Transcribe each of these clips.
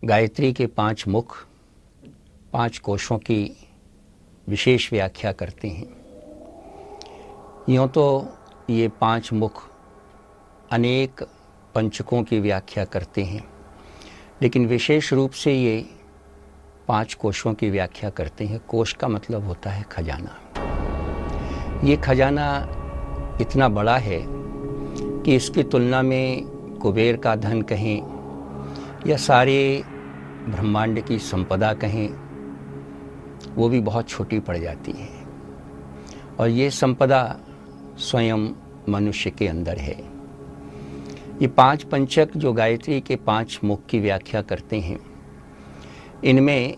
गायत्री के 5 मुख 5 कोशों की विशेष व्याख्या करते हैं। यूँ तो ये 5 मुख अनेक पंचकों की व्याख्या करते हैं, लेकिन विशेष रूप से ये 5 कोशों की व्याख्या करते हैं। कोश का मतलब होता है खजाना। ये खजाना इतना बड़ा है कि इसकी तुलना में कुबेर का धन कहें या सारे ब्रह्मांड की संपदा कहें, वो भी बहुत छोटी पड़ जाती है। और ये संपदा स्वयं मनुष्य के अंदर है। ये 5 पंचक जो गायत्री के 5 मुख की व्याख्या करते हैं, इनमें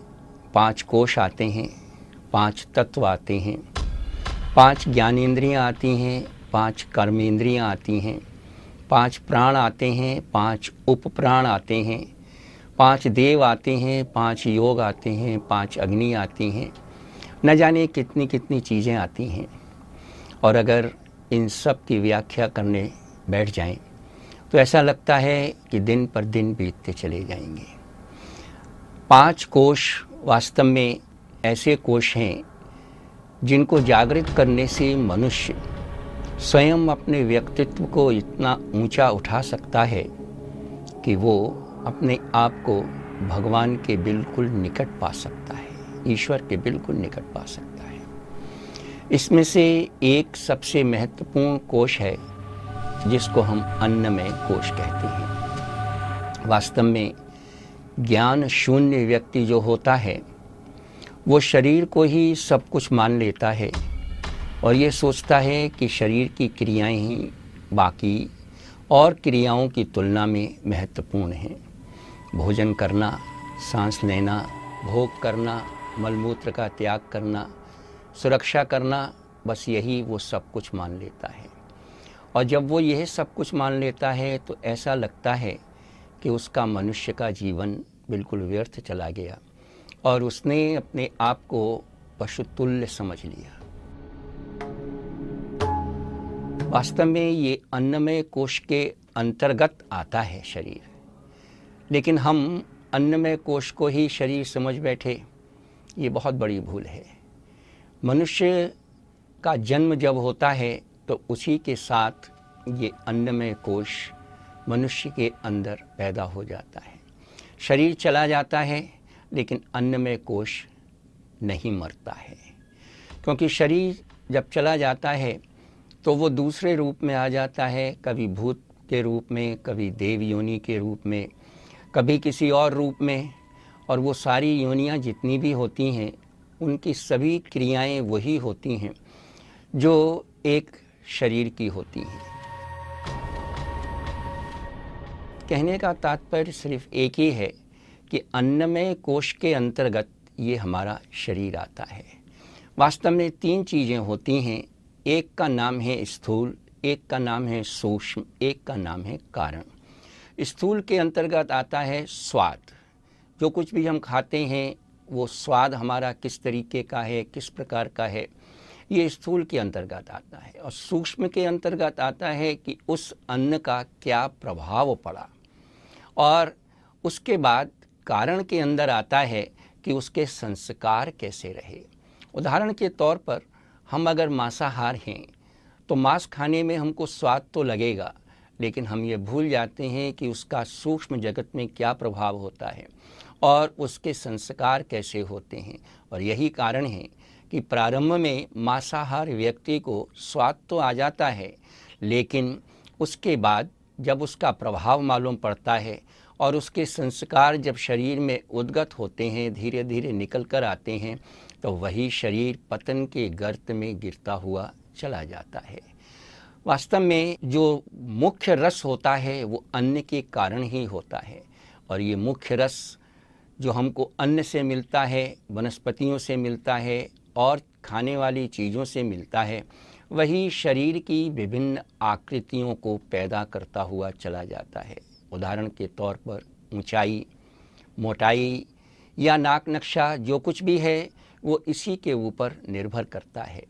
5 कोश आते हैं, 5 तत्व आते हैं, 5 ज्ञानेंद्रियाँ आती हैं, 5 कर्मेंद्रियाँ आती हैं, 5 प्राण आते हैं, 5 उपप्राण आते हैं, 5 देव आते हैं, 5 योग आते हैं, 5 अग्नि आती हैं, न जाने कितनी कितनी चीज़ें आती हैं। और अगर इन सब की व्याख्या करने बैठ जाएं तो ऐसा लगता है कि दिन पर दिन बीतते चले जाएंगे। 5 कोश वास्तव में ऐसे कोश हैं जिनको जागृत करने से मनुष्य स्वयं अपने व्यक्तित्व को इतना ऊंचा उठा सकता है कि वो अपने आप को भगवान के बिल्कुल निकट पा सकता है, ईश्वर के बिल्कुल निकट पा सकता है। इसमें से एक सबसे महत्वपूर्ण कोश है जिसको हम अन्नमय कोश कहते हैं। वास्तव में ज्ञान शून्य व्यक्ति जो होता है वो शरीर को ही सब कुछ मान लेता है और ये सोचता है कि शरीर की क्रियाएं ही बाकी और क्रियाओं की तुलना में महत्वपूर्ण हैं। भोजन करना, सांस लेना, भोग करना, मलमूत्र का त्याग करना, सुरक्षा करना, बस यही वो सब कुछ मान लेता है। और जब वो यह सब कुछ मान लेता है तो ऐसा लगता है कि उसका मनुष्य का जीवन बिल्कुल व्यर्थ चला गया और उसने अपने आप को पशुतुल्य समझ लिया। वास्तव में ये अन्नमय कोश के अंतर्गत आता है शरीर, लेकिन हम अन्नमय कोश को ही शरीर समझ बैठे, ये बहुत बड़ी भूल है। मनुष्य का जन्म जब होता है तो उसी के साथ ये अन्नमय कोश मनुष्य के अंदर पैदा हो जाता है। शरीर चला जाता है लेकिन अन्नमय कोश नहीं मरता है, क्योंकि शरीर जब चला जाता है तो वो दूसरे रूप में आ जाता है, कभी भूत के रूप में, कभी देव योनि के रूप में, कभी किसी और रूप में। और वो सारी योनियाँ जितनी भी होती हैं उनकी सभी क्रियाएं वही होती हैं जो एक शरीर की होती हैं। कहने का तात्पर्य सिर्फ एक ही है कि अन्नमय कोश के अंतर्गत ये हमारा शरीर आता है। वास्तव में 3 चीज़ें होती हैं, एक का नाम है स्थूल, एक का नाम है सूक्ष्म, एक का नाम है कारण। स्थूल के अंतर्गत आता है स्वाद। जो कुछ भी हम खाते हैं वो स्वाद हमारा किस तरीके का है, किस प्रकार का है, ये स्थूल के अंतर्गत आता है। और सूक्ष्म के अंतर्गत आता है कि उस अन्न का क्या प्रभाव पड़ा। और उसके बाद कारण के अंदर आता है कि उसके संस्कार कैसे रहे। उदाहरण के तौर पर हम अगर मांसाहार हैं तो मांस खाने में हमको स्वाद तो लगेगा, लेकिन हम ये भूल जाते हैं कि उसका सूक्ष्म जगत में क्या प्रभाव होता है और उसके संस्कार कैसे होते हैं। और यही कारण है कि प्रारंभ में मांसाहार व्यक्ति को स्वाद तो आ जाता है, लेकिन उसके बाद जब उसका प्रभाव मालूम पड़ता है और उसके संस्कार जब शरीर में उद्गत होते हैं, धीरे धीरे निकल कर आते हैं, तो वही शरीर पतन के गर्त में गिरता हुआ चला जाता है। वास्तव में जो मुख्य रस होता है वो अन्न के कारण ही होता है। और ये मुख्य रस जो हमको अन्न से मिलता है, वनस्पतियों से मिलता है और खाने वाली चीज़ों से मिलता है, वही शरीर की विभिन्न आकृतियों को पैदा करता हुआ चला जाता है। उदाहरण के तौर पर ऊंचाई, मोटाई या नाक नक्शा जो कुछ भी है वो इसी के ऊपर निर्भर करता है।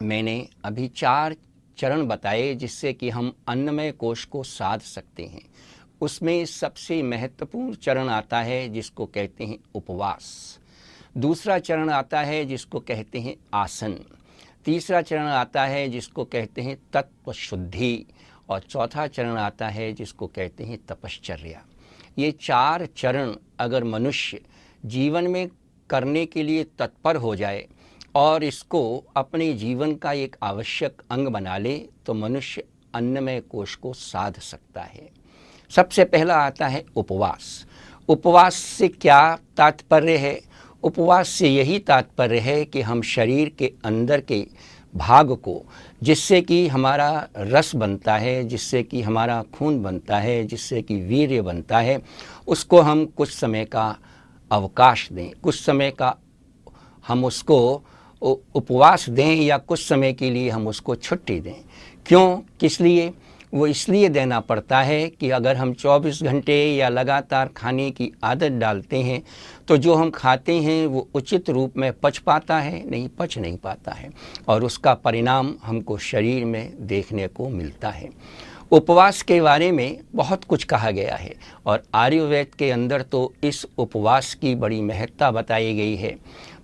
मैंने अभी 4 चरण बताए जिससे कि हम अन्नमय कोश को साध सकते हैं। उसमें सबसे महत्वपूर्ण चरण आता है जिसको कहते हैं उपवास। दूसरा चरण आता है जिसको कहते हैं आसन। तीसरा चरण आता है जिसको कहते हैं तत्व शुद्धि। और चौथा चरण आता है जिसको कहते हैं तपश्चर्या। ये 4 चरण अगर मनुष्य जीवन में करने के लिए तत्पर हो जाए और इसको अपने जीवन का एक आवश्यक अंग बना ले तो मनुष्य अन्नमय कोश को साध सकता है। सबसे पहला आता है उपवास। उपवास से क्या तात्पर्य है? उपवास से यही तात्पर्य है कि हम शरीर के अंदर के भाग को, जिससे कि हमारा रस बनता है, जिससे कि हमारा खून बनता है, जिससे कि वीर्य बनता है, उसको हम कुछ समय का अवकाश दें, कुछ समय का हम उसको उपवास दें या कुछ समय के लिए हम उसको छुट्टी दें। क्यों, किस लिए? वो इसलिए देना पड़ता है कि अगर हम 24 घंटे या लगातार खाने की आदत डालते हैं तो जो हम खाते हैं वो उचित रूप में पच पाता है? नहीं, पच नहीं पाता है और उसका परिणाम हमको शरीर में देखने को मिलता है। उपवास के बारे में बहुत कुछ कहा गया है और आयुर्वेद के अंदर तो इस उपवास की बड़ी महत्ता बताई गई है।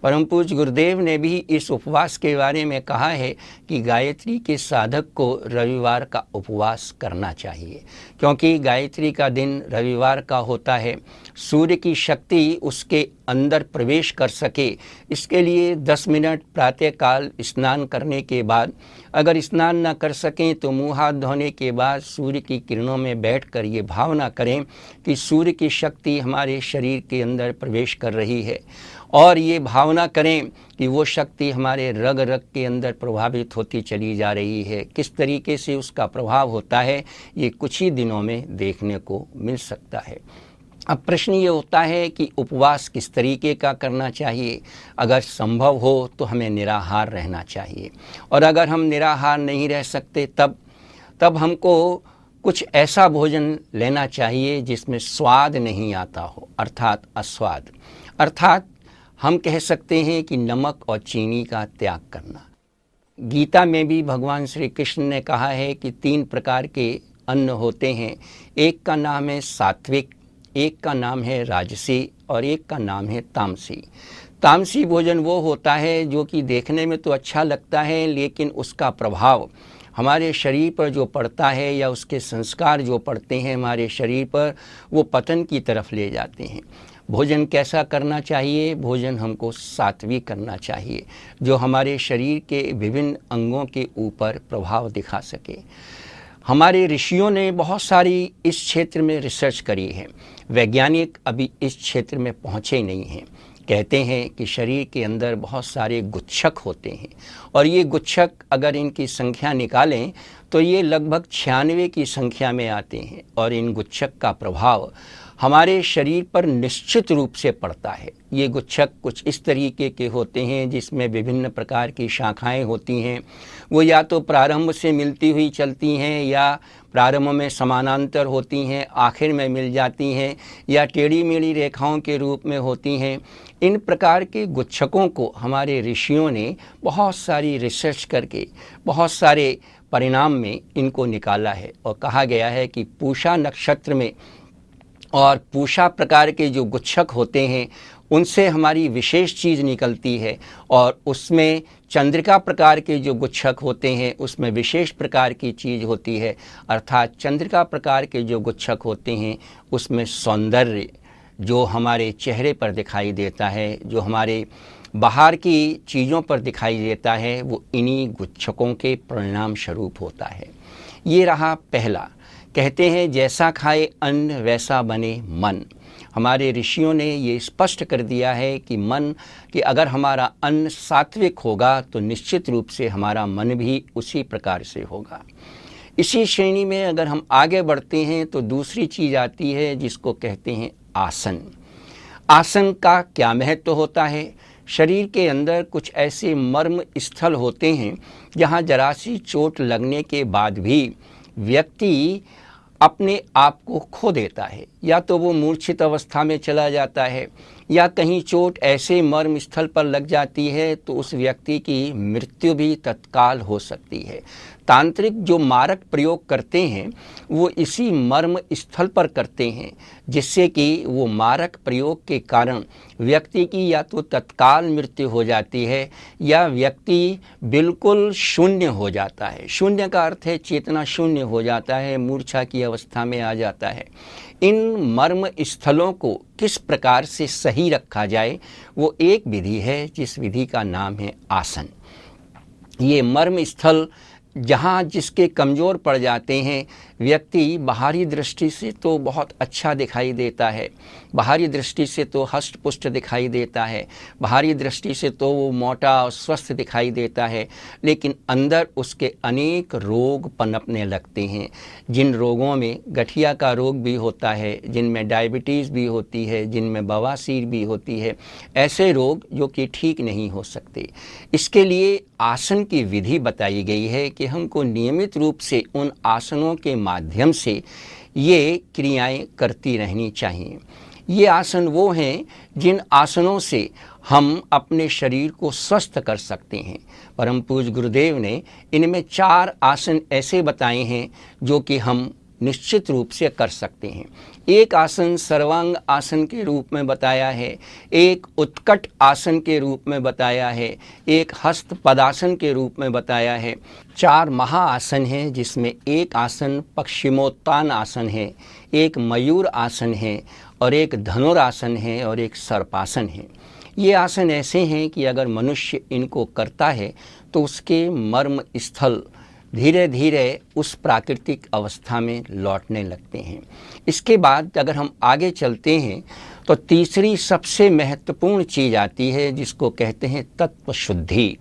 परम पूज्य गुरुदेव ने भी इस उपवास के बारे में कहा है कि गायत्री के साधक को रविवार का उपवास करना चाहिए, क्योंकि गायत्री का दिन रविवार का होता है। सूर्य की शक्ति उसके अंदर प्रवेश कर सके, इसके लिए 10 मिनट प्रातःकाल स्नान करने के बाद, अगर स्नान न कर सकें तो मुँह हाथ धोने के बाद सूर्य की किरणों में बैठकर ये भावना करें कि सूर्य की शक्ति हमारे शरीर के अंदर प्रवेश कर रही है और ये भावना करें कि वो शक्ति हमारे रग रग के अंदर प्रभावित होती चली जा रही है। किस तरीके से उसका प्रभाव होता है ये कुछ ही दिनों में देखने को मिल सकता है। अब प्रश्न ये होता है कि उपवास किस तरीके का करना चाहिए। अगर संभव हो तो हमें निराहार रहना चाहिए और अगर हम निराहार नहीं रह सकते तब हमको कुछ ऐसा भोजन लेना चाहिए जिसमें स्वाद नहीं आता हो, अर्थात अस्वाद। अर्थात हम कह सकते हैं कि नमक और चीनी का त्याग करना। गीता में भी भगवान श्री कृष्ण ने कहा है कि 3 प्रकार के अन्न होते हैं। एक का नाम है सात्विक, एक का नाम है राजसी और एक का नाम है तामसी। तामसी भोजन वो होता है जो कि देखने में तो अच्छा लगता है लेकिन उसका प्रभाव हमारे शरीर पर जो पड़ता है या उसके संस्कार जो पड़ते हैं हमारे शरीर पर, वो पतन की तरफ ले जाते हैं। भोजन कैसा करना चाहिए? भोजन हमको सात्विक करना चाहिए जो हमारे शरीर के विभिन्न अंगों के ऊपर प्रभाव दिखा सके। हमारे ऋषियों ने बहुत सारी इस क्षेत्र में रिसर्च करी है। वैज्ञानिक अभी इस क्षेत्र में पहुँचे नहीं हैं। कहते हैं कि शरीर के अंदर बहुत सारे गुच्छक होते हैं और ये गुच्छक अगर इनकी संख्या निकालें तो ये लगभग 96 की संख्या में आते हैं और इन गुच्छक का प्रभाव हमारे शरीर पर निश्चित रूप से पड़ता है। ये गुच्छक कुछ इस तरीके के होते हैं जिसमें विभिन्न प्रकार की शाखाएं होती हैं। वो या तो प्रारंभ से मिलती हुई चलती हैं या प्रारंभ में समानांतर होती हैं, आखिर में मिल जाती हैं या टेढ़ी मेढ़ी रेखाओं के रूप में होती हैं। इन प्रकार के गुच्छकों को हमारे ऋषियों ने बहुत सारी रिसर्च करके बहुत सारे परिणाम में इनको निकाला है और कहा गया है कि पूषा नक्षत्र में और पूषा प्रकार के जो गुच्छक होते हैं उनसे हमारी विशेष चीज़ निकलती है और उसमें चंद्रिका प्रकार के जो गुच्छक होते हैं उसमें विशेष प्रकार की चीज़ होती है। अर्थात चंद्रिका प्रकार के जो गुच्छक होते हैं उसमें सौंदर्य जो हमारे चेहरे पर दिखाई देता है, जो हमारे बाहर की चीज़ों पर दिखाई देता है, वो इन्हीं गुच्छकों के परिणाम स्वरूप होता है। ये रहा पहला। कहते हैं जैसा खाए अन्न वैसा बने मन। हमारे ऋषियों ने ये स्पष्ट कर दिया है कि अगर हमारा अन्न सात्विक होगा तो निश्चित रूप से हमारा मन भी उसी प्रकार से होगा। इसी श्रेणी में अगर हम आगे बढ़ते हैं तो दूसरी चीज़ आती है जिसको कहते हैं आसन। आसन का क्या महत्व होता है? शरीर के अंदर कुछ ऐसे मर्म स्थल होते हैं जहाँ जरा सी चोट लगने के बाद भी व्यक्ति अपने आप को खो देता है या तो वो मूर्छित अवस्था में चला जाता है, या कहीं चोट ऐसे मर्म स्थल पर लग जाती है तो उस व्यक्ति की मृत्यु भी तत्काल हो सकती है। तांत्रिक जो मारक प्रयोग करते हैं वो इसी मर्म स्थल पर करते हैं, जिससे कि वो मारक प्रयोग के कारण व्यक्ति की या तो तत्काल मृत्यु हो जाती है या व्यक्ति बिल्कुल शून्य हो जाता है। शून्य का अर्थ है चेतना शून्य हो जाता है, मूर्छा की अवस्था में आ जाता है। इन मर्म स्थलों को किस प्रकार से सही रखा जाए, वो एक विधि है, जिस विधि का नाम है आसन। ये मर्म स्थल जहाँ जिसके कमज़ोर पड़ जाते हैं, व्यक्ति बाहरी दृष्टि से तो बहुत अच्छा दिखाई देता है, बाहरी दृष्टि से तो हष्ट पुष्ट दिखाई देता है, बाहरी दृष्टि से तो वो मोटा और स्वस्थ दिखाई देता है, लेकिन अंदर उसके अनेक रोग पनपने लगते हैं। जिन रोगों में गठिया का रोग भी होता है, जिनमें डायबिटीज़ भी होती है, जिनमें बवासीर भी होती है, ऐसे रोग जो कि ठीक नहीं हो सकते। इसके लिए आसन की विधि बताई गई है कि हमको नियमित रूप से उन आसनों के माध्यम से ये क्रियाएं करती रहनी चाहिए। ये आसन वो हैं जिन आसनों से हम अपने शरीर को स्वस्थ कर सकते हैं। परम पूज्य गुरुदेव ने इनमें 4 आसन ऐसे बताए हैं जो कि हम निश्चित रूप से कर सकते हैं। एक आसन सर्वांग आसन के रूप में बताया है, एक उत्कट आसन के रूप में बताया है, एक हस्त पदासन के रूप में बताया है। 4 महाआसन हैं, जिसमें एक आसन पश्चिमोत्तान आसन है, एक मयूर आसन है, और एक धनुरासन है, और एक सर्पासन है। ये आसन ऐसे हैं कि अगर मनुष्य इनको करता है तो उसके मर्म स्थल धीरे धीरे उस प्राकृतिक अवस्था में लौटने लगते हैं। इसके बाद अगर हम आगे चलते हैं तो तीसरी सबसे महत्वपूर्ण चीज़ आती है, जिसको कहते हैं तत्व शुद्धि।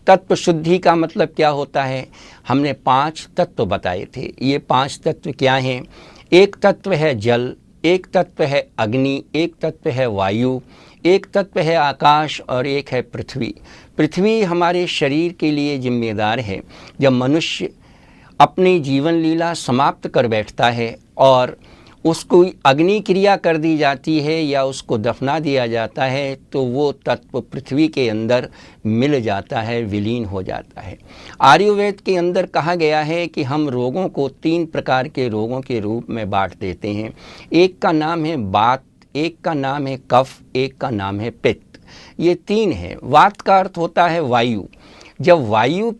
तत्व शुद्धि का मतलब क्या होता है? हमने 5 तत्व बताए थे। ये 5 तत्व क्या हैं? एक तत्व है जल, एक तत्व है अग्नि, एक तत्व है वायु, एक तत्व है आकाश, और एक है पृथ्वी। पृथ्वी हमारे शरीर के लिए जिम्मेदार है। जब मनुष्य अपनी जीवन लीला समाप्त कर बैठता है और उसको अग्नि क्रिया कर दी जाती है या उसको दफना दिया जाता है, तो वो तत्व पृथ्वी के अंदर मिल जाता है, विलीन हो जाता है। आयुर्वेद के अंदर कहा गया है कि हम रोगों को 3 प्रकार के रोगों के रूप में बांट देते हैं। एक का नाम है वात, एक का नाम है कफ, एक का नाम है पित्त। ये 3 है। वात का अर्थ होता है वायु। जब वायु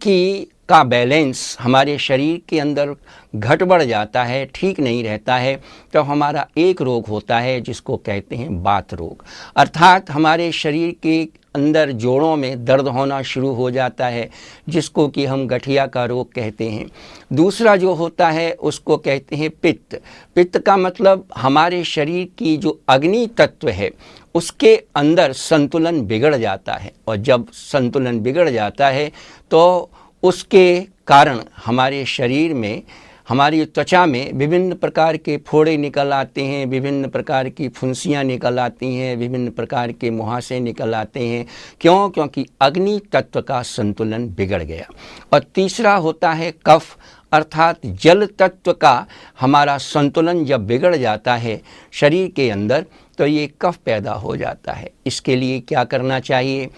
का बैलेंस हमारे शरीर के अंदर घट बढ़ जाता है, ठीक नहीं रहता है, तो हमारा एक रोग होता है जिसको कहते हैं वात रोग। अर्थात हमारे शरीर के अंदर जोड़ों में दर्द होना शुरू हो जाता है, जिसको कि हम गठिया का रोग कहते हैं। दूसरा जो होता है उसको कहते हैं पित्त। पित्त का मतलब हमारे शरीर की जो अग्नि तत्व है उसके अंदर संतुलन बिगड़ जाता है, और जब संतुलन बिगड़ जाता है तो उसके कारण हमारे शरीर में, हमारी त्वचा में विभिन्न प्रकार के फोड़े निकल आते हैं, विभिन्न प्रकार की फुंसियाँ निकल आती हैं, विभिन्न प्रकार के मुहासे निकल आते हैं। क्यों? क्योंकि अग्नि तत्व का संतुलन बिगड़ गया। और तीसरा होता है कफ, अर्थात जल तत्व का हमारा संतुलन जब बिगड़ जाता है शरीर के अंदर, तो ये कफ पैदा हो जाता है। इसके लिए क्या करना चाहिए?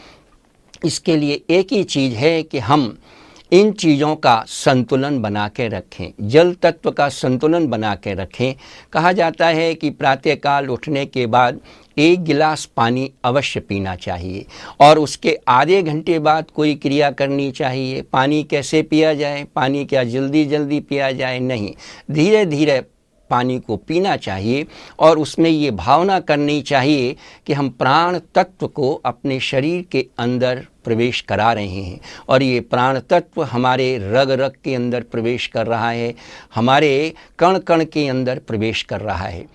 इसके लिए एक ही चीज़ है कि हम इन चीज़ों का संतुलन बना के रखें, जल तत्व का संतुलन बना के रखें। कहा जाता है कि प्रातःकाल उठने के बाद 1 गिलास पानी अवश्य पीना चाहिए, और उसके आधे घंटे बाद कोई क्रिया करनी चाहिए। पानी कैसे पिया जाए? पानी क्या जल्दी जल्दी पिया जाए? नहीं, धीरे धीरे पानी को पीना चाहिए, और उसमें ये भावना करनी चाहिए कि हम प्राण तत्व को अपने शरीर के अंदर प्रवेश करा रहे हैं, और ये प्राण तत्व हमारे रग रग के अंदर प्रवेश कर रहा है, हमारे कण कण के अंदर प्रवेश कर रहा है।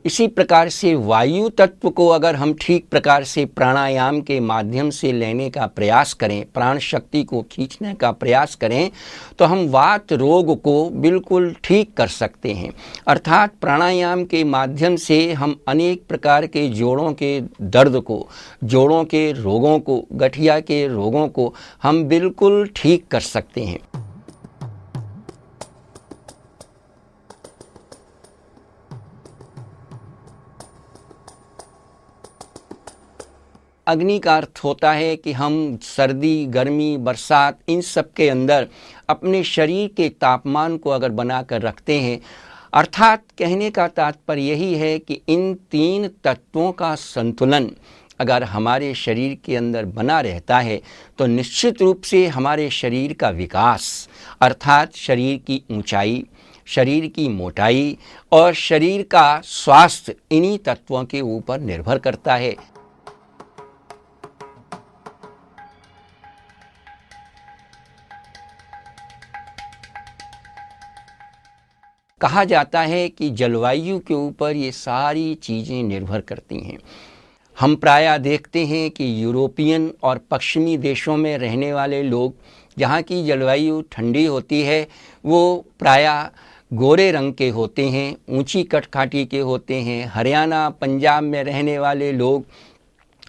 इसी प्रकार से वायु तत्व को अगर हम ठीक प्रकार से प्राणायाम के माध्यम से लेने का प्रयास करें, प्राण शक्ति को खींचने का प्रयास करें, तो हम वात रोग को बिल्कुल ठीक कर सकते हैं। अर्थात प्राणायाम के माध्यम से हम अनेक प्रकार के जोड़ों के दर्द को, जोड़ों के रोगों को, गठिया के रोगों को हम बिल्कुल ठीक कर सकते हैं। अग्नि का अर्थ होता है कि हम सर्दी, गर्मी, बरसात इन सब के अंदर अपने शरीर के तापमान को अगर बनाकर रखते हैं, अर्थात कहने का तात्पर्य यही है कि इन 3 तत्वों का संतुलन अगर हमारे शरीर के अंदर बना रहता है तो निश्चित रूप से हमारे शरीर का विकास, अर्थात शरीर की ऊंचाई, शरीर की मोटाई और शरीर का स्वास्थ्य इन्हीं तत्वों के ऊपर निर्भर करता है। कहा जाता है कि जलवायु के ऊपर ये सारी चीज़ें निर्भर करती हैं। हम प्रायः देखते हैं कि यूरोपियन और पश्चिमी देशों में रहने वाले लोग, जहाँ की जलवायु ठंडी होती है, वो प्रायः गोरे रंग के होते हैं, ऊंची कटकाठी के होते हैं। हरियाणा, पंजाब में रहने वाले लोग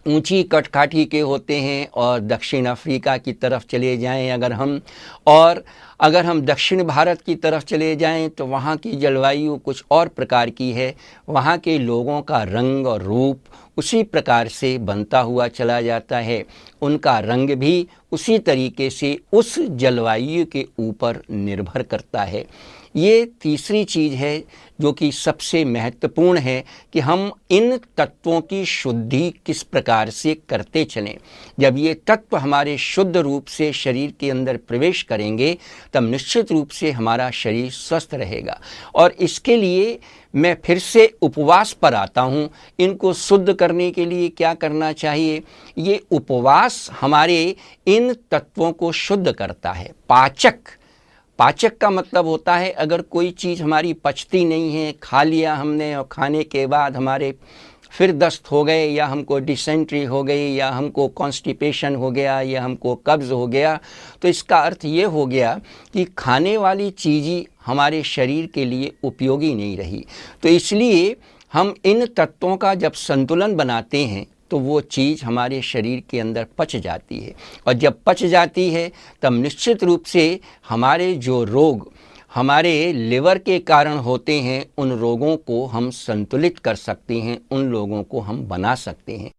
ऊंची कटकाठी के होते हैं। और दक्षिण अफ्रीका की तरफ चले जाएं अगर हम दक्षिण भारत की तरफ चले जाएं तो वहाँ की जलवायु कुछ और प्रकार की है। वहाँ के लोगों का रंग और रूप उसी प्रकार से बनता हुआ चला जाता है। उनका रंग भी उसी तरीके से उस जलवायु के ऊपर निर्भर करता है। ये तीसरी चीज़ है जो कि सबसे महत्वपूर्ण है कि हम इन तत्वों की शुद्धि किस प्रकार से करते चलें। जब ये तत्व हमारे शुद्ध रूप से शरीर के अंदर प्रवेश करेंगे तब निश्चित रूप से हमारा शरीर स्वस्थ रहेगा। और इसके लिए मैं फिर से उपवास पर आता हूँ। इनको शुद्ध करने के लिए क्या करना चाहिए? ये उपवास हमारे इन तत्वों को शुद्ध करता है। पाचक का मतलब होता है अगर कोई चीज़ हमारी पचती नहीं है, खा लिया हमने और खाने के बाद हमारे फिर दस्त हो गए, या हमको डिसेंट्री हो गई, या हमको कॉन्स्टिपेशन हो गया, या हमको कब्ज़ हो गया, तो इसका अर्थ ये हो गया कि खाने वाली चीज़ हमारे शरीर के लिए उपयोगी नहीं रही। तो इसलिए हम इन तत्वों का जब संतुलन बनाते हैं तो वो चीज़ हमारे शरीर के अंदर पच जाती है। और जब पच जाती है तब निश्चित रूप से हमारे जो रोग हमारे लिवर के कारण होते हैं, उन रोगों को हम संतुलित कर सकते हैं, उन लोगों को हम बना सकते हैं।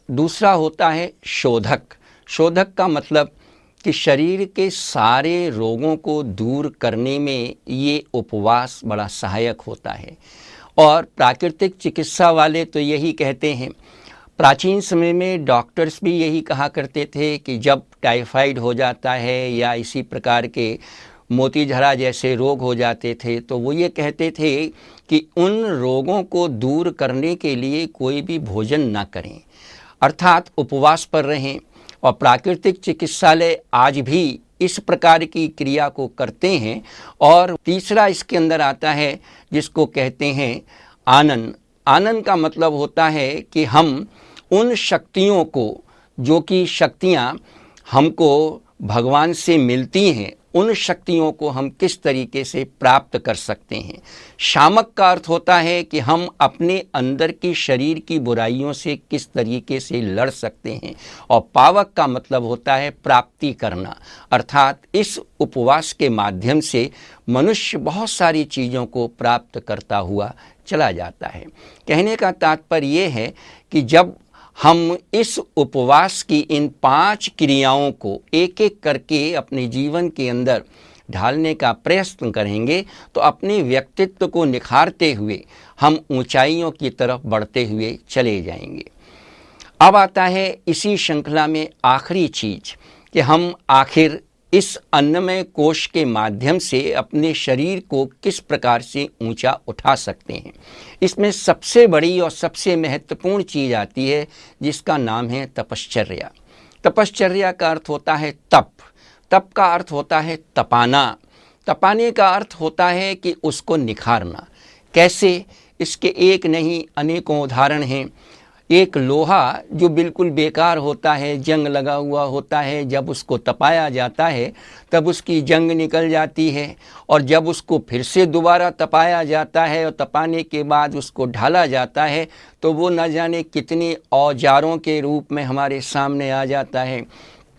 दूसरा होता है शोधक। शोधक का मतलब कि शरीर के सारे रोगों को दूर करने में ये उपवास बड़ा सहायक होता है। और प्राकृतिक चिकित्सा वाले तो यही कहते हैं, प्राचीन समय में डॉक्टर्स भी यही कहा करते थे कि जब टाइफाइड हो जाता है या इसी प्रकार के मोतीझरा जैसे रोग हो जाते थे तो वो ये कहते थे कि उन रोगों को दूर करने के लिए कोई भी भोजन ना करें, अर्थात उपवास पर रहें। और प्राकृतिक चिकित्सालय आज भी इस प्रकार की क्रिया को करते हैं। और तीसरा इसके अंदर आता है जिसको कहते हैं आनन। आनन का मतलब होता है कि हम उन शक्तियों को, जो कि शक्तियाँ हमको भगवान से मिलती हैं, उन शक्तियों को हम किस तरीके से प्राप्त कर सकते हैं। शामक का अर्थ होता है कि हम अपने अंदर की शरीर की बुराइयों से किस तरीके से लड़ सकते हैं। और पावक का मतलब होता है प्राप्ति करना, अर्थात इस उपवास के माध्यम से मनुष्य बहुत सारी चीज़ों को प्राप्त करता हुआ चला जाता है। कहने का तात्पर्य ये है कि जब हम इस उपवास की इन 5 क्रियाओं को एक एक करके अपने जीवन के अंदर ढालने का प्रयत्न करेंगे तो अपने व्यक्तित्व को निखारते हुए हम ऊंचाइयों की तरफ बढ़ते हुए चले जाएंगे। अब आता है इसी श्रृंखला में आखिरी चीज़ कि हम आखिर इस अन्नमय कोश के माध्यम से अपने शरीर को किस प्रकार से ऊंचा उठा सकते हैं। इसमें सबसे बड़ी और सबसे महत्वपूर्ण चीज़ आती है जिसका नाम है तपश्चर्या। तपश्चर्या का अर्थ होता है तप। तप का अर्थ होता है तपाना। तपाने का अर्थ होता है कि उसको निखारना। कैसे? इसके एक नहीं अनेकों उदाहरण हैं। एक लोहा जो बिल्कुल बेकार होता है, जंग लगा हुआ होता है, जब उसको तपाया जाता है तब उसकी जंग निकल जाती है। और जब उसको फिर से दोबारा तपाया जाता है और तपाने के बाद उसको ढाला जाता है तो वो न जाने कितने औजारों के रूप में हमारे सामने आ जाता है,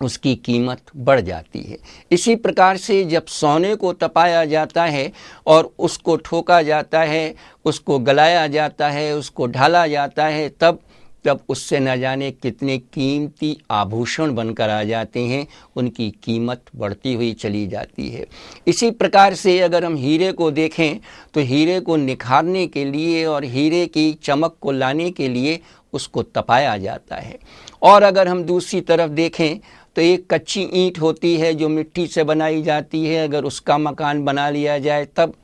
उसकी कीमत बढ़ जाती है। इसी प्रकार से जब सोने को तपाया जाता है और उसको ठोका जाता है, उसको गलाया जाता है, उसको ढाला जाता है, तब तब उससे न जाने कितने कीमती आभूषण बनकर आ जाते हैं, उनकी कीमत बढ़ती हुई चली जाती है। इसी प्रकार से अगर हम हीरे को देखें तो हीरे को निखारने के लिए और हीरे की चमक को लाने के लिए उसको तपाया जाता है। और अगर हम दूसरी तरफ देखें तो एक कच्ची ईंट होती है जो मिट्टी से बनाई जाती है, अगर उसका मकान बना लिया जाए तब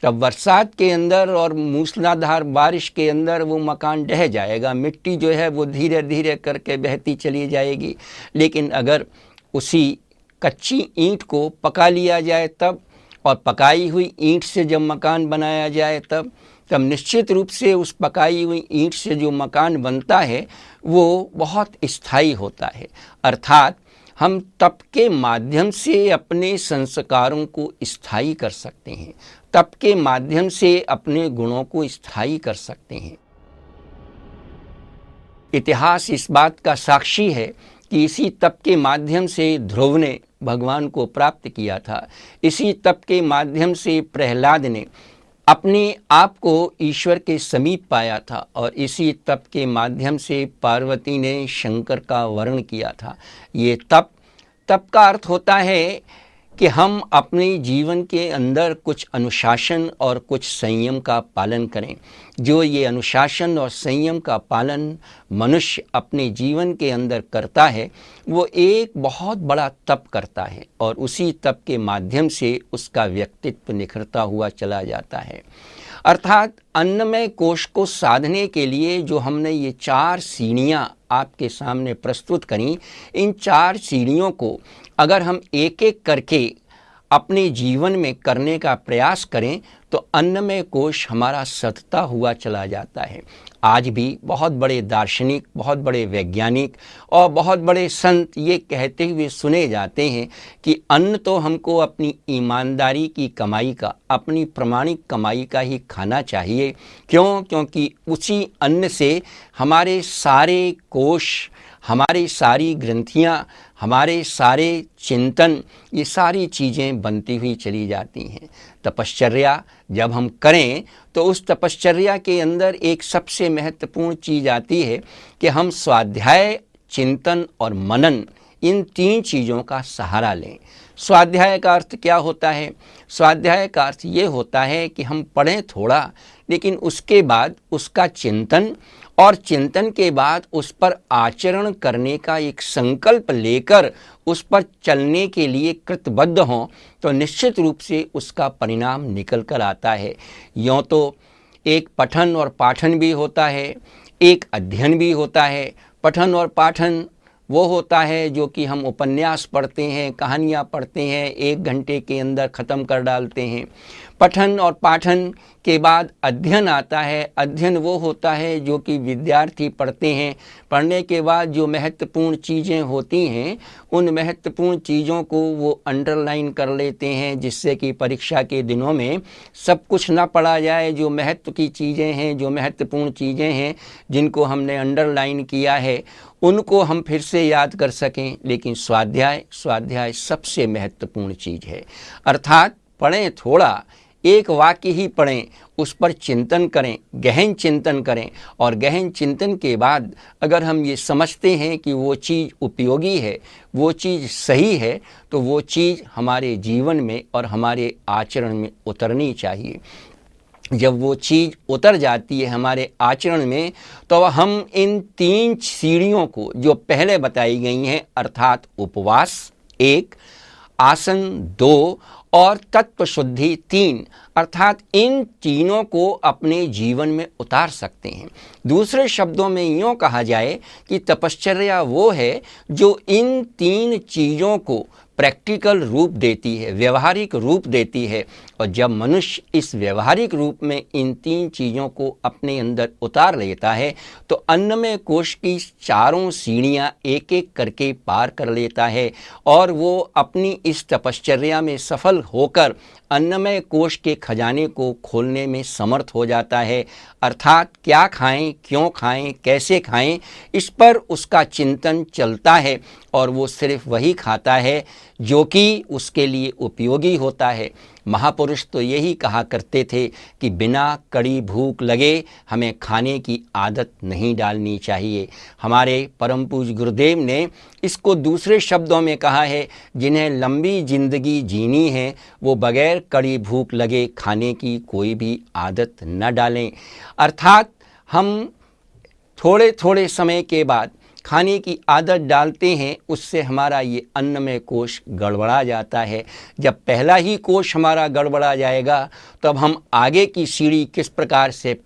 बरसात के अंदर और मूसलाधार बारिश के अंदर वो मकान ढह जाएगा, मिट्टी जो है वो धीरे धीरे करके बहती चली जाएगी। लेकिन अगर उसी कच्ची ईंट को पका लिया जाए तब, और पकाई हुई ईंट से जब मकान बनाया जाए तब निश्चित रूप से उस पकाई हुई ईंट से जो मकान बनता है वो बहुत स्थायी होता है। अर्थात हम तप के माध्यम से अपने संस्कारों को स्थायी कर सकते हैं, तप के माध्यम से अपने गुणों को स्थायी कर सकते हैं। इतिहास इस बात का साक्षी है कि इसी तप के माध्यम से ध्रुव ने भगवान को प्राप्त किया था, इसी तप के माध्यम से प्रहलाद ने अपने आप को ईश्वर के समीप पाया था, और इसी तप के माध्यम से पार्वती ने शंकर का वर्ण किया था। ये तप का अर्थ होता है कि हम अपने जीवन के अंदर कुछ अनुशासन और कुछ संयम का पालन करें। जो ये अनुशासन और संयम का पालन मनुष्य अपने जीवन के अंदर करता है वो एक बहुत बड़ा तप करता है, और उसी तप के माध्यम से उसका व्यक्तित्व निखरता हुआ चला जाता है। अर्थात अन्नमय कोश को साधने के लिए जो हमने ये 4 सीढ़ियाँ आपके सामने प्रस्तुत करी, इन 4 सीढ़ियों को अगर हम एक एक करके अपने जीवन में करने का प्रयास करें तो अन्नमय कोश हमारा सधता हुआ चला जाता है। आज भी बहुत बड़े दार्शनिक, बहुत बड़े वैज्ञानिक और बहुत बड़े संत ये कहते हुए सुने जाते हैं कि अन्न तो हमको अपनी ईमानदारी की कमाई का, अपनी प्रामाणिक कमाई का ही खाना चाहिए। क्यों? क्योंकि उसी अन्न से हमारे सारे कोश, हमारी सारी ग्रंथियाँ, हमारे सारे चिंतन, ये सारी चीज़ें बनती हुई चली जाती हैं। तपश्चर्या जब हम करें तो उस तपश्चर्या के अंदर एक सबसे महत्वपूर्ण चीज़ आती है कि हम स्वाध्याय, चिंतन और मनन, इन 3 चीज़ों का सहारा लें। स्वाध्याय का अर्थ क्या होता है? स्वाध्याय का अर्थ ये होता है कि हम पढ़ें थोड़ा, लेकिन उसके बाद उसका चिंतन, और चिंतन के बाद उस पर आचरण करने का एक संकल्प लेकर उस पर चलने के लिए कृतबद्ध हों, तो निश्चित रूप से उसका परिणाम निकल कर आता है। यों तो एक पठन और पाठन भी होता है, एक अध्ययन भी होता है। पठन और पाठन वो होता है जो कि हम उपन्यास पढ़ते हैं, कहानियाँ पढ़ते हैं, 1 घंटे के अंदर ख़त्म कर डालते हैं। पठन और पाठन के बाद अध्ययन आता है। अध्ययन वो होता है जो कि विद्यार्थी पढ़ते हैं। पढ़ने के बाद जो महत्वपूर्ण चीज़ें होती हैं उन महत्वपूर्ण चीज़ों को वो अंडरलाइन कर लेते हैं, जिससे कि परीक्षा के दिनों में सब कुछ ना पढ़ा जाए। जो महत्व की चीज़ें हैं, जो महत्वपूर्ण चीज़ें हैं जिनको हमने अंडरलाइन किया है, उनको हम फिर से याद कर सकें। लेकिन स्वाध्याय सबसे महत्वपूर्ण चीज़ है। अर्थात पढ़ें थोड़ा, एक वाक्य ही पढ़ें, उस पर चिंतन करें, गहन चिंतन करें, और गहन चिंतन के बाद अगर हम ये समझते हैं कि वो चीज़ उपयोगी है, वो चीज़ सही है, तो वो चीज़ हमारे जीवन में और हमारे आचरण में उतरनी चाहिए। जब वो चीज़ उतर जाती है हमारे आचरण में, तो हम इन 3 सीढ़ियों को जो पहले बताई गई हैं, अर्थात उपवास 1, आसन 2 और तत्व शुद्धि 3, अर्थात इन तीनों को अपने जीवन में उतार सकते हैं। दूसरे शब्दों में यूँ कहा जाए कि तपश्चर्या वो है जो इन 3 चीज़ों को प्रैक्टिकल रूप देती है, व्यवहारिक रूप देती है। और जब मनुष्य इस व्यवहारिक रूप में इन 3 चीज़ों को अपने अंदर उतार लेता है तो अन्नमय कोश की 4 सीढ़ियाँ एक एक करके पार कर लेता है, और वो अपनी इस तपश्चर्या में सफल होकर अन्नमय कोश के खजाने को खोलने में समर्थ हो जाता है। अर्थात क्या खाएं, क्यों खाएं, कैसे खाएं, इस पर उसका चिंतन चलता है, और वो सिर्फ वही खाता है जो कि उसके लिए उपयोगी होता है। महापुरुष तो यही कहा करते थे कि बिना कड़ी भूख लगे हमें खाने की आदत नहीं डालनी चाहिए। हमारे परम पूज्य गुरुदेव ने इसको दूसरे शब्दों में कहा है, जिन्हें लंबी जिंदगी जीनी है वो बगैर कड़ी भूख लगे खाने की कोई भी आदत न डालें। अर्थात हम थोड़े थोड़े समय के बाद खाने की आदत डालते हैं, उससे हमारा ये अन्नमय कोश गड़बड़ा जाता है। जब पहला ही कोश हमारा गड़बड़ा जाएगा तब हम आगे की सीढ़ी किस प्रकार से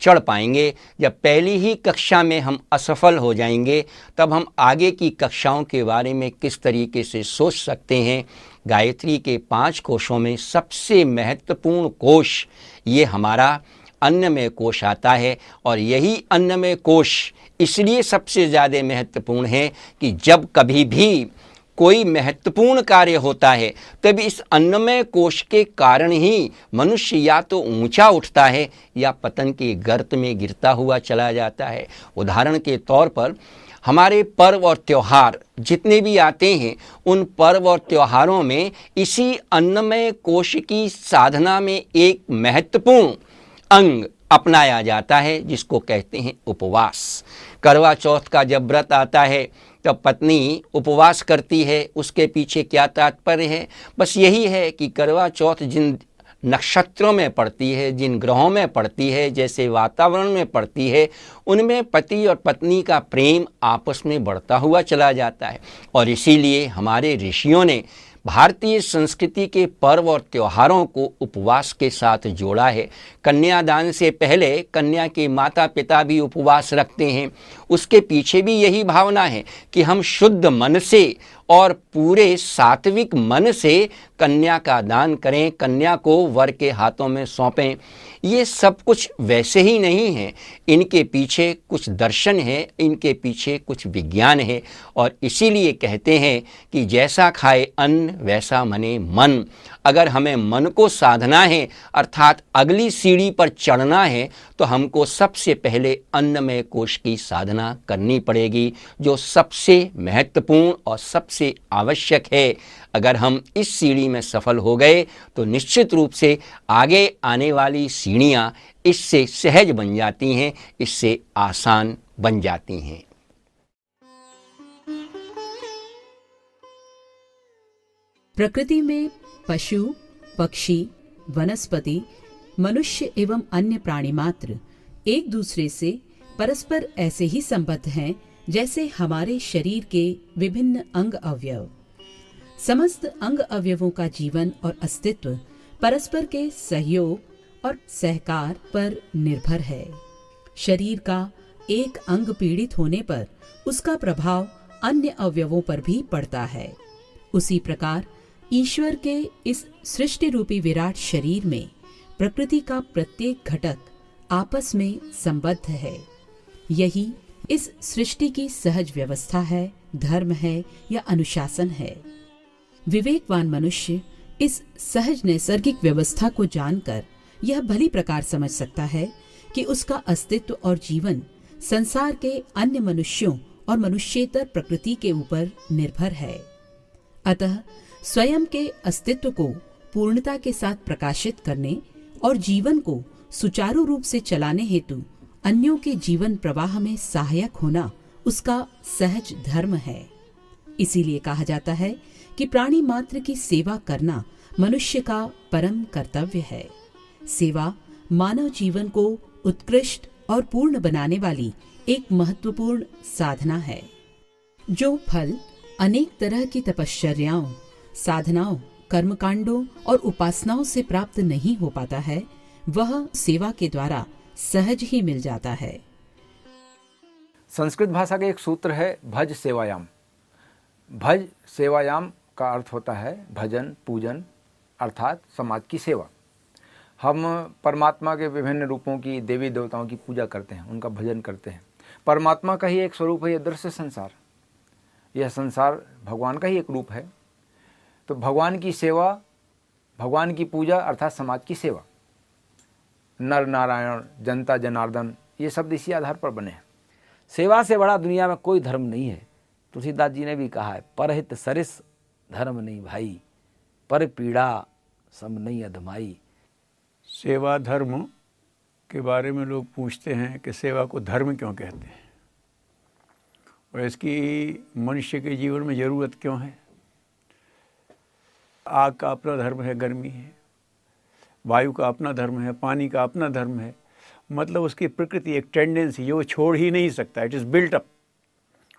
चढ़ पाएंगे। जब पहली ही कक्षा में हम असफल हो जाएंगे तब हम आगे की कक्षाओं के बारे में किस तरीके से सोच सकते हैं। गायत्री के 5 कोशों में सबसे महत्वपूर्ण कोश ये हमारा अन्नमय कोश आता है, और यही अन्नमय कोश इसलिए सबसे ज़्यादा महत्वपूर्ण है कि जब कभी भी कोई महत्वपूर्ण कार्य होता है तब इस अन्नमय कोश के कारण ही मनुष्य या तो ऊंचा उठता है या पतन के गर्त में गिरता हुआ चला जाता है। उदाहरण के तौर पर हमारे पर्व और त्यौहार जितने भी आते हैं, उन पर्व और त्योहारों में इसी अन्नमय कोश की साधना में एक महत्वपूर्ण अंग अपनाया जाता है, जिसको कहते हैं उपवास। करवा चौथ का जब व्रत आता है तब पत्नी उपवास करती है। उसके पीछे क्या तात्पर्य है? बस यही है कि करवा चौथ जिन नक्षत्रों में पड़ती है, जिन ग्रहों में पड़ती है, जैसे वातावरण में पड़ती है, उनमें पति और पत्नी का प्रेम आपस में बढ़ता हुआ चला जाता है। और इसीलिए हमारे ऋषियों ने भारतीय संस्कृति के पर्व और त्योहारों को उपवास के साथ जोड़ा है। कन्यादान से पहले कन्या के माता पिता भी उपवास रखते हैं। उसके पीछे भी यही भावना है कि हम शुद्ध मन से और पूरे सात्विक मन से कन्या का दान करें, कन्या को वर के हाथों में सौंपें। ये सब कुछ वैसे ही नहीं है, इनके पीछे कुछ दर्शन है, इनके पीछे कुछ विज्ञान है। और इसीलिए कहते हैं कि जैसा खाए अन्न वैसा मने मन। अगर हमें मन को साधना है, अर्थात अगली सीढ़ी पर चढ़ना है, तो हमको सबसे पहले अन्नमय कोश की साधना करनी पड़ेगी, जो सबसे महत्वपूर्ण और सबसे आवश्यक है। अगर हम इस सीढ़ी में सफल हो गए तो निश्चित रूप से आगे आने वाली सीढ़ियाँ इससे सहज बन जाती हैं, इससे आसान बन जाती हैं। प्रकृति में पशु, पक्षी, वनस्पति, मनुष्य एवं अन्य प्राणी मात्र एक दूसरे से परस्पर ऐसे ही संबद्ध हैं जैसे हमारे शरीर के विभिन्न अंग अवयव। समस्त अंग अवयवों का जीवन और अस्तित्व परस्पर के सहयोग और सहकार पर निर्भर है। शरीर का एक अंग पीड़ित होने पर उसका प्रभाव अन्य अवयवों पर भी पड़ता है। उसी प्रकार ईश्वर के इस सृष्टि रूपी विराट शरीर में प्रकृति का प्रत्येक घटक आपस में संबद्ध है। यही इस सृष्टि की सहज व्यवस्था है, धर्म है या अनुशासन है। विवेकवान मनुष्य इस सहज नैसर्गिक व्यवस्था को जानकर यह भली प्रकार समझ सकता है कि उसका अस्तित्व और जीवन संसार के अन्य मनुष्यों और मनुष्येतर प्रकृति के ऊपर निर्भर है। अतः स्वयं के अस्तित्व को पूर्णता के साथ प्रकाशित करने और जीवन को सुचारू रूप से चलाने हेतु अन्यों के जीवन प्रवाह में सहायक होना उसका सहज धर्म है। इसीलिए कहा जाता है कि प्राणी मात्र की सेवा करना मनुष्य का परम कर्तव्य है। सेवा मानव जीवन को उत्कृष्ट और पूर्ण बनाने वाली एक महत्वपूर्ण साधना है। जो फल अनेक तरह की तपश्चर्याओं, साधनाओं, कर्मकांडों और उपासनाओं से प्राप्त नहीं हो पाता है, वह सेवा के द्वारा सहज ही मिल जाता है। संस्कृत भाषा का एक सूत्र है भज सेवायाम। भज सेवायाम का अर्थ होता है भजन, पूजन, अर्थात समाज की सेवा। हम परमात्मा के विभिन्न रूपों की, देवी देवताओं की पूजा करते हैं, उनका भजन करते हैं। परमात्मा का ही एक स्वरूप है यह दृश्य संसार। यह संसार भगवान का ही एक रूप है। तो भगवान की सेवा, भगवान की पूजा अर्थात समाज की सेवा। नर नारायण, जनता जनार्दन, ये शब्द इसी आधार पर बने हैं। सेवा से बड़ा दुनिया में कोई धर्म नहीं है। तुलसीदास जी ने भी कहा है, परहित सरिस धर्म नहीं भाई, पर पीड़ा सम नहीं अधमाई। सेवा धर्म के बारे में लोग पूछते हैं कि सेवा को धर्म क्यों कहते हैं और इसकी मनुष्य के जीवन में ज़रूरत क्यों है। आग का अपना धर्म है, गर्मी है, वायु का अपना धर्म है, पानी का अपना धर्म है। मतलब उसकी प्रकृति एक टेंडेंसी जो वो छोड़ ही नहीं सकता, इट इज़ बिल्ट अप,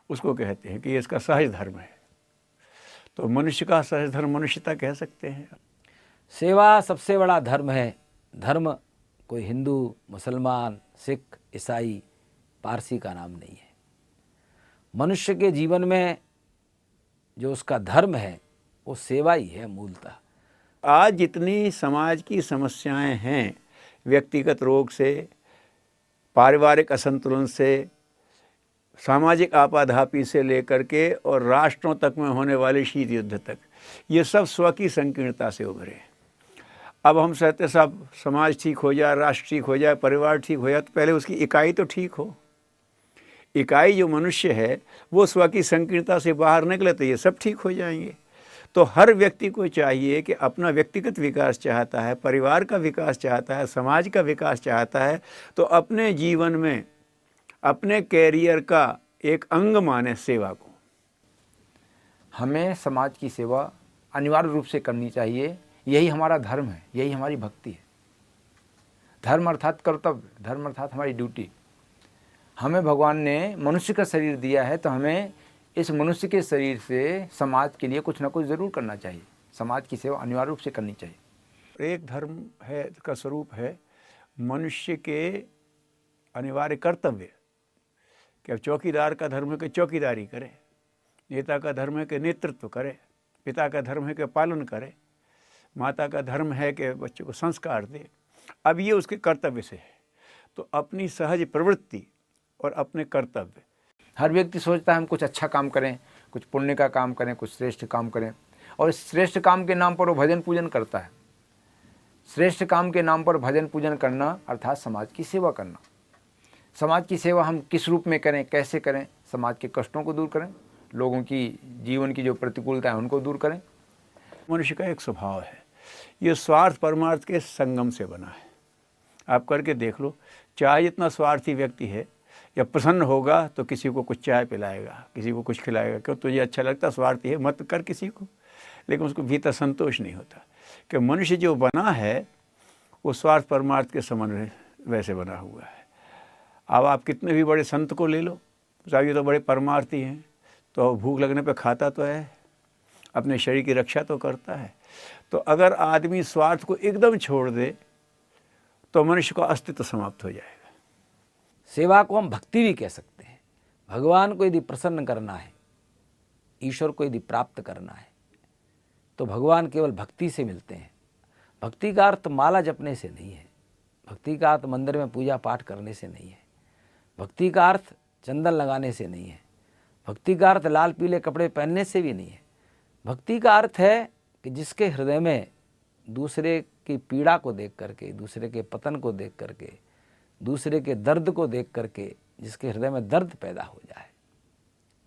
उसको कहते हैं कि ये इसका सहज धर्म है। तो मनुष्य का सहज धर्म मनुष्यता कह सकते हैं। सेवा सबसे बड़ा धर्म है। धर्म कोई हिंदू, मुसलमान, सिख, ईसाई, पारसी का नाम नहीं है। मनुष्य के जीवन में जो उसका धर्म है वो सेवा ही है मूलतः। आज जितनी समाज की समस्याएं हैं, व्यक्तिगत रोग से, पारिवारिक असंतुलन से, सामाजिक आपाधापी से लेकर के और राष्ट्रों तक में होने वाले शीत युद्ध तक, ये सब स्व की संकीर्णता से उभरे। अब हम कहते साहब समाज ठीक हो जाए, राष्ट्र ठीक हो जाए, परिवार ठीक हो जाए, तो पहले उसकी इकाई तो ठीक हो। इकाई जो मनुष्य है वो स्व की संकीर्णता से बाहर निकले तो ये सब ठीक हो जाएंगे। तो हर व्यक्ति को चाहिए कि अपना व्यक्तिगत विकास चाहता है, परिवार का विकास चाहता है, समाज का विकास चाहता है, तो अपने जीवन में अपने कैरियर का एक अंग माने सेवा को। हमें समाज की सेवा अनिवार्य रूप से करनी चाहिए। यही हमारा धर्म है, यही हमारी भक्ति है। धर्म अर्थात कर्तव्य, धर्म अर्थात हमारी ड्यूटी। हमें भगवान ने मनुष्य का शरीर दिया है तो हमें इस मनुष्य के शरीर से समाज के लिए कुछ ना कुछ ज़रूर करना चाहिए। समाज की सेवा अनिवार्य रूप से करनी चाहिए। एक धर्म है का स्वरूप है मनुष्य के अनिवार्य कर्तव्य कि अब चौकीदार का धर्म है कि चौकीदारी करे, नेता का धर्म है कि नेतृत्व करे, पिता का धर्म है कि पालन करे, माता का धर्म है कि बच्चों को संस्कार दे। अब ये उसके कर्तव्य से है। तो अपनी सहज प्रवृत्ति और अपने कर्तव्य, हर व्यक्ति सोचता है हम कुछ अच्छा काम करें, कुछ पुण्य का काम करें, कुछ श्रेष्ठ काम करें, और इस श्रेष्ठ काम के नाम पर वो भजन पूजन करता है। श्रेष्ठ काम के नाम पर भजन पूजन करना अर्थात समाज की सेवा करना। समाज की सेवा हम किस रूप में करें, कैसे करें? समाज के कष्टों को दूर करें, लोगों की जीवन की जो प्रतिकूलता है उनको दूर करें। मनुष्य का एक स्वभाव है, ये स्वार्थ परमार्थ के संगम से बना है। आप करके देख लो, चाहे जितना स्वार्थी व्यक्ति है या प्रसन्न होगा तो किसी को कुछ चाय पिलाएगा, किसी को कुछ खिलाएगा, क्यों तुझे अच्छा लगता, स्वार्थी है मत कर किसी को, लेकिन उसको भीतर संतोष नहीं होता कि मनुष्य जो बना है वो स्वार्थ परमार्थ के समन्वय वैसे बना हुआ है। अब आप कितने भी बड़े संत को ले लो, साहब ये तो बड़े परमार्थी हैं, तो भूख लगने पे खाता तो है, अपने शरीर की रक्षा तो करता है। तो अगर आदमी स्वार्थ को एकदम छोड़ दे तो मनुष्य का अस्तित्व समाप्त हो जाएगा। सेवा को हम भक्ति भी कह सकते हैं। भगवान को यदि प्रसन्न करना है, ईश्वर को यदि प्राप्त करना है, तो भगवान केवल भक्ति से मिलते हैं। भक्ति का अर्थ माला जपने से नहीं है, भक्ति का अर्थ मंदिर में पूजा पाठ करने से नहीं है, भक्ति का अर्थ चंदन लगाने से नहीं है, भक्ति का अर्थ लाल पीले कपड़े पहनने से भी नहीं है। भक्ति का अर्थ है कि जिसके हृदय में दूसरे की पीड़ा को देख करके, दूसरे के पतन को देख करके, दूसरे के दर्द को देख करके जिसके हृदय में दर्द पैदा हो जाए,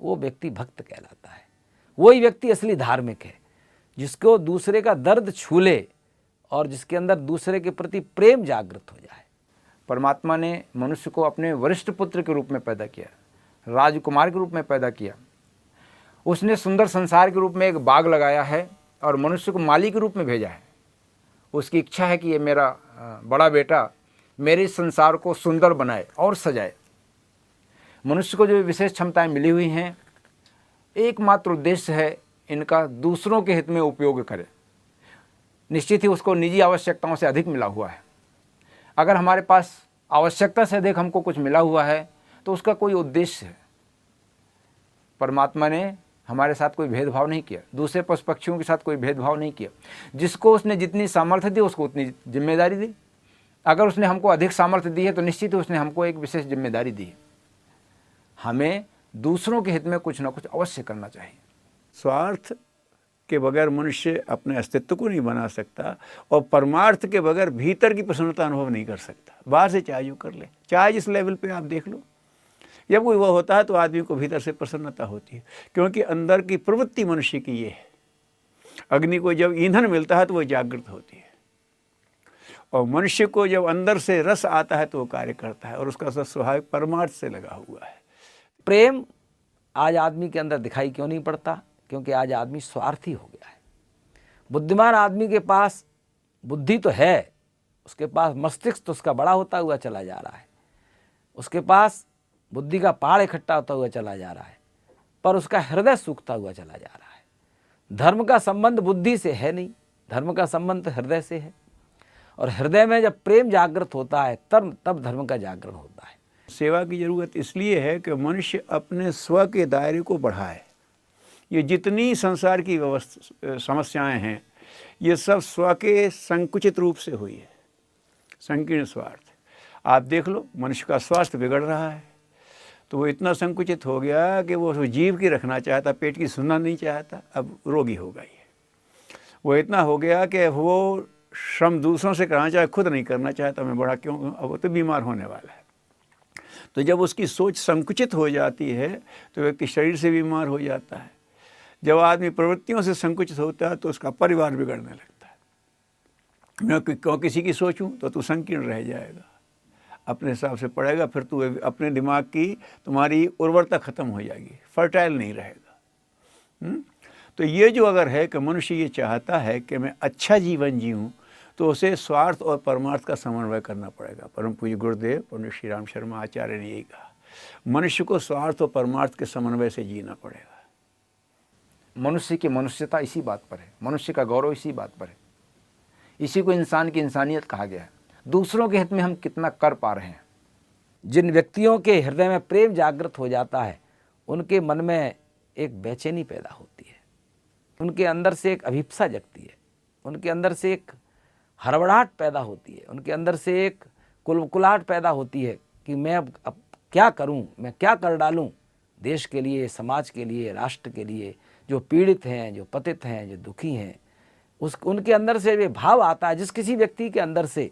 वो व्यक्ति भक्त कहलाता है। वही व्यक्ति असली धार्मिक है, जिसको दूसरे का दर्द छू ले और जिसके अंदर दूसरे के प्रति प्रेम जागृत हो जाए। परमात्मा ने मनुष्य को अपने वरिष्ठ पुत्र के रूप में पैदा किया, राजकुमार के रूप में पैदा किया। उसने सुंदर संसार के रूप में एक बाग लगाया है और मनुष्य को माली के रूप में भेजा है। उसकी इच्छा है कि ये मेरा बड़ा बेटा मेरे संसार को सुंदर बनाए और सजाए। मनुष्य को जो विशेष क्षमताएं मिली हुई हैं, एकमात्र उद्देश्य है इनका दूसरों के हित में उपयोग करे। निश्चित ही उसको निजी आवश्यकताओं से अधिक मिला हुआ है। अगर हमारे पास आवश्यकता से अधिक हमको कुछ मिला हुआ है तो उसका कोई उद्देश्य है। परमात्मा ने हमारे साथ कोई भेदभाव नहीं किया, दूसरे पशु पक्षियों के साथ कोई भेदभाव नहीं किया। जिसको उसने जितनी सामर्थ्य दी उसको उतनी जिम्मेदारी दी। अगर उसने हमको अधिक सामर्थ्य दी है तो निश्चित ही उसने हमको एक विशेष जिम्मेदारी दी है। हमें दूसरों के हित में कुछ ना कुछ अवश्य करना चाहिए। स्वार्थ के बगैर मनुष्य अपने अस्तित्व को नहीं बना सकता और परमार्थ के बगैर भीतर की प्रसन्नता अनुभव नहीं कर सकता। बाहर से चाहे जो कर ले, चाहे जिस लेवल पे आप देख लो, जब कोई वह होता है तो आदमी को भीतर से प्रसन्नता होती है, क्योंकि अंदर की प्रवृत्ति मनुष्य की ये है। अग्नि को जब ईंधन मिलता है तो वो जागृत होती है, और मनुष्य को जब अंदर से रस आता है तो वो कार्य करता है, और उसका सब स्वाभाविक परमार्थ से लगा हुआ है। प्रेम आज आदमी के अंदर दिखाई क्यों नहीं पड़ता? क्योंकि आज आदमी स्वार्थी हो गया है। बुद्धिमान आदमी के पास बुद्धि तो है, उसके पास मस्तिष्क तो उसका बड़ा होता हुआ चला जा रहा है, उसके पास बुद्धि का पहाड़ इकट्ठा होता हुआ चला जा रहा है, पर उसका हृदय सूखता हुआ चला जा रहा है। धर्म का संबंध बुद्धि से है नहीं, धर्म का संबंध तो हृदय से है, और हृदय में जब प्रेम जागृत होता है तब धर्म का जागरण होता है। सेवा की जरूरत इसलिए है कि मनुष्य अपने स्व के दायरे को बढ़ाए। ये जितनी संसार की समस्याएं हैं, ये सब स्व के संकुचित रूप से हुई है, संकीर्ण स्वार्थ। आप देख लो, मनुष्य का स्वास्थ्य बिगड़ रहा है तो वो इतना संकुचित हो गया कि वो जीव की रखना चाहता, पेट की सुनना नहीं चाहता, अब रोगी हो गई है। वो इतना हो गया कि वो श्रम दूसरों से कराना चाहे, खुद नहीं करना चाहता, मैं बड़ा क्यों, अब वो तो बीमार होने वाला है। तो जब उसकी सोच संकुचित हो जाती है तो व्यक्ति शरीर से बीमार हो जाता है। जब आदमी प्रवृत्तियों से संकुचित होता है तो उसका परिवार बिगड़ने लगता है। मैं क्यों किसी की सोचूं, तो तू संकीर्ण रह जाएगा, अपने हिसाब से पड़ेगा, फिर तू अपने दिमाग की तुम्हारी उर्वरता खत्म हो जाएगी, फर्टाइल नहीं रहेगा। तो ये जो अगर है कि मनुष्य ये चाहता है कि मैं अच्छा जीवन जीऊँ, तो उसे स्वार्थ और परमार्थ का समन्वय करना पड़ेगा। परम पूज्य गुरुदेव पंडित श्री राम शर्मा आचार्य ने यही कहा, मनुष्य को स्वार्थ और परमार्थ के समन्वय से जीना पड़ेगा। मनुष्य की मनुष्यता इसी बात पर है, मनुष्य का गौरव इसी बात पर है, इसी को इंसान की इंसानियत कहा गया है। दूसरों के हित में हम कितना कर पा रहे हैं। जिन व्यक्तियों के हृदय में प्रेम जागृत हो जाता है, उनके मन में एक बेचैनी पैदा होती है, उनके अंदर से एक अभिप्सा जगती है, उनके अंदर से एक हड़बड़ाहट पैदा होती है, उनके अंदर से एक कुलकुलाहट पैदा होती है कि मैं अब क्या करूं, मैं क्या कर डालूं देश के लिए, समाज के लिए, राष्ट्र के लिए, जो पीड़ित हैं, जो पतित हैं, जो दुखी हैं। उनके अंदर से ये भाव आता है। जिस किसी व्यक्ति के अंदर से,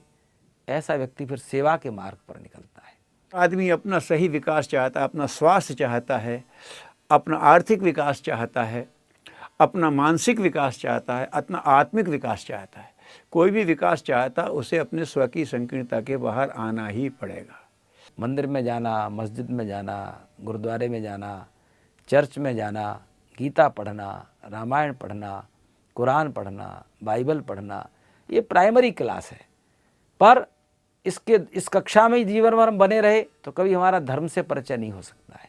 ऐसा व्यक्ति फिर सेवा के मार्ग पर निकलता है। आदमी अपना सही विकास चाहता है, अपना स्वास्थ्य चाहता है, अपना आर्थिक विकास चाहता है, अपना मानसिक विकास चाहता है, अपना आत्मिक विकास चाहता है। कोई भी विकास चाहता, उसे अपने स्व की संकीर्णता के बाहर आना ही पड़ेगा। मंदिर में जाना, मस्जिद में जाना, गुरुद्वारे में जाना, चर्च में जाना, गीता पढ़ना, रामायण पढ़ना, कुरान पढ़ना, बाइबल पढ़ना, ये प्राइमरी क्लास है। पर इस कक्षा में ही जीवन भर हम बने रहे तो कभी हमारा धर्म से परिचय नहीं हो सकता है।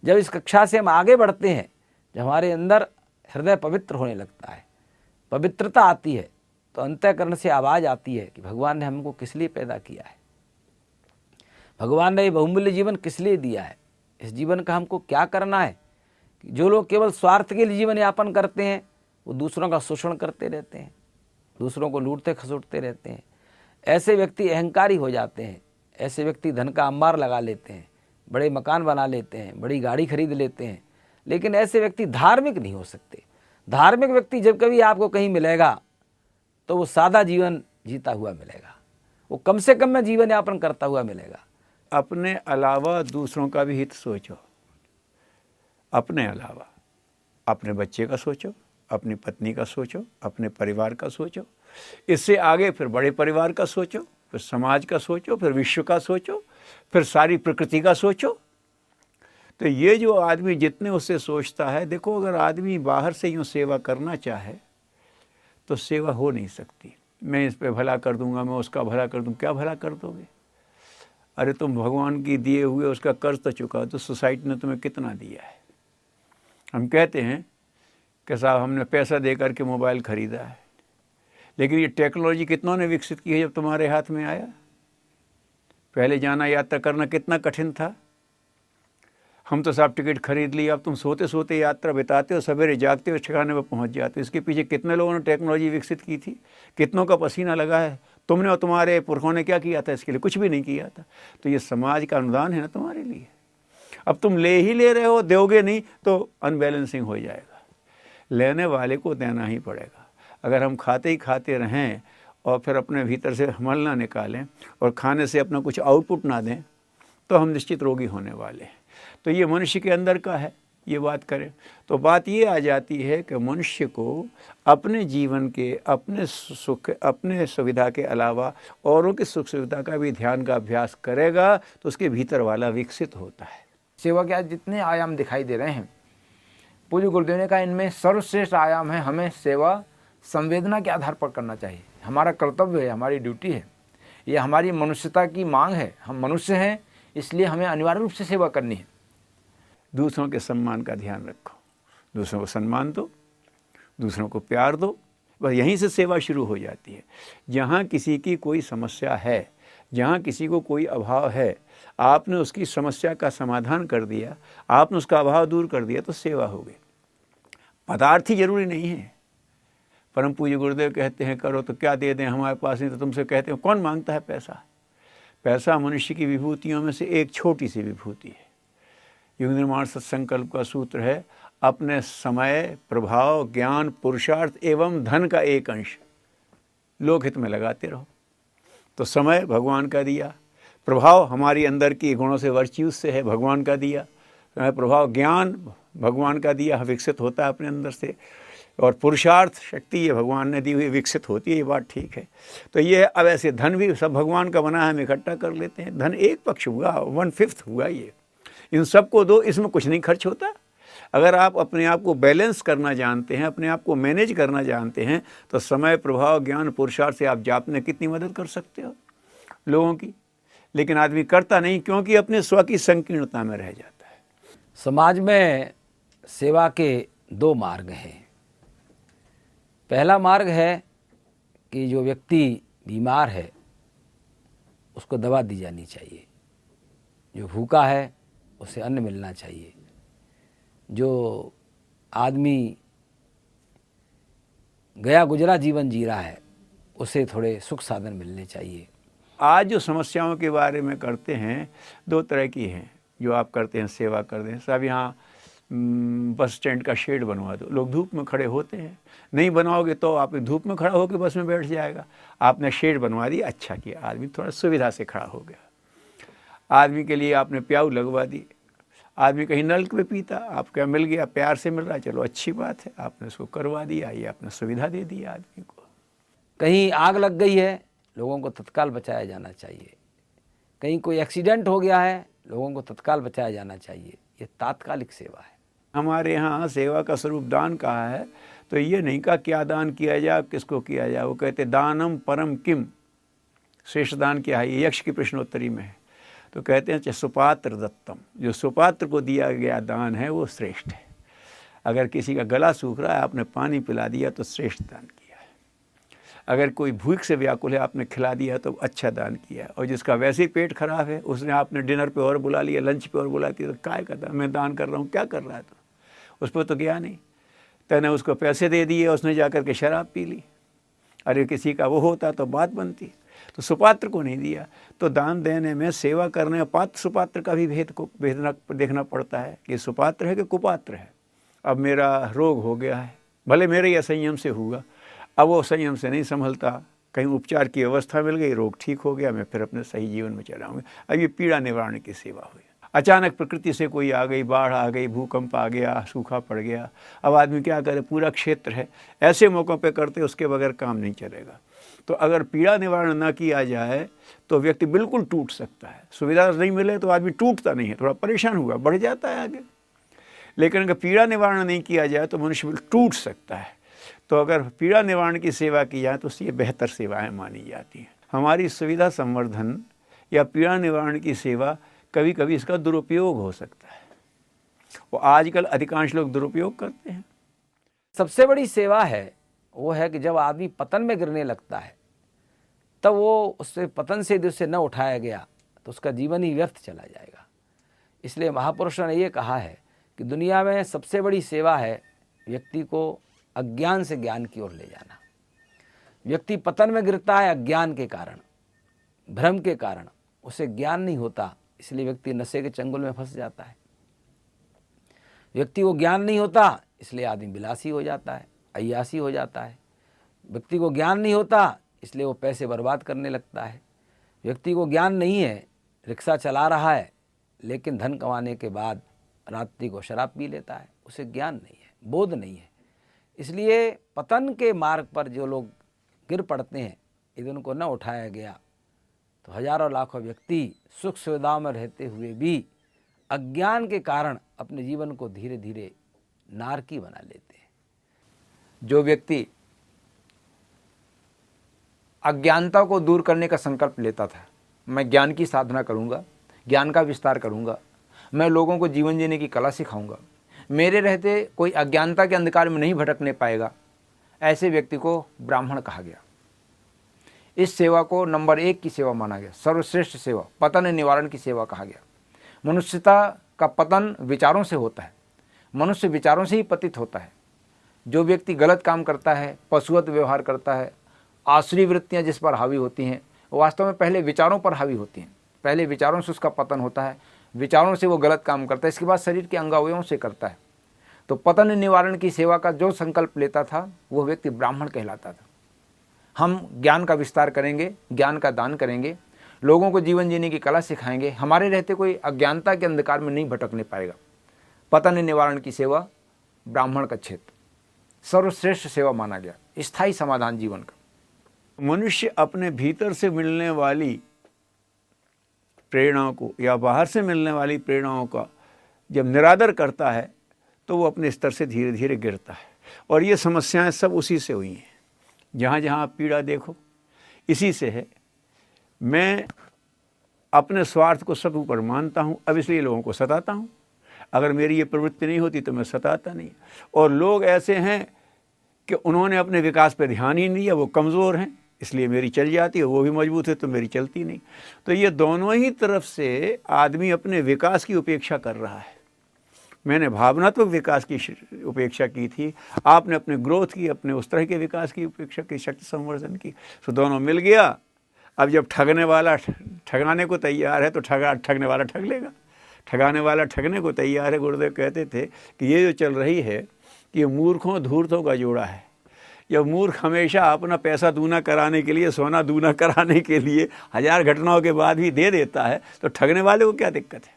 जब इस कक्षा से हम आगे बढ़ते हैं, जब हमारे अंदर हृदय पवित्र होने लगता है, पवित्रता आती है, तो अंतःकरण से आवाज़ आती है कि भगवान ने हमको किस लिए पैदा किया है, भगवान ने ये बहुमूल्य जीवन किस लिए दिया है, इस जीवन का हमको क्या करना है। जो लोग केवल स्वार्थ के लिए जीवन यापन करते हैं, वो दूसरों का शोषण करते रहते हैं, दूसरों को लूटते खसोटते रहते हैं। ऐसे व्यक्ति अहंकारी हो जाते हैं, ऐसे व्यक्ति धन का अंबार लगा लेते हैं, बड़े मकान बना लेते हैं, बड़ी गाड़ी खरीद लेते हैं, लेकिन ऐसे व्यक्ति धार्मिक नहीं हो सकते। धार्मिक व्यक्ति जब कभी आपको कहीं मिलेगा तो वो सादा जीवन जीता हुआ मिलेगा, वो कम से कम में जीवन यापन करता हुआ मिलेगा। अपने अलावा दूसरों का भी हित सोचो, अपने अलावा अपने बच्चे का सोचो, अपनी पत्नी का सोचो, अपने परिवार का सोचो, इससे आगे फिर बड़े परिवार का सोचो, फिर समाज का सोचो, फिर विश्व का सोचो, फिर सारी प्रकृति का सोचो। तो ये जो आदमी जितने उससे सोचता है, देखो अगर आदमी बाहर से यूँ सेवा करना चाहे तो सेवा हो नहीं सकती। मैं इस पे भला कर दूंगा, मैं उसका भला कर दूँ, क्या भला कर दोगे? अरे तुम भगवान की दिए हुए उसका कर्ज तो चुका, तो सोसाइटी ने तुम्हें कितना दिया है। हम कहते हैं कि साहब हमने पैसा दे करके मोबाइल ख़रीदा है, लेकिन ये टेक्नोलॉजी कितनों ने विकसित की है जब तुम्हारे हाथ में आया। पहले जाना यात्रा करना कितना कठिन था। हम तो साहब टिकट खरीद ली, अब तुम सोते सोते यात्रा बिताते हो, सवेरे जागते हो ठिकाने पर पहुंच जाते हो। इसके पीछे कितने लोगों ने टेक्नोलॉजी विकसित की थी, कितनों का पसीना लगा है। तुमने और तुम्हारे पुरखों ने क्या किया था इसके लिए? कुछ भी नहीं किया था। तो ये समाज का अनुदान है ना तुम्हारे लिए। अब तुम ले ही ले रहे हो, दोगे नहीं तो अनबैलेंसिंग हो जाएगा। लेने वाले को देना ही पड़ेगा। अगर हम खाते ही खाते रहें और फिर अपने भीतर से हमल ना निकालें और खाने से अपना कुछ आउटपुट ना दें, तो हम निश्चित रोगी होने वाले हैं। तो ये मनुष्य के अंदर का है, ये बात करें, तो बात ये आ जाती है कि मनुष्य को अपने जीवन के, अपने सुख, अपने सुविधा के अलावा औरों की सुख सुविधा का भी ध्यान का अभ्यास करेगा तो उसके भीतर वाला विकसित होता है। सेवा के आज जितने आयाम दिखाई दे रहे हैं, पूज्य गुरुदेव ने कहा इनमें सर्वश्रेष्ठ आयाम है हमें सेवा संवेदना के आधार पर करना चाहिए। हमारा कर्तव्य है, हमारी ड्यूटी है, ये हमारी मनुष्यता की मांग है। हम मनुष्य हैं, इसलिए हमें अनिवार्य रूप से सेवा करनी है। दूसरों के सम्मान का ध्यान रखो, दूसरों को सम्मान दो, दूसरों को प्यार दो, बस यहीं से सेवा शुरू हो जाती है। जहाँ किसी की कोई समस्या है, जहाँ किसी को कोई अभाव है, आपने उसकी समस्या का समाधान कर दिया, आपने उसका अभाव दूर कर दिया तो सेवा हो गई। पदार्थ ही जरूरी नहीं है। परम पूज्य गुरुदेव कहते हैं करो तो क्या दे दें, हमारे पास नहीं तो तुमसे कहते हैं कौन मांगता है पैसा। पैसा मनुष्य की विभूतियों में से एक छोटी सी विभूति है। युग निर्माण सत्संकल्प का सूत्र है अपने समय, प्रभाव, ज्ञान, पुरुषार्थ एवं धन का एक अंश लोकहित में लगाते रहो। तो समय भगवान का दिया, प्रभाव हमारी अंदर की गुणों से, वर्च्यूज से है, भगवान का दिया। समय, प्रभाव, ज्ञान भगवान का दिया, विकसित होता है अपने अंदर से। और पुरुषार्थ शक्ति ये भगवान ने दी हुई विकसित होती है, ये बात ठीक है। तो ये अब ऐसे धन भी सब भगवान का बना है, हम इकट्ठा कर लेते हैं। धन एक पक्ष हुआ, 1/5 हुआ, ये इन सबको दो, इसमें कुछ नहीं खर्च होता। अगर आप अपने आप को बैलेंस करना जानते हैं, अपने आप को मैनेज करना जानते हैं, तो समय, प्रभाव, ज्ञान, पुरुषार्थ से आप जाप में कितनी मदद कर सकते हो लोगों की। लेकिन आदमी करता नहीं, क्योंकि अपने स्व की संकीर्णता में रह जाता है। समाज में सेवा के 2 मार्ग हैं। पहला मार्ग है कि जो व्यक्ति बीमार है उसको दवा दी जानी चाहिए, जो भूखा है उसे अन्न मिलना चाहिए, जो आदमी गया गुजरा जीवन जी रहा है उसे थोड़े सुख साधन मिलने चाहिए। आज जो समस्याओं के बारे में करते हैं 2 तरह की हैं। जो आप करते हैं सेवा करते हैं, सब यहाँ बस स्टैंड का शेड बनवा दो, लोग धूप में खड़े होते हैं। नहीं बनवाओगे तो आप धूप में खड़ा होकर बस में बैठ जाएगा। आपने शेड बनवा दिया, अच्छा किया, आदमी थोड़ा सुविधा से खड़ा हो गया। आदमी के लिए आपने प्याऊ लगवा दी, आदमी कहीं नलक में पीता, आपका मिल गया, प्यार से मिल रहा, चलो अच्छी बात है, आपने उसको करवा दिया, ये आपने सुविधा दे दी आदमी को। कहीं आग लग गई है, लोगों को तत्काल बचाया जाना चाहिए। कहीं कोई एक्सीडेंट हो गया है, लोगों को तत्काल बचाया जाना चाहिए। ये तात्कालिक सेवा है। हमारे यहाँ सेवा का स्वरूप दान कहा है, तो ये नहीं कहा क्या दान किया जाए, किसको किया जाए। वो कहते दानम परम किम, श्रेष्ठ दान क्या है, ये यक्ष की प्रश्नोत्तरी में है। तो कहते हैं सुपात्र दत्तम, जो सुपात्र को दिया गया दान है वो श्रेष्ठ है। अगर किसी का गला सूख रहा है, आपने पानी पिला दिया तो श्रेष्ठ दान किया है। अगर कोई भूख से व्याकुल है, आपने खिला दिया तो अच्छा दान किया है। और जिसका वैसे ही पेट खराब है, उसने आपने डिनर पे और बुला लिया, लंच पे और बुला दिया, तो काय करता मैं दान कर रहा हूँ, क्या कर रहा है, तो उस पर तो गया नहीं। तैने उसको पैसे दे दिए, उसने जाकर के शराब पी ली। अरे किसी का वो होता तो बात बनती। तो सुपात्र को नहीं दिया। तो दान देने में, सेवा करने में पात्र सुपात्र का भी भेद को देखना पड़ता है कि सुपात्र है कि कुपात्र है। अब मेरा रोग हो गया है, भले मेरे असंयम से हुआ, अब वो संयम से नहीं संभलता, कहीं उपचार की व्यवस्था मिल गई, रोग ठीक हो गया, मैं फिर अपने सही जीवन में चलाऊँगा। अब ये पीड़ा निवारण की सेवा हुई। अचानक प्रकृति से कोई आ गई, बाढ़ आ गई, भूकंप आ गया, सूखा पड़ गया, अब आदमी क्या करे, पूरा क्षेत्र है, ऐसे मौक़ों पे करते उसके बगैर काम नहीं चलेगा। तो अगर पीड़ा निवारण न किया जाए तो व्यक्ति बिल्कुल टूट सकता है। सुविधा नहीं मिले तो आदमी टूटता नहीं है, थोड़ा परेशान हुआ, बढ़ जाता है आगे। लेकिन अगर पीड़ा निवारण नहीं किया जाए तो मनुष्य टूट सकता है। तो अगर पीड़ा निवारण की सेवा की जाए तो ये बेहतर सेवाएं मानी जाती हैं। हमारी सुविधा संवर्धन या पीड़ा निवारण की सेवा, कभी कभी इसका दुरुपयोग हो सकता है, वो आजकल अधिकांश लोग दुरुपयोग करते हैं। सबसे बड़ी सेवा है वो है कि जब आदमी पतन में गिरने लगता है, तब वो उससे पतन से यदि उससे न उठाया गया तो उसका जीवन ही व्यर्थ चला जाएगा। इसलिए महापुरुषों ने ये कहा है कि दुनिया में सबसे बड़ी सेवा है व्यक्ति को अज्ञान से ज्ञान की ओर ले जाना। व्यक्ति पतन में गिरता है अज्ञान के कारण, भ्रम के कारण, उसे ज्ञान नहीं होता, इसलिए व्यक्ति नशे के चंगुल में फंस जाता है। व्यक्ति को ज्ञान नहीं होता, इसलिए आदमी विलासी हो जाता है, अय्यासी हो जाता है। व्यक्ति को ज्ञान नहीं होता, इसलिए वो पैसे बर्बाद करने लगता है। व्यक्ति को ज्ञान नहीं है, रिक्शा चला रहा है, लेकिन धन कमाने के बाद रात्रि को शराब पी लेता है, उसे ज्ञान नहीं है, बोध नहीं है। इसलिए पतन के मार्ग पर जो लोग गिर पड़ते हैं, यदि उनको न उठाया गया तो हजारों लाखों व्यक्ति सुख सुविधाओं में रहते हुए भी अज्ञान के कारण अपने जीवन को धीरे धीरे नारकी बना लेते हैं। जो व्यक्ति अज्ञानता को दूर करने का संकल्प लेता था, मैं ज्ञान की साधना करूंगा, ज्ञान का विस्तार करूंगा, मैं लोगों को जीवन जीने की कला सिखाऊंगा, मेरे रहते कोई अज्ञानता के अंधकार में नहीं भटकने पाएगा, ऐसे व्यक्ति को ब्राह्मण कहा गया। इस सेवा को नंबर 1 की सेवा माना गया, सर्वश्रेष्ठ सेवा, पतन निवारण की सेवा कहा गया। मनुष्यता का पतन विचारों से होता है, मनुष्य विचारों से ही पतित होता है। जो व्यक्ति गलत काम करता है, पशुवत व्यवहार करता है, आसुरी वृत्तियां जिस पर हावी होती हैं, वास्तव में पहले विचारों पर हावी होती हैं। पहले विचारों से उसका पतन होता है, विचारों से वो गलत काम करता है, इसके बाद शरीर के अंगावयों से करता है। तो पतन निवारण की सेवा का जो संकल्प लेता था वह व्यक्ति ब्राह्मण कहलाता था। हम ज्ञान का विस्तार करेंगे, ज्ञान का दान करेंगे, लोगों को जीवन जीने की कला सिखाएंगे, हमारे रहते कोई अज्ञानता के अंधकार में नहीं भटकने पाएगा। पतन निवारण की सेवा ब्राह्मण का क्षेत्र सर्वश्रेष्ठ सेवा माना गया, स्थायी समाधान जीवन का। मनुष्य अपने भीतर से मिलने वाली प्रेरणाओं को या बाहर से मिलने वाली प्रेरणाओं का जब निरादर करता है तो वो अपने स्तर से धीरे धीरे गिरता है। और ये समस्याएं सब उसी से हुई हैं। जहाँ जहाँ आप पीड़ा देखो इसी से है। मैं अपने स्वार्थ को सब ऊपर मानता हूँ, अब इसलिए लोगों को सताता हूँ। अगर मेरी ये प्रवृत्ति नहीं होती तो मैं सताता नहीं। और लोग ऐसे हैं कि उन्होंने अपने विकास पर ध्यान ही नहीं दिया, वो कमज़ोर हैं, इसलिए मेरी चल जाती है, वो भी मजबूत है तो मेरी चलती नहीं। तो ये दोनों ही तरफ से आदमी अपने विकास की उपेक्षा कर रहा है। मैंने भावनात्मक विकास की उपेक्षा की थी, आपने अपने ग्रोथ की, अपने उस तरह के विकास की उपेक्षा की, शक्ति संवर्धन की। तो दोनों मिल गया। अब जब ठगने वाला ठगाने को तैयार है तो ठगने वाला ठग लेगा, ठगाने वाला ठगने को तैयार है। गुरुदेव कहते थे कि ये जो चल रही है कि मूर्खों धूर्तों का जोड़ा है। जब मूर्ख हमेशा अपना पैसा दूना कराने के लिए, सोना दूना कराने के लिए 1000 घटनाओं के बाद भी दे देता है, तो ठगने वाले को क्या दिक्कत है?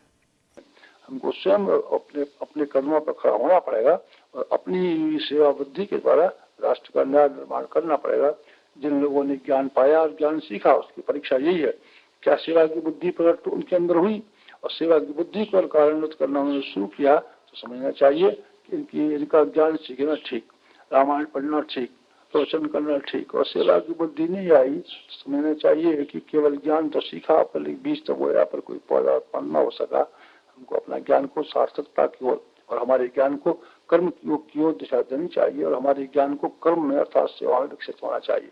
हमको स्वयं अपने कदमों पर खड़ा होना पड़ेगा और अपनी सेवा बुद्धि के द्वारा राष्ट्र का न्याय निर्माण करना पड़ेगा। जिन लोगों ने ज्ञान पाया और ज्ञान सीखा, उसकी परीक्षा यही है, क्या सेवा की बुद्धि प्रकट उनके अंदर हुई? और सेवा की बुद्धि को कार्यान्वित करना उन्होंने शुरू किया तो समझना चाहिए कि इनका ज्ञान सीखना ठीक, रामायण पढ़ना ठीक, प्रवचन करना ठीक, और सेवा की बुद्धि नहीं आई तो समझना चाहिए कि केवल ज्ञान तो सीखा पर बीज तो बोया पर कोई पौधा उत्पन्न न हो सका। हमको अपना ज्ञान को सार्थकता की ओर और हमारे ज्ञान को कर्म की ओर दिशा देनी चाहिए और हमारे ज्ञान को कर्म में अर्थात सेवा में विकसित होना चाहिए।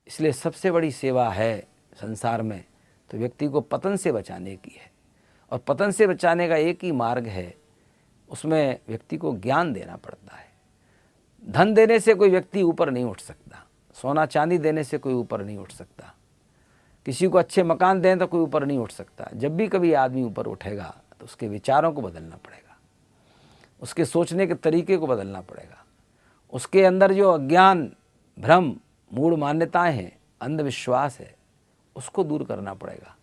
इसलिए सबसे बड़ी सेवा है संसार में तो व्यक्ति को पतन से बचाने की है। और पतन से बचाने का एक ही मार्ग है, उसमें व्यक्ति को ज्ञान देना पड़ता है। धन देने से कोई व्यक्ति ऊपर नहीं उठ सकता, सोना चांदी देने से कोई ऊपर नहीं उठ सकता, किसी को अच्छे मकान दें तो कोई ऊपर नहीं उठ सकता। जब भी कभी आदमी ऊपर उठेगा तो उसके विचारों को बदलना पड़ेगा, उसके सोचने के तरीके को बदलना पड़ेगा, उसके अंदर जो अज्ञान, भ्रम, मूढ़ मान्यताएं हैं, अंधविश्वास है, उसको दूर करना पड़ेगा।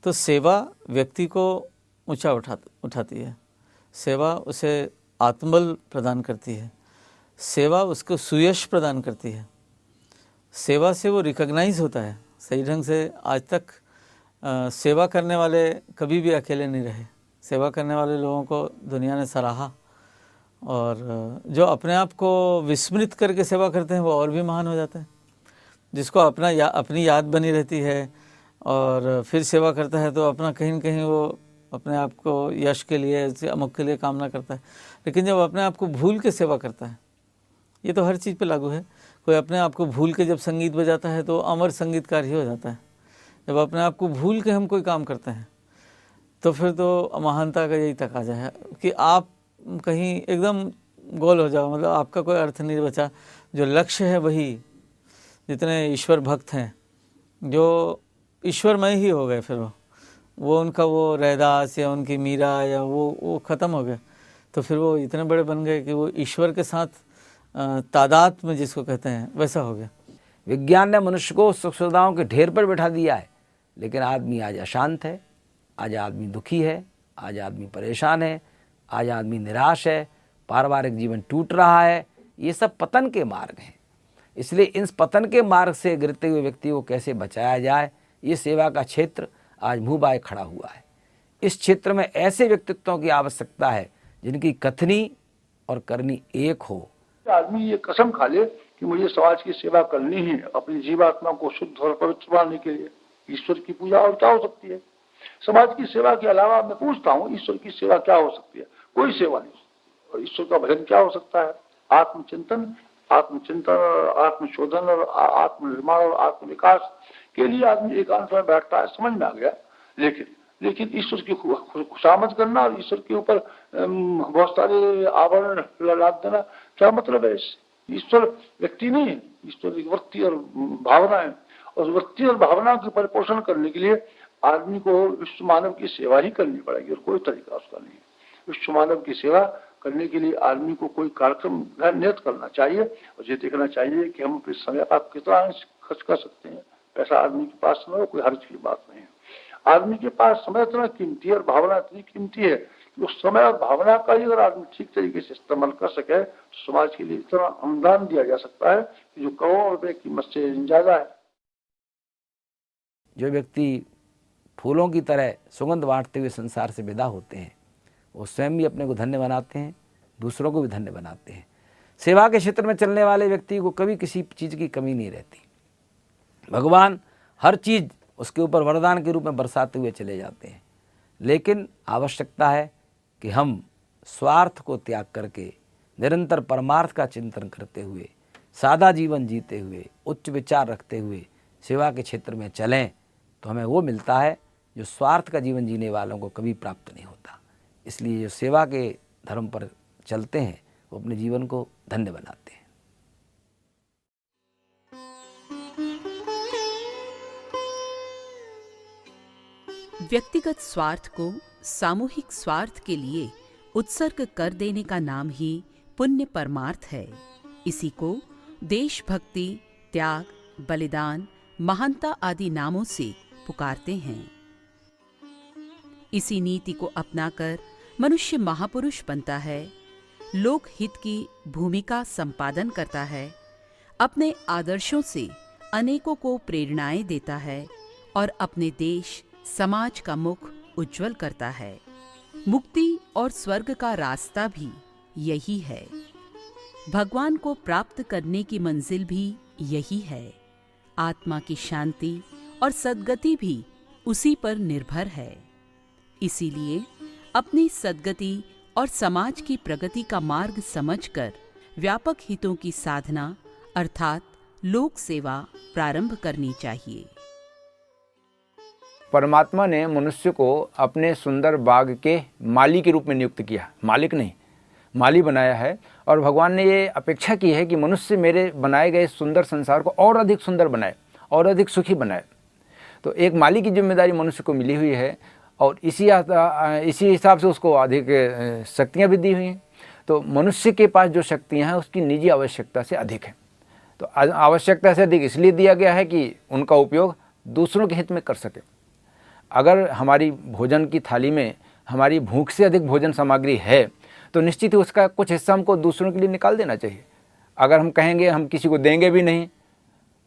तो सेवा व्यक्ति को ऊंचा उठाती है, सेवा उसे आत्मबल प्रदान करती है, सेवा उसको सुयश प्रदान करती है, सेवा से वो रिकॉग्नाइज होता है सही ढंग से। आज तक सेवा करने वाले कभी भी अकेले नहीं रहे, सेवा करने वाले लोगों को दुनिया ने सराहा। और जो अपने आप को विस्मृत करके सेवा करते हैं वो और भी महान हो जाते हैं। जिसको अपनी याद बनी रहती है और फिर सेवा करता है तो अपना कहीं न कहीं वो अपने आप को यश के लिए, अमुक के लिए कामना करता है। लेकिन जब अपने आप को भूल के सेवा करता है, ये तो हर चीज़ पे लागू है, कोई अपने आप को भूल के जब संगीत बजाता है तो अमर संगीतकार ही हो जाता है। जब अपने आप को भूल के हम कोई काम करते हैं तो फिर तो महानता का यही तकाजा है कि आप कहीं एकदम गोल हो जाओ, मतलब आपका कोई अर्थ नहीं बचा। जो लक्ष्य है वही, जितने ईश्वर भक्त हैं जो ईश्वरमय ही हो गए, फिर वो उनका वो रैदास या उनकी मीरा या वो ख़त्म हो गया, तो फिर वो इतने बड़े बन गए कि वो ईश्वर के साथ तादाद में जिसको कहते हैं वैसा हो गया। विज्ञान ने मनुष्य को सुख सुविधाओं के ढेर पर बैठा दिया है, लेकिन आदमी आज अशांत है, आज आदमी दुखी है, आज आदमी परेशान है, आज आदमी निराश है, पारिवारिक जीवन टूट रहा है। ये सब पतन के मार्ग हैं। इसलिए इन पतन के मार्ग से गिरते हुए व्यक्ति को कैसे बचाया जाए, ये सेवा का क्षेत्र आज मुँह बाए खड़ा हुआ है। इस क्षेत्र में ऐसे व्यक्तित्वों की आवश्यकता है जिनकी कथनी और करनी एक हो। आदमी ये कसम खा ले कि मुझे समाज की सेवा करनी है, अपनी जीवात्मा को शुद्ध और पवित्र बनाने के लिए। ईश्वर की पूजा और क्या हो सकती है? समाज की सेवा के अलावा मैं पूछता हूँ, ईश्वर की सेवा क्या हो सकती है? कोई सेवा नहीं। और ईश्वर का भजन क्या हो सकता है? आत्मचिंतन, आत्मशोधन और आत्मनिर्माण और आत्मविकास के लिए आदमी एकांत में बैठता है, समझ में आ गया। लेकिन ईश्वर की खुशामद करना और ईश्वर के ऊपर बहुत सारे आवरण लाद देना, क्या मतलब है? ईश्वर व्यक्ति नहीं है, ईश्वर एक वृत्ति और भावना है। और वृत्ति और भावना के परिपोषण करने के लिए आदमी को विश्व मानव की सेवा ही करनी पड़ेगी और कोई तरीका उसका नहीं है। विश्व मानव की सेवा करने के लिए आदमी को कोई कार्यक्रम नियत करना चाहिए और ये देखना चाहिए कि हम अपने समय का कितना खर्च कर सकते हैं। पैसा आदमी के पास समय कोई हर्ज की बात नहीं है। आदमी के पास समय इतना कीमती है और भावना इतनी कीमती है कि उस समय और भावना का ही अगर आदमी ठीक तरीके से इस्तेमाल कर सके तो समाज के लिए इतना अनुदान दिया जा सकता है कि जो करोड़ों रुपए कीमत से ज्यादा है। जो व्यक्ति फूलों की तरह सुगंध बांटते हुए संसार से विदा होते हैं, वो स्वयं भी अपने को धन्य बनाते हैं, दूसरों को भी धन्य बनाते हैं। सेवा के क्षेत्र में चलने वाले व्यक्ति को कभी किसी चीज़ की कमी नहीं रहती। भगवान हर चीज़ उसके ऊपर वरदान के रूप में बरसाते हुए चले जाते हैं। लेकिन आवश्यकता है कि हम स्वार्थ को त्याग करके निरंतर परमार्थ का चिंतन करते हुए, सादा जीवन जीते हुए, उच्च विचार रखते हुए सेवा के क्षेत्र में चलें, तो हमें वो मिलता है जो स्वार्थ का जीवन जीने वालों को कभी प्राप्त नहीं होता। इसलिए जो सेवा के धर्म पर चलते हैं वो अपने जीवन को धन्य बनाते हैं। व्यक्तिगत स्वार्थ को सामूहिक स्वार्थ के लिए उत्सर्ग कर देने का नाम ही पुण्य परमार्थ है। इसी को देशभक्ति, त्याग, बलिदान, महानता आदि नामों से पुकारते हैं। इसी नीति को अपनाकर मनुष्य महापुरुष बनता है, लोक हित की भूमिका संपादन करता है, अपने आदर्शों से अनेकों को प्रेरणाएं देता है और अपने देश समाज का मुख उज्जवल करता है। मुक्ति और स्वर्ग का रास्ता भी यही है। भगवान को प्राप्त करने की मंजिल भी यही है। आत्मा की शांति और सद्गति भी उसी पर निर्भर है। इसीलिए अपनी सद्गति और समाज की प्रगति का मार्ग समझकर व्यापक हितों की साधना अर्थात लोक सेवा प्रारंभ करनी चाहिए। परमात्मा ने मनुष्य को अपने सुंदर बाग के माली के रूप में नियुक्त किया, मालिक नहीं, माली बनाया है। और भगवान ने ये अपेक्षा की है कि मनुष्य मेरे बनाए गए सुंदर संसार को और अधिक सुंदर बनाए और अधिक सुखी बनाए। तो एक माली की जिम्मेदारी मनुष्य को मिली हुई है और इसी हिसाब से उसको अधिक शक्तियाँ भी दी हुई हैं। तो मनुष्य के पास जो शक्तियाँ हैं उसकी निजी आवश्यकता से अधिक है। तो आवश्यकता से अधिक इसलिए दिया गया है कि उनका उपयोग दूसरों के हित में कर सके। अगर हमारी भोजन की थाली में हमारी भूख से अधिक भोजन सामग्री है तो निश्चित ही उसका कुछ हिस्सा हमको दूसरों के लिए निकाल देना चाहिए। अगर हम कहेंगे हम किसी को देंगे भी नहीं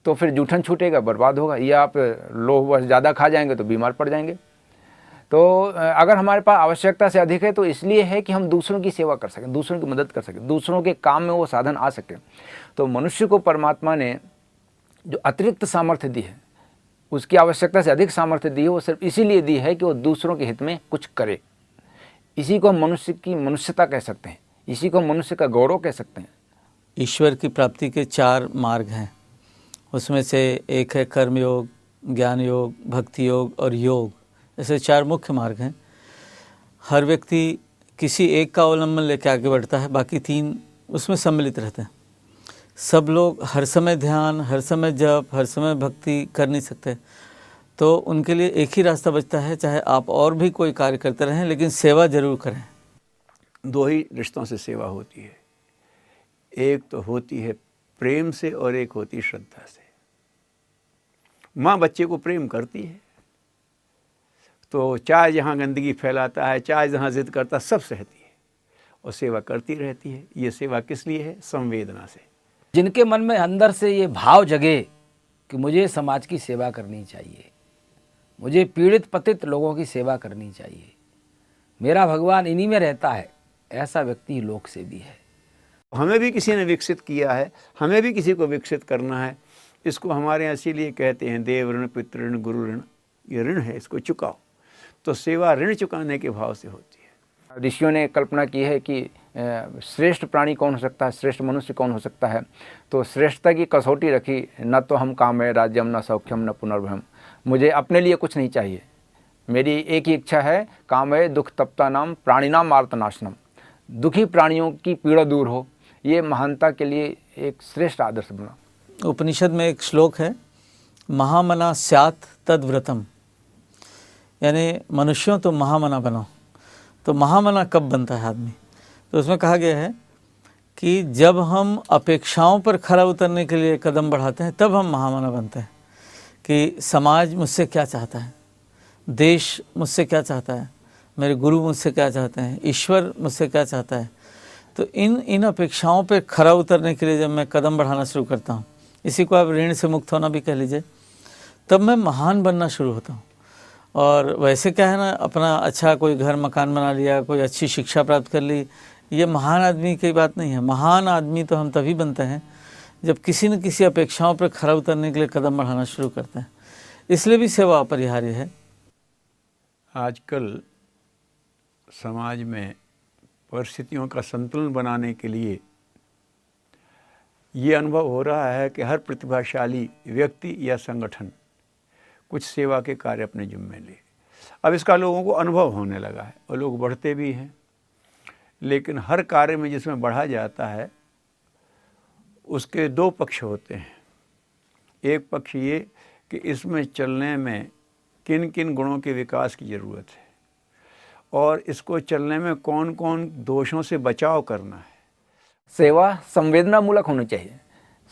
तो फिर जूठन छूटेगा, बर्बाद होगा, या आप लोभ बस ज़्यादा खा जाएंगे तो बीमार पड़ जाएंगे। तो अगर हमारे पास आवश्यकता से अधिक है तो इसलिए है कि हम दूसरों की सेवा कर सकें, दूसरों की मदद कर सकें, दूसरों के काम में वो साधन आ सके। तो मनुष्य को परमात्मा ने जो अतिरिक्त सामर्थ्य दी है, उसकी आवश्यकता से अधिक सामर्थ्य दी है, वो सिर्फ इसीलिए दी है कि वो दूसरों के हित में कुछ करे। इसी को हम मनुष्य की मनुष्यता कह सकते हैं, इसी को मनुष्य का गौरव कह सकते हैं। ईश्वर की प्राप्ति के 4 मार्ग हैं। उसमें से एक है कर्मयोग, ज्ञान योग, भक्ति योग और योग। ऐसे 4 मुख्य मार्ग हैं। हर व्यक्ति किसी एक का अवलंबन लेकर आगे बढ़ता है, बाकी 3 उसमें सम्मिलित रहते हैं। सब लोग हर समय ध्यान, हर समय जप, हर समय भक्ति कर नहीं सकते, तो उनके लिए एक ही रास्ता बचता है, चाहे आप और भी कोई कार्य करते रहें लेकिन सेवा जरूर करें। 2 ही रिश्तों से सेवा होती है, एक तो होती है प्रेम से और एक होती है श्रद्धा से। माँ बच्चे को प्रेम करती है तो चाहे जहाँ गंदगी फैलाता है, चाहे जहाँ जिद करता है, सब सहती है और सेवा करती रहती है। ये सेवा किस लिए है? संवेदना से। जिनके मन में अंदर से ये भाव जगे कि मुझे समाज की सेवा करनी चाहिए, मुझे पीड़ित पतित लोगों की सेवा करनी चाहिए, मेरा भगवान इन्हीं में रहता है, ऐसा व्यक्ति लोक सेवी है। हमें भी किसी ने विकसित किया है, हमें भी किसी को विकसित करना है। इसको हमारे यहाँ इसीलिए कहते हैं देव ऋण, पितृ ऋण, गुरु ऋण। ये ऋण है, इसको चुकाओ। तो सेवा ऋण चुकाने के भाव से होती है। ऋषियों ने कल्पना की है कि श्रेष्ठ प्राणी कौन हो सकता है, श्रेष्ठ मनुष्य कौन हो सकता है। तो श्रेष्ठता की कसौटी रखी, न तो हम कामय राज्यम, न सौख्यम, न पुनर्भयम। मुझे अपने लिए कुछ नहीं चाहिए, मेरी एक ही इच्छा है, कामय दुख तप्ता नाम प्राणिनाम आर्तनाशनम। दुखी प्राणियों की पीड़ा दूर हो, ये महानता के लिए एक श्रेष्ठ आदर्श बना। उपनिषद में एक श्लोक है, महामना स्यात् तद्व्रतम, यानी मनुष्यों तो महामना बनो। तो महामना कब बनता है आदमी? तो उसमें कहा गया है कि जब हम अपेक्षाओं पर खरा उतरने के लिए कदम बढ़ाते हैं तब हम महामना बनते हैं कि समाज मुझसे क्या चाहता है, देश मुझसे क्या चाहता है, मेरे गुरु मुझसे क्या चाहते हैं, ईश्वर मुझसे क्या चाहता है। तो इन अपेक्षाओं पर खरा उतरने के लिए जब मैं कदम बढ़ाना शुरू करता हूँ, इसी को आप ऋण से मुक्त होना भी कह लीजिए, तब मैं महान बनना शुरू होता हूँ। और वैसे क्या है ना, अपना अच्छा कोई घर मकान बना लिया, कोई अच्छी शिक्षा प्राप्त कर ली, ये महान आदमी की बात नहीं है। महान आदमी तो हम तभी बनते हैं जब किसी न किसी अपेक्षाओं पर खरा उतरने के लिए कदम बढ़ाना शुरू करते हैं। इसलिए भी सेवा अपरिहार्य है। आजकल समाज में परिस्थितियों का संतुलन बनाने के लिए ये अनुभव हो रहा है कि हर प्रतिभाशाली व्यक्ति या संगठन कुछ सेवा के कार्य अपने जिम्मे ले। अब इसका लोगों को अनुभव होने लगा है और लोग बढ़ते भी हैं। लेकिन हर कार्य में जिसमें बढ़ा जाता है उसके दो पक्ष होते हैं। एक पक्ष ये कि इसमें चलने में किन किन गुणों के विकास की ज़रूरत है और इसको चलने में कौन कौन दोषों से बचाव करना है। सेवा संवेदना मूलक होनी चाहिए।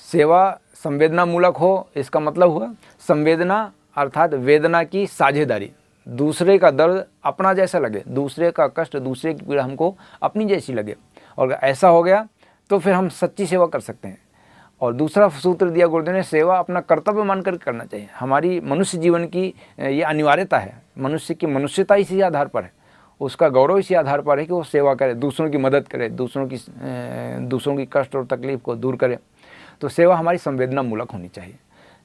सेवा संवेदना मूलक हो, इसका मतलब हुआ संवेदना अर्थात वेदना की साझेदारी। दूसरे का दर्द अपना जैसा लगे, दूसरे का कष्ट, दूसरे की पीड़ा हमको अपनी जैसी लगे, और ऐसा हो गया तो फिर हम सच्ची सेवा कर सकते हैं। और दूसरा सूत्र दिया गुरुदेव ने, सेवा अपना कर्तव्य मानकर करना चाहिए। हमारी मनुष्य जीवन की ये अनिवार्यता है। मनुष्य की मनुष्यता इसी आधार पर है, उसका गौरव इसी आधार पर है कि वो सेवा करे, दूसरों की मदद करे, दूसरों की कष्ट और तकलीफ को दूर करे। तो सेवा हमारी संवेदना मूलक होनी चाहिए।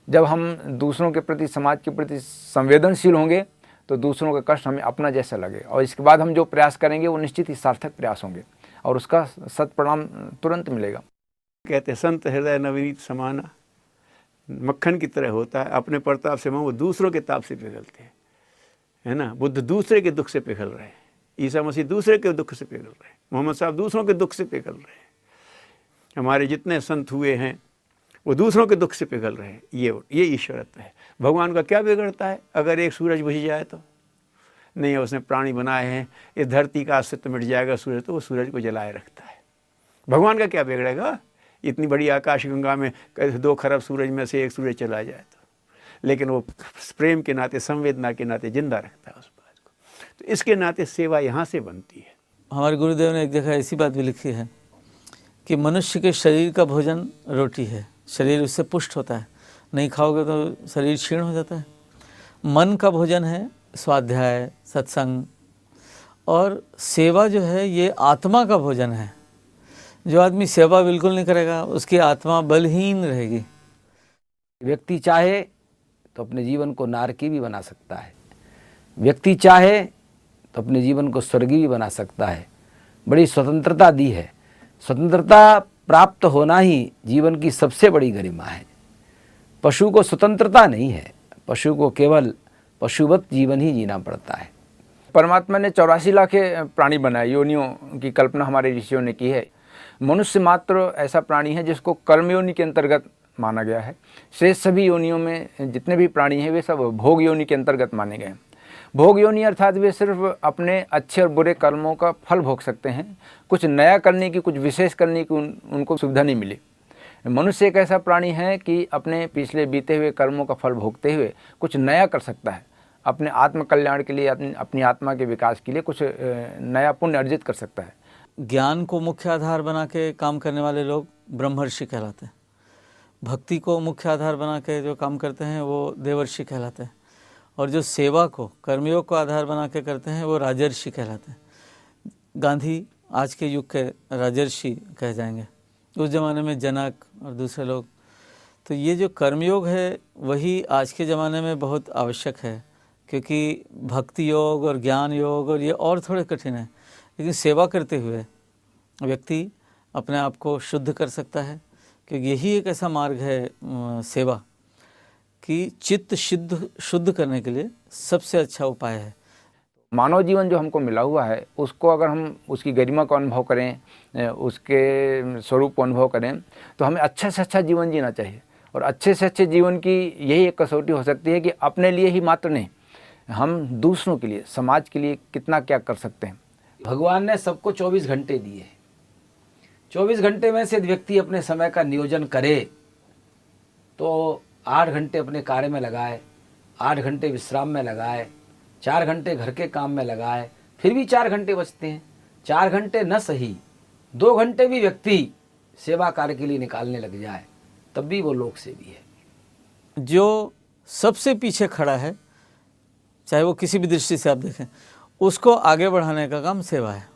जब हम दूसरों के प्रति, समाज के प्रति संवेदनशील होंगे तो दूसरों का कष्ट हमें अपना जैसा लगे, और इसके बाद हम जो प्रयास करेंगे वो निश्चित ही सार्थक प्रयास होंगे और उसका सत्परिणाम तुरंत मिलेगा। कहते संत हृदय नवनीत समाना, मक्खन की तरह होता है, अपने प्रताप से वो दूसरों के ताप से पिघलते हैं, है ना। बुद्ध दूसरे के दुख से पिघल रहे हैं, ईसा मसीह दूसरे के दुख से पिघल रहे हैं, मोहम्मद साहब दूसरों के दुख से पिघल रहे हैं, हमारे जितने संत हुए हैं वो दूसरों के दुख से पिघल रहे हैं। ये ईश्वरत्व है। भगवान का क्या बिगड़ता है अगर एक सूरज बुझ जाए तो? नहीं, उसने प्राणी बनाए हैं, इस धरती का अस्तित्व मिट जाएगा सूरज, तो वो सूरज को जलाए रखता है। भगवान का क्या बिगड़ेगा? इतनी बड़ी आकाशगंगा में 2 खरब सूरज में से एक सूरज चला जाए तो, लेकिन वो प्रेम के नाते, संवेदना के नाते जिंदा रखता है उस बात को। तो इसके नाते सेवा यहाँ से बनती है। हमारे गुरुदेव ने एक जगह ऐसी बात भी लिखी है कि मनुष्य के शरीर का भोजन रोटी है, शरीर उससे पुष्ट होता है, नहीं खाओगे तो शरीर क्षीण हो जाता है। मन का भोजन है स्वाध्याय, सत्संग, और सेवा जो है ये आत्मा का भोजन है। जो आदमी सेवा बिल्कुल नहीं करेगा उसकी आत्मा बलहीन रहेगी। व्यक्ति चाहे तो अपने जीवन को नारकी भी बना सकता है, व्यक्ति चाहे तो अपने जीवन को स्वर्गीय भी बना सकता है। बड़ी स्वतंत्रता दी है। स्वतंत्रता प्राप्त होना ही जीवन की सबसे बड़ी गरिमा है। पशु को स्वतंत्रता नहीं है, पशु को केवल पशुवत जीवन ही जीना पड़ता है। परमात्मा ने 84 लाख प्राणी बनाए, योनियों की कल्पना हमारे ऋषियों ने की है। मनुष्य मात्र ऐसा प्राणी है जिसको कर्म योनि के अंतर्गत माना गया है। शेष सभी योनियों में जितने भी प्राणी हैं वे सब भोग योनि के अंतर्गत माने गए हैं। भोग योनि अर्थात वे सिर्फ अपने अच्छे और बुरे कर्मों का फल भोग सकते हैं, कुछ नया करने की, कुछ विशेष करने की उनको सुविधा नहीं मिली। मनुष्य एक ऐसा प्राणी है कि अपने पिछले बीते हुए कर्मों का फल भोगते हुए कुछ नया कर सकता है, अपने आत्म कल्याण के लिए, अपनी आत्मा के विकास के लिए कुछ नया पुण्य अर्जित कर सकता है। ज्ञान को मुख्य आधार बना के काम करने वाले लोग ब्रह्मर्षि कहलाते हैं। भक्ति को मुख्य आधार बना के जो काम करते हैं वो देवर्षि कहलाते हैं। और जो सेवा को, कर्मयोग को आधार बना के करते हैं वो राजर्षि कहलाते हैं। गांधी आज के युग के राजर्षि कह जाएंगे, उस ज़माने में जनक और दूसरे लोग। तो ये जो कर्मयोग है वही आज के ज़माने में बहुत आवश्यक है, क्योंकि भक्ति योग और ज्ञान योग और ये और थोड़े कठिन है। लेकिन सेवा करते हुए व्यक्ति अपने आप को शुद्ध कर सकता है, क्योंकि यही एक ऐसा मार्ग है सेवा कि चित्त शुद्ध करने के लिए सबसे अच्छा उपाय है। मानव जीवन जो हमको मिला हुआ है उसको अगर हम उसकी गरिमा को अनुभव करें, उसके स्वरूप को अनुभव करें, तो हमें अच्छे से अच्छा जीवन जीना चाहिए। और अच्छे से अच्छे जीवन की यही एक कसौटी हो सकती है कि अपने लिए ही मात्र नहीं, हम दूसरों के लिए, समाज के लिए कितना क्या कर सकते हैं। भगवान ने सबको 24 घंटे दिए। 24 घंटे में से यदि व्यक्ति अपने समय का नियोजन करे तो 8 घंटे अपने कार्य में लगाए, 8 घंटे विश्राम में लगाए, 4 घंटे घर के काम में लगाए, फिर भी 4 घंटे बचते हैं। 4 घंटे न सही 2 घंटे भी व्यक्ति सेवा कार्य के लिए निकालने लग जाए, तब भी वो लोक सेवी है। जो सबसे पीछे खड़ा है, चाहे वो किसी भी दृष्टि से आप देखें, उसको आगे बढ़ाने का काम सेवा है।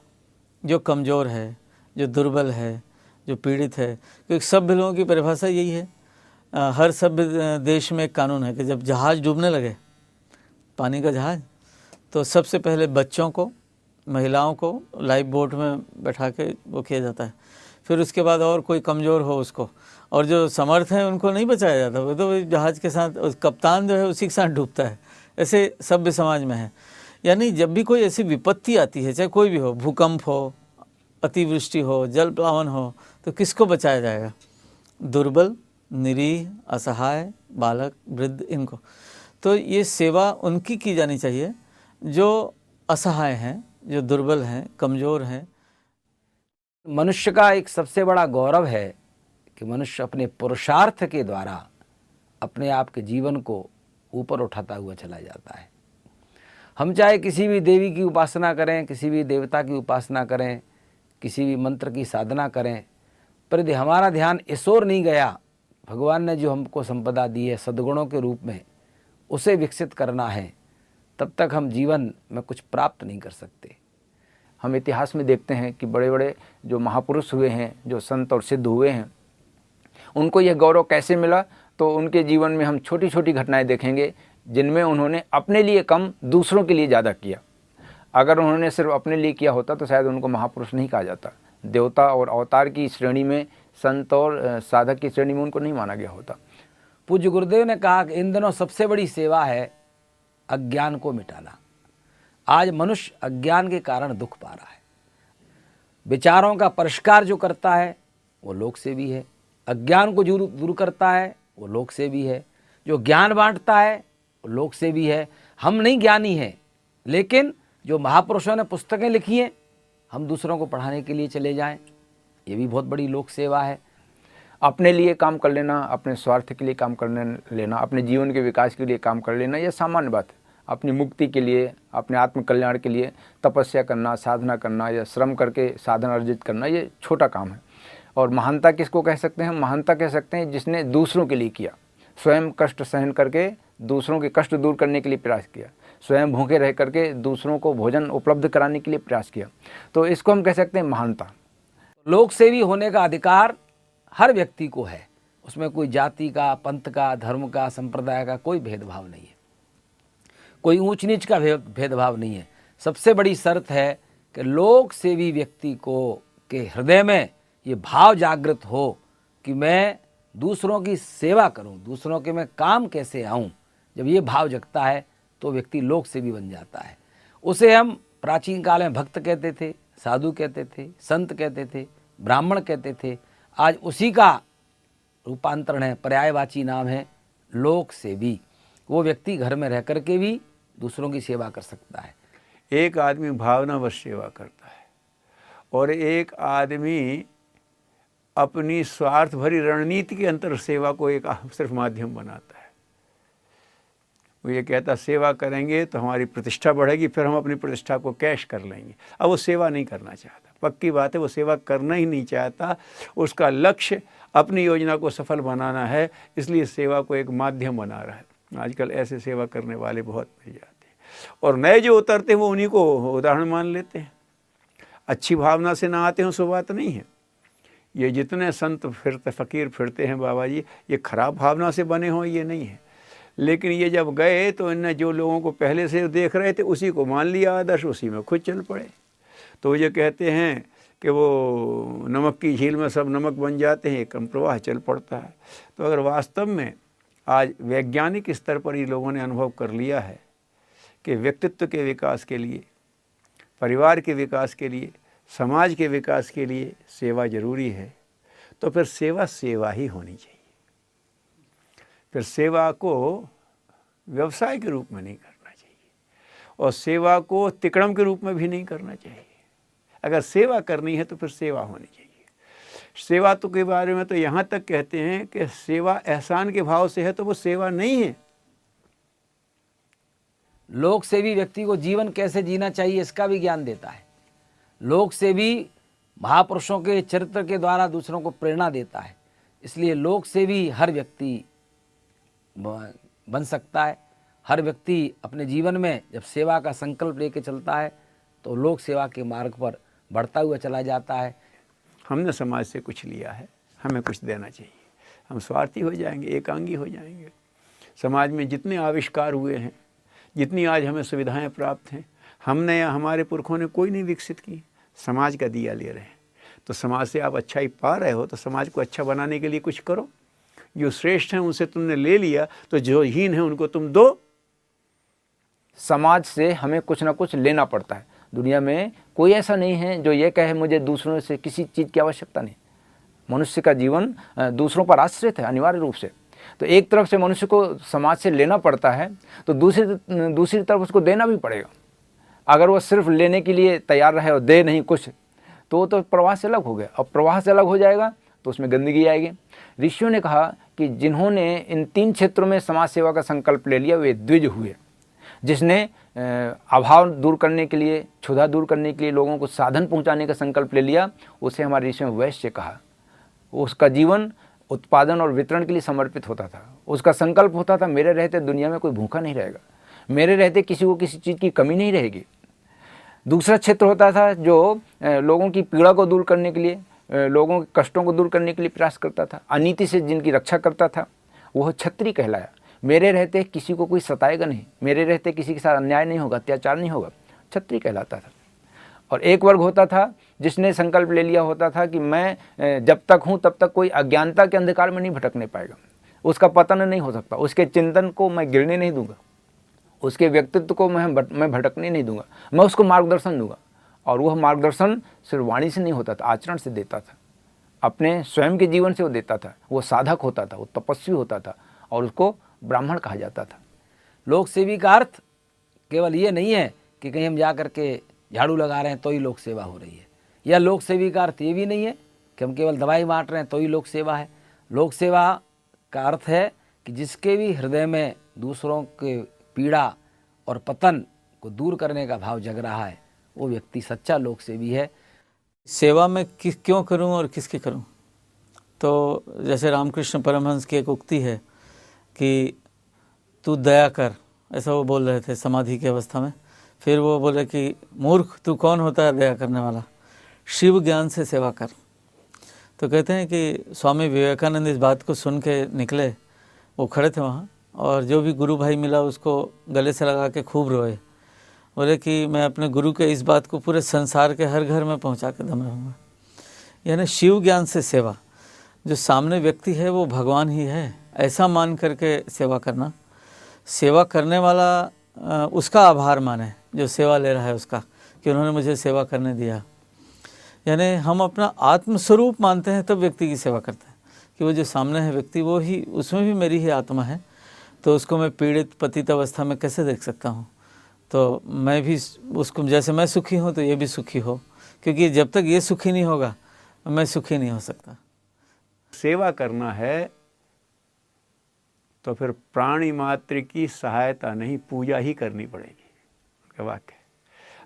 जो कमज़ोर है, जो दुर्बल है, जो पीड़ित है, क्योंकि सभ्य लोगों की परिभाषा यही है। हर सभ्य देश में एक कानून है कि जब जहाज़ डूबने लगे, पानी का जहाज़, तो सबसे पहले बच्चों को, महिलाओं को लाइफ बोट में बैठा के वो किया जाता है। फिर उसके बाद और कोई कमज़ोर हो उसको, और जो समर्थ हैं उनको नहीं बचाया जाता। वो तो जहाज़ के साथ, कप्तान जो है उसी के साथ डूबता है। ऐसे सभ्य समाज में है। यानी जब भी कोई ऐसी विपत्ति आती है, चाहे कोई भी हो, भूकंप हो, अतिवृष्टि हो, जल प्लावन हो, तो किसको बचाया जाएगा? दुर्बल, निरीह, असहाय, बालक, वृद्ध, इनको। तो ये सेवा उनकी की जानी चाहिए जो असहाय हैं, जो दुर्बल हैं, कमज़ोर हैं। मनुष्य का एक सबसे बड़ा गौरव है कि मनुष्य अपने पुरुषार्थ के द्वारा अपने आप के जीवन को ऊपर उठाता हुआ चला जाता है। हम चाहे किसी भी देवी की उपासना करें, किसी भी देवता की उपासना करें, किसी भी मंत्र की साधना करें, पर यदि हमारा ध्यान इस ओर नहीं गया, भगवान ने जो हमको संपदा दी है सद्गुणों के रूप में, उसे विकसित करना है, तब तक हम जीवन में कुछ प्राप्त नहीं कर सकते। हम इतिहास में देखते हैं कि बड़े बड़े जो महापुरुष हुए हैं, जो संत और सिद्ध हुए हैं, उनको यह गौरव कैसे मिला? तो उनके जीवन में हम छोटी छोटी घटनाएं देखेंगे जिनमें उन्होंने अपने लिए कम, दूसरों के लिए ज़्यादा किया। अगर उन्होंने सिर्फ अपने लिए किया होता तो शायद उनको महापुरुष नहीं कहा जाता। देवता और अवतार की श्रेणी में, संत और साधक की श्रेणी में उनको नहीं माना गया होता। पूज्य गुरुदेव ने कहा कि इन दिनों सबसे बड़ी सेवा है अज्ञान को मिटाना। आज मनुष्य अज्ञान के कारण दुख पा रहा है। विचारों का परिष्कार जो करता है वो लोक सेवी है, अज्ञान को दूर करता है वो लोक सेवी है, जो ज्ञान बांटता है वो लोक सेवी है। हम नहीं ज्ञानी हैं, लेकिन जो महापुरुषों ने पुस्तकें लिखी हैं हम दूसरों को पढ़ाने के लिए चले जाएं, ये भी बहुत बड़ी लोक सेवा है। अपने लिए काम कर लेना, अपने स्वार्थ के लिए काम कर लेना, अपने जीवन के विकास के लिए काम कर लेना, यह सामान्य बात है। अपनी मुक्ति के लिए, अपने आत्म कल्याण के लिए तपस्या करना, साधना करना या श्रम करके साधन अर्जित करना, ये छोटा काम है। और महानता किसको कह सकते हैं? महानता कह सकते हैं जिसने दूसरों के लिए किया, स्वयं कष्ट सहन करके दूसरों के कष्ट दूर करने के लिए प्रयास किया, स्वयं भूखे रह करके दूसरों को भोजन उपलब्ध कराने के लिए प्रयास किया, तो इसको हम कह सकते हैं महानता। लोक सेवी होने का अधिकार हर व्यक्ति को है, उसमें कोई जाति का, पंथ का, धर्म का, संप्रदाय का कोई भेदभाव नहीं है, कोई ऊंच नीच का भेदभाव नहीं है। सबसे बड़ी शर्त है कि लोक सेवी व्यक्ति को के हृदय में ये भाव जागृत हो कि मैं दूसरों की सेवा करूं, दूसरों के मैं काम कैसे आऊं। जब ये भाव जगता है तो व्यक्ति लोक सेवी बन जाता है। उसे हम प्राचीन काल में भक्त कहते थे, साधु कहते थे, संत कहते थे, ब्राह्मण कहते थे। आज उसी का रूपांतरण है, पर्यायवाची नाम है लोक सेवी। वो व्यक्ति घर में रह करके भी दूसरों की सेवा कर सकता है। एक आदमी भावनावश सेवा करता है और एक आदमी अपनी स्वार्थ भरी रणनीति के अंतर सेवा को एक सिर्फ माध्यम बनाता है। वो ये कहता सेवा करेंगे तो हमारी प्रतिष्ठा बढ़ेगी, फिर हम अपनी प्रतिष्ठा को कैश कर लेंगे। अब वो सेवा नहीं करना चाहता, पक्की बात है, वो सेवा करना ही नहीं चाहता। उसका लक्ष्य अपनी योजना को सफल बनाना है, इसलिए सेवा को एक माध्यम बना रहा है। आजकल ऐसे सेवा करने वाले बहुत मिल जाते हैं, और नए जो उतरते हैं वो उन्हीं को उदाहरण मान लेते हैं। अच्छी भावना से ना आते हैं सो बात नहीं है। ये जितने संत फिरते फ़कीर फिरते हैं बाबा जी, ये खराब भावना से बने हों ये नहीं है, लेकिन ये जब गए तो इनने जो लोगों को पहले से देख रहे थे उसी को मान लिया आदर्श, उसी में खुद चल पड़े। तो ये कहते हैं कि वो नमक की झील में सब नमक बन जाते हैं, क्रम प्रवाह चल पड़ता है। तो अगर वास्तव में आज वैज्ञानिक स्तर पर ये लोगों ने अनुभव कर लिया है कि व्यक्तित्व के विकास के लिए, परिवार के विकास के लिए, समाज के विकास के लिए सेवा जरूरी है, तो फिर सेवा सेवा ही होनी चाहिए। फिर सेवा को व्यवसाय के रूप में नहीं करना चाहिए, और सेवा को तिकड़म के रूप में भी नहीं करना चाहिए। अगर सेवा करनी है तो फिर सेवा होनी चाहिए। सेवा तो के बारे में तो यहाँ तक कहते हैं कि सेवा एहसान के भाव से है तो वो सेवा नहीं है। लोक सेवी व्यक्ति को जीवन कैसे जीना चाहिए इसका भी ज्ञान देता है। लोक सेवी महापुरुषों के चरित्र के द्वारा दूसरों को प्रेरणा देता है। इसलिए लोक सेवी हर व्यक्ति बन सकता है। हर व्यक्ति अपने जीवन में जब सेवा का संकल्प लेके चलता है तो लोक सेवा के मार्ग पर बढ़ता हुआ चला जाता है। हमने समाज से कुछ लिया है, हमें कुछ देना चाहिए। हम स्वार्थी हो जाएंगे, एकांगी हो जाएंगे। समाज में जितने आविष्कार हुए हैं, जितनी आज हमें सुविधाएं प्राप्त हैं, हमने या हमारे पुरखों ने कोई नहीं विकसित की, समाज का दिया ले रहे हैं। तो समाज से आप अच्छाई पा रहे हो तो समाज को अच्छा बनाने के लिए कुछ करो। जो श्रेष्ठ हैं उनसे तुमने ले लिया तो जो हीन है उनको तुम दो। समाज से हमें कुछ ना कुछ लेना पड़ता है। दुनिया में कोई ऐसा नहीं है जो ये कहे मुझे दूसरों से किसी चीज़ की आवश्यकता नहीं। मनुष्य का जीवन दूसरों पर आश्रित है अनिवार्य रूप से। तो एक तरफ से मनुष्य को समाज से लेना पड़ता है तो दूसरी तरफ उसको देना भी पड़ेगा। अगर वो सिर्फ लेने के लिए तैयार रहे और दे नहीं कुछ तो प्रवाह से अलग हो गया। और प्रवाह से अलग हो जाएगा तो उसमें गंदगी आएगी। ऋषियों ने कहा कि जिन्होंने इन 3 क्षेत्रों में समाज सेवा का संकल्प ले लिया वे द्विज हुए। जिसने अभाव दूर करने के लिए, क्षुधा दूर करने के लिए, लोगों को साधन पहुंचाने का संकल्प ले लिया, उसे हमारे ऋषियों ने वैश्य कहा। उसका जीवन उत्पादन और वितरण के लिए समर्पित होता था। उसका संकल्प होता था मेरे रहते दुनिया में कोई भूखा नहीं रहेगा, मेरे रहते किसी को किसी चीज़ की कमी नहीं रहेगी। दूसरा क्षेत्र होता था जो लोगों की पीड़ा को दूर करने के लिए, लोगों के कष्टों को दूर करने के लिए प्रयास करता था, अनीति से जिनकी रक्षा करता था, वह क्षत्रिय कहलाया। मेरे रहते किसी को कोई सताएगा नहीं, मेरे रहते किसी के साथ अन्याय नहीं होगा, अत्याचार नहीं होगा, क्षत्रिय कहलाता था। और एक वर्ग होता था जिसने संकल्प ले लिया होता था कि मैं जब तक हूँ तब तक कोई अज्ञानता के अंधकार में नहीं भटकने पाएगा, उसका पतन नहीं हो सकता, उसके चिंतन को मैं गिरने नहीं दूंगा, उसके व्यक्तित्व को मैं भटकने नहीं दूंगा, मैं उसको मार्गदर्शन दूंगा। और वह मार्गदर्शन सिर्फ वाणी से नहीं होता था, आचरण से देता था, अपने स्वयं के जीवन से वो देता था। वो साधक होता था, वो तपस्वी होता था और उसको ब्राह्मण कहा जाता था। लोक सेवी का अर्थ केवल ये नहीं है कि कहीं हम जा कर के झाड़ू लगा रहे हैं तो ही लोक सेवा हो रही है, या लोक सेवी का अर्थ ये भी नहीं है कि हम केवल दवाई बांट रहे हैं तो ही लोक सेवा है। लोक सेवा का अर्थ है कि जिसके भी हृदय में दूसरों के पीड़ा और पतन को दूर करने का भाव जग रहा है, वो व्यक्ति सच्चा लोक सेवी है। सेवा में क्यों करूं और किसकी करूं? तो जैसे रामकृष्ण परमहंस की एक उक्ति है कि तू दया कर, ऐसा वो बोल रहे थे समाधि की अवस्था में। फिर वो बोले कि मूर्ख तू कौन होता है दया करने वाला, शिव ज्ञान से सेवा कर। तो कहते हैं कि स्वामी विवेकानंद इस बात को सुन के निकले, वो खड़े थे वहाँ, और जो भी गुरु भाई मिला उसको गले से लगा के खूब रोए। बोले कि मैं अपने गुरु के इस बात को पूरे संसार के हर घर में पहुँचा के दम रहूँगा। यानी शिव ज्ञान से सेवा, जो सामने व्यक्ति है वो भगवान ही है ऐसा मान करके सेवा करना। सेवा करने वाला उसका आभार माने जो सेवा ले रहा है उसका, कि उन्होंने मुझे सेवा करने दिया। यानी हम अपना आत्मस्वरूप मानते हैं तब व्यक्ति की सेवा करते हैं कि वो जो सामने है व्यक्ति वो ही, उसमें भी मेरी ही आत्मा है, तो उसको मैं पीड़ित पतित अवस्था में कैसे देख सकता हूँ। तो मैं भी उसको, जैसे मैं सुखी हूँ तो ये भी सुखी हो, क्योंकि जब तक ये सुखी नहीं होगा मैं सुखी नहीं हो सकता। सेवा करना है तो फिर प्राणी मात्र की सहायता नहीं, पूजा ही करनी पड़ेगी। उनका वाक्य है,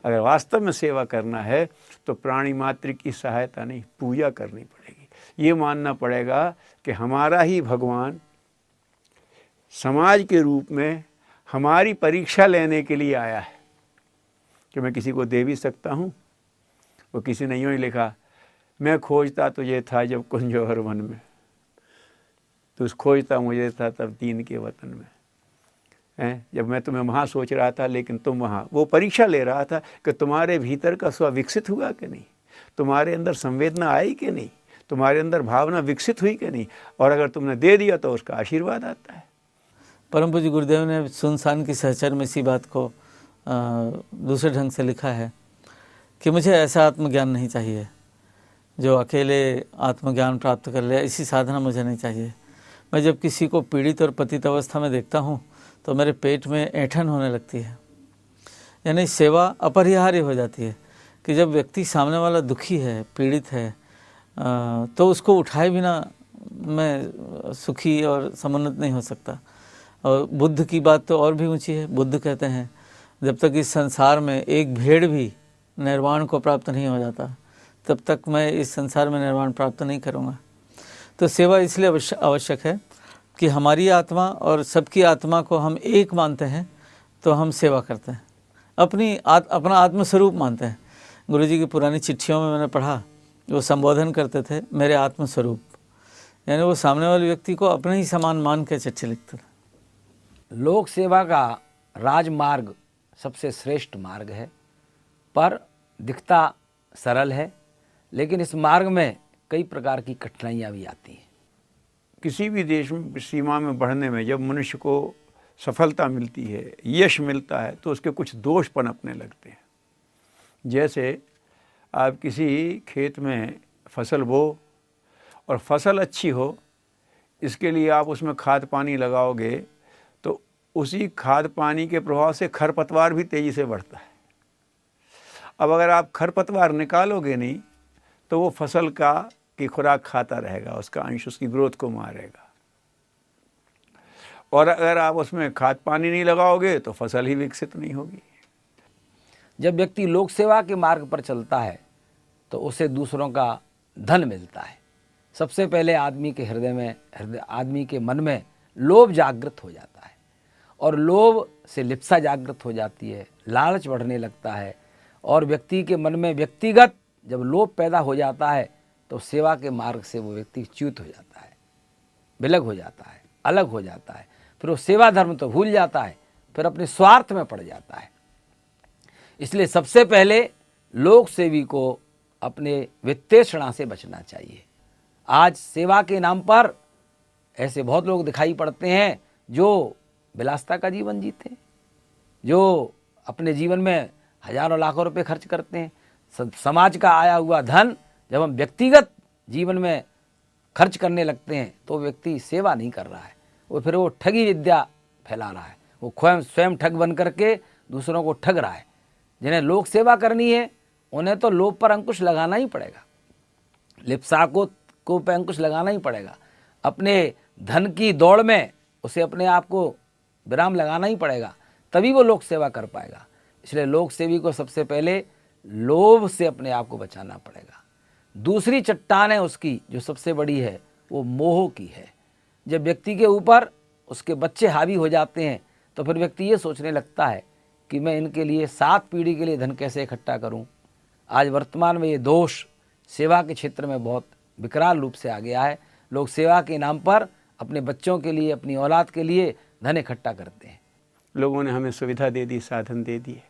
अगर वास्तव में सेवा करना है तो प्राणी मात्र की सहायता नहीं, पूजा करनी पड़ेगी। ये मानना पड़ेगा कि हमारा ही भगवान समाज के रूप में हमारी परीक्षा लेने के लिए आया है कि मैं किसी को दे भी सकता हूँ। वो किसी ने यूँ ही लिखा, मैं खोजता तुझे था जब कुंजोहर वन में, तू खोजता मुझे था तब दीन के वतन में। हैं, जब मैं तुम्हें वहाँ सोच रहा था लेकिन तुम वहाँ। वो परीक्षा ले रहा था कि तुम्हारे भीतर का स्व विकसित हुआ कि नहीं, तुम्हारे अंदर संवेदना आई कि नहीं, तुम्हारे अंदर भावना विकसित हुई कि नहीं, और अगर तुमने दे दिया तो उसका आशीर्वाद आता है। परम पूज्य गुरुदेव ने सुनसान की सहचर में इसी बात को दूसरे ढंग से लिखा है कि मुझे ऐसा आत्मज्ञान नहीं चाहिए जो अकेले आत्मज्ञान प्राप्त कर ले, ऐसी साधना मुझे नहीं चाहिए। मैं जब किसी को पीड़ित और पतित अवस्था में देखता हूँ तो मेरे पेट में ऐंठन होने लगती है। यानी सेवा अपरिहार्य हो जाती है कि जब व्यक्ति सामने वाला दुखी है, पीड़ित है, तो उसको उठाए बिना मैं सुखी और समुन्नत नहीं हो सकता। और बुद्ध की बात तो और भी ऊंची है। बुद्ध कहते हैं जब तक इस संसार में एक भेड़ भी निर्वाण को प्राप्त नहीं हो जाता तब तक मैं इस संसार में निर्वाण प्राप्त नहीं करूँगा। तो सेवा इसलिए आवश्यक है कि हमारी आत्मा और सबकी आत्मा को हम एक मानते हैं तो हम सेवा करते हैं, अपना आत्मस्वरूप मानते हैं। गुरुजी की पुरानी चिट्ठियों में मैंने पढ़ा, वो संबोधन करते थे मेरे आत्मस्वरूप, यानी वो सामने वाले व्यक्ति को अपने ही समान मान के चिट्ठी लिखते थे। लोक सेवा का राजमार्ग सबसे श्रेष्ठ मार्ग है, पर दिखता सरल है, लेकिन इस मार्ग में कई प्रकार की कठिनाइयाँ भी आती हैं। किसी भी देश में सीमा में बढ़ने में जब मनुष्य को सफलता मिलती है, यश मिलता है, तो उसके कुछ दोष पनपने लगते हैं। जैसे आप किसी खेत में फसल बो और फसल अच्छी हो, इसके लिए आप उसमें खाद पानी लगाओगे तो उसी खाद पानी के प्रभाव से खरपतवार भी तेज़ी से बढ़ता है। अब अगर आप खरपतवार निकालोगे नहीं तो वो फसल की खुराक खाता रहेगा, उसका अंश उसकी ग्रोथ को मारेगा। और अगर आप उसमें खाद पानी नहीं लगाओगे तो फसल ही विकसित नहीं होगी। जब व्यक्ति लोक सेवा के मार्ग पर चलता है तो उसे दूसरों का धन मिलता है। सबसे पहले आदमी के मन में लोभ जागृत हो जाता है और लोभ से लिप्सा जागृत हो जाती है, लालच बढ़ने लगता है और व्यक्ति के मन में व्यक्तिगत जब लोभ पैदा हो जाता है तो सेवा के मार्ग से वो व्यक्ति च्युत हो जाता है, विलग हो जाता है, अलग हो जाता है। फिर वो सेवा धर्म तो भूल जाता है, फिर अपने स्वार्थ में पड़ जाता है। इसलिए सबसे पहले लोक सेवी को अपने वित्तेषणा से बचना चाहिए। आज सेवा के नाम पर ऐसे बहुत लोग दिखाई पड़ते हैं जो विलासिता का जीवन जीते हैं, जो अपने जीवन में हजारों लाखों रुपए खर्च करते हैं। समाज का आया हुआ धन जब हम व्यक्तिगत जीवन में खर्च करने लगते हैं तो व्यक्ति सेवा नहीं कर रहा है, फिर वो ठगी विद्या फैला रहा है। वो स्वयं ठग बन करके दूसरों को ठग रहा है। जिन्हें लोक सेवा करनी है उन्हें तो लोभ पर अंकुश लगाना ही पड़ेगा, लिप्सा को पे अंकुश लगाना ही पड़ेगा। अपने धन की दौड़ में उसे अपने आप को विराम लगाना ही पड़ेगा, तभी वो लोक सेवा कर पाएगा। इसलिए लोक सेवी को सबसे पहले लोभ से अपने आप को बचाना पड़ेगा। दूसरी चट्टान है उसकी जो सबसे बड़ी है, वो मोह की है। जब व्यक्ति के ऊपर उसके बच्चे हावी हो जाते हैं तो फिर व्यक्ति ये सोचने लगता है कि मैं इनके लिए 7 पीढ़ी के लिए धन कैसे इकट्ठा करूं। आज वर्तमान में ये दोष सेवा के क्षेत्र में बहुत विकराल रूप से आ गया है। लोग सेवा के नाम पर अपने बच्चों के लिए, अपनी औलाद के लिए धन इकट्ठा करते हैं। लोगों ने हमें सुविधा दे दी, साधन दे दिए,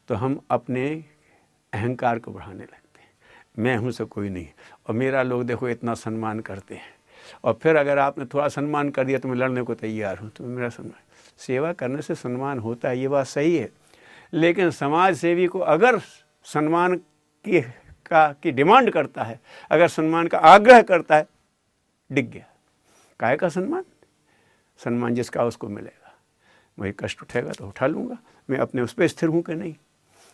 तो हम अपने अहंकार को बढ़ाने लगते हैं। मैं हूँ से कोई नहीं, और मेरा लोग देखो इतना सम्मान करते हैं। और फिर अगर आपने थोड़ा सम्मान कर दिया तो मैं लड़ने को तैयार हूँ, तो मेरा सम्मान। सेवा करने से सम्मान होता है, ये बात सही है, लेकिन समाज सेवी को अगर सम्मान की डिमांड करता है, अगर सम्मान का आग्रह करता है, डिग गया। काहे का सम्मान? सम्मान जिसका उसको मिलेगा। वही कष्ट उठेगा तो उठा लूँगा, मैं अपने उस पर स्थिर हूँ कि नहीं।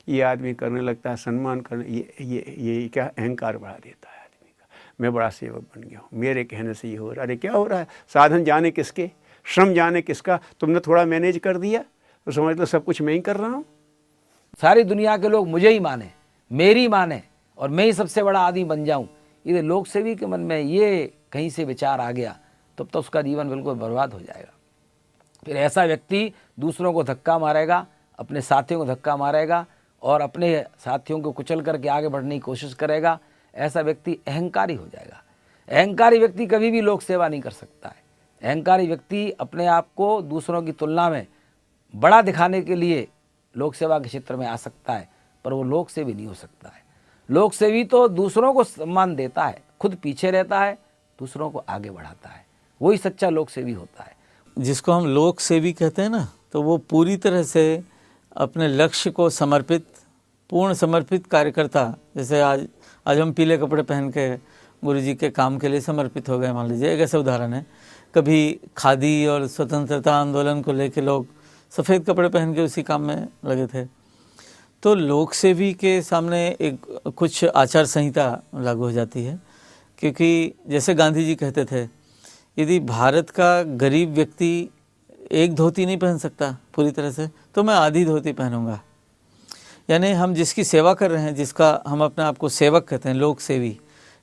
ये आदमी करने लगता है सम्मान करने, ये क्या अहंकार बढ़ा देता है आदमी का। मैं बड़ा सेवक बन गया हूँ, मेरे कहने से ये हो रहा है। अरे क्या हो रहा है? साधन जाने किसके, श्रम जाने किसका। तुमने थोड़ा मैनेज कर दिया तो समझ लो सब कुछ मैं ही कर रहा हूँ। सारी दुनिया के लोग मुझे ही माने, मेरी माने और मैं ही सबसे बड़ा आदमी बन जाऊं, यदि लोक सेवी के मन में ये कहीं से विचार आ गया तब तो उसका जीवन बिल्कुल बर्बाद हो जाएगा। फिर ऐसा व्यक्ति दूसरों को धक्का मारेगा, अपने साथियों को धक्का मारेगा और अपने साथियों को कुचल करके आगे बढ़ने की कोशिश करेगा। ऐसा व्यक्ति अहंकारी हो जाएगा। अहंकारी व्यक्ति कभी भी लोक सेवा नहीं कर सकता है। अहंकारी व्यक्ति अपने आप को दूसरों की तुलना में बड़ा दिखाने के लिए लोक सेवा के क्षेत्र में आ सकता है, पर वो लोक सेवी नहीं हो सकता है। लोक सेवी तो दूसरों को सम्मान देता है, खुद पीछे रहता है, दूसरों को आगे बढ़ाता है, वही सच्चा लोक सेवी होता है। जिसको हम लोक सेवी कहते हैं ना, तो वो पूरी तरह से अपने लक्ष्य को समर्पित, पूर्ण समर्पित कार्यकर्ता। जैसे आज हम पीले कपड़े पहन के गुरु जी के काम के लिए समर्पित हो गए, मान लीजिए, एक ऐसा उदाहरण है। कभी खादी और स्वतंत्रता आंदोलन को लेकर लोग सफ़ेद कपड़े पहन के उसी काम में लगे थे। तो लोक सेवी के सामने एक कुछ आचार संहिता लागू हो जाती है, क्योंकि जैसे गांधी जी कहते थे, यदि भारत का गरीब व्यक्ति एक धोती नहीं पहन सकता पूरी तरह से, तो मैं आधी धोती पहनूंगा। यानी हम जिसकी सेवा कर रहे हैं, जिसका हम अपने आप को सेवक कहते हैं, लोक सेवी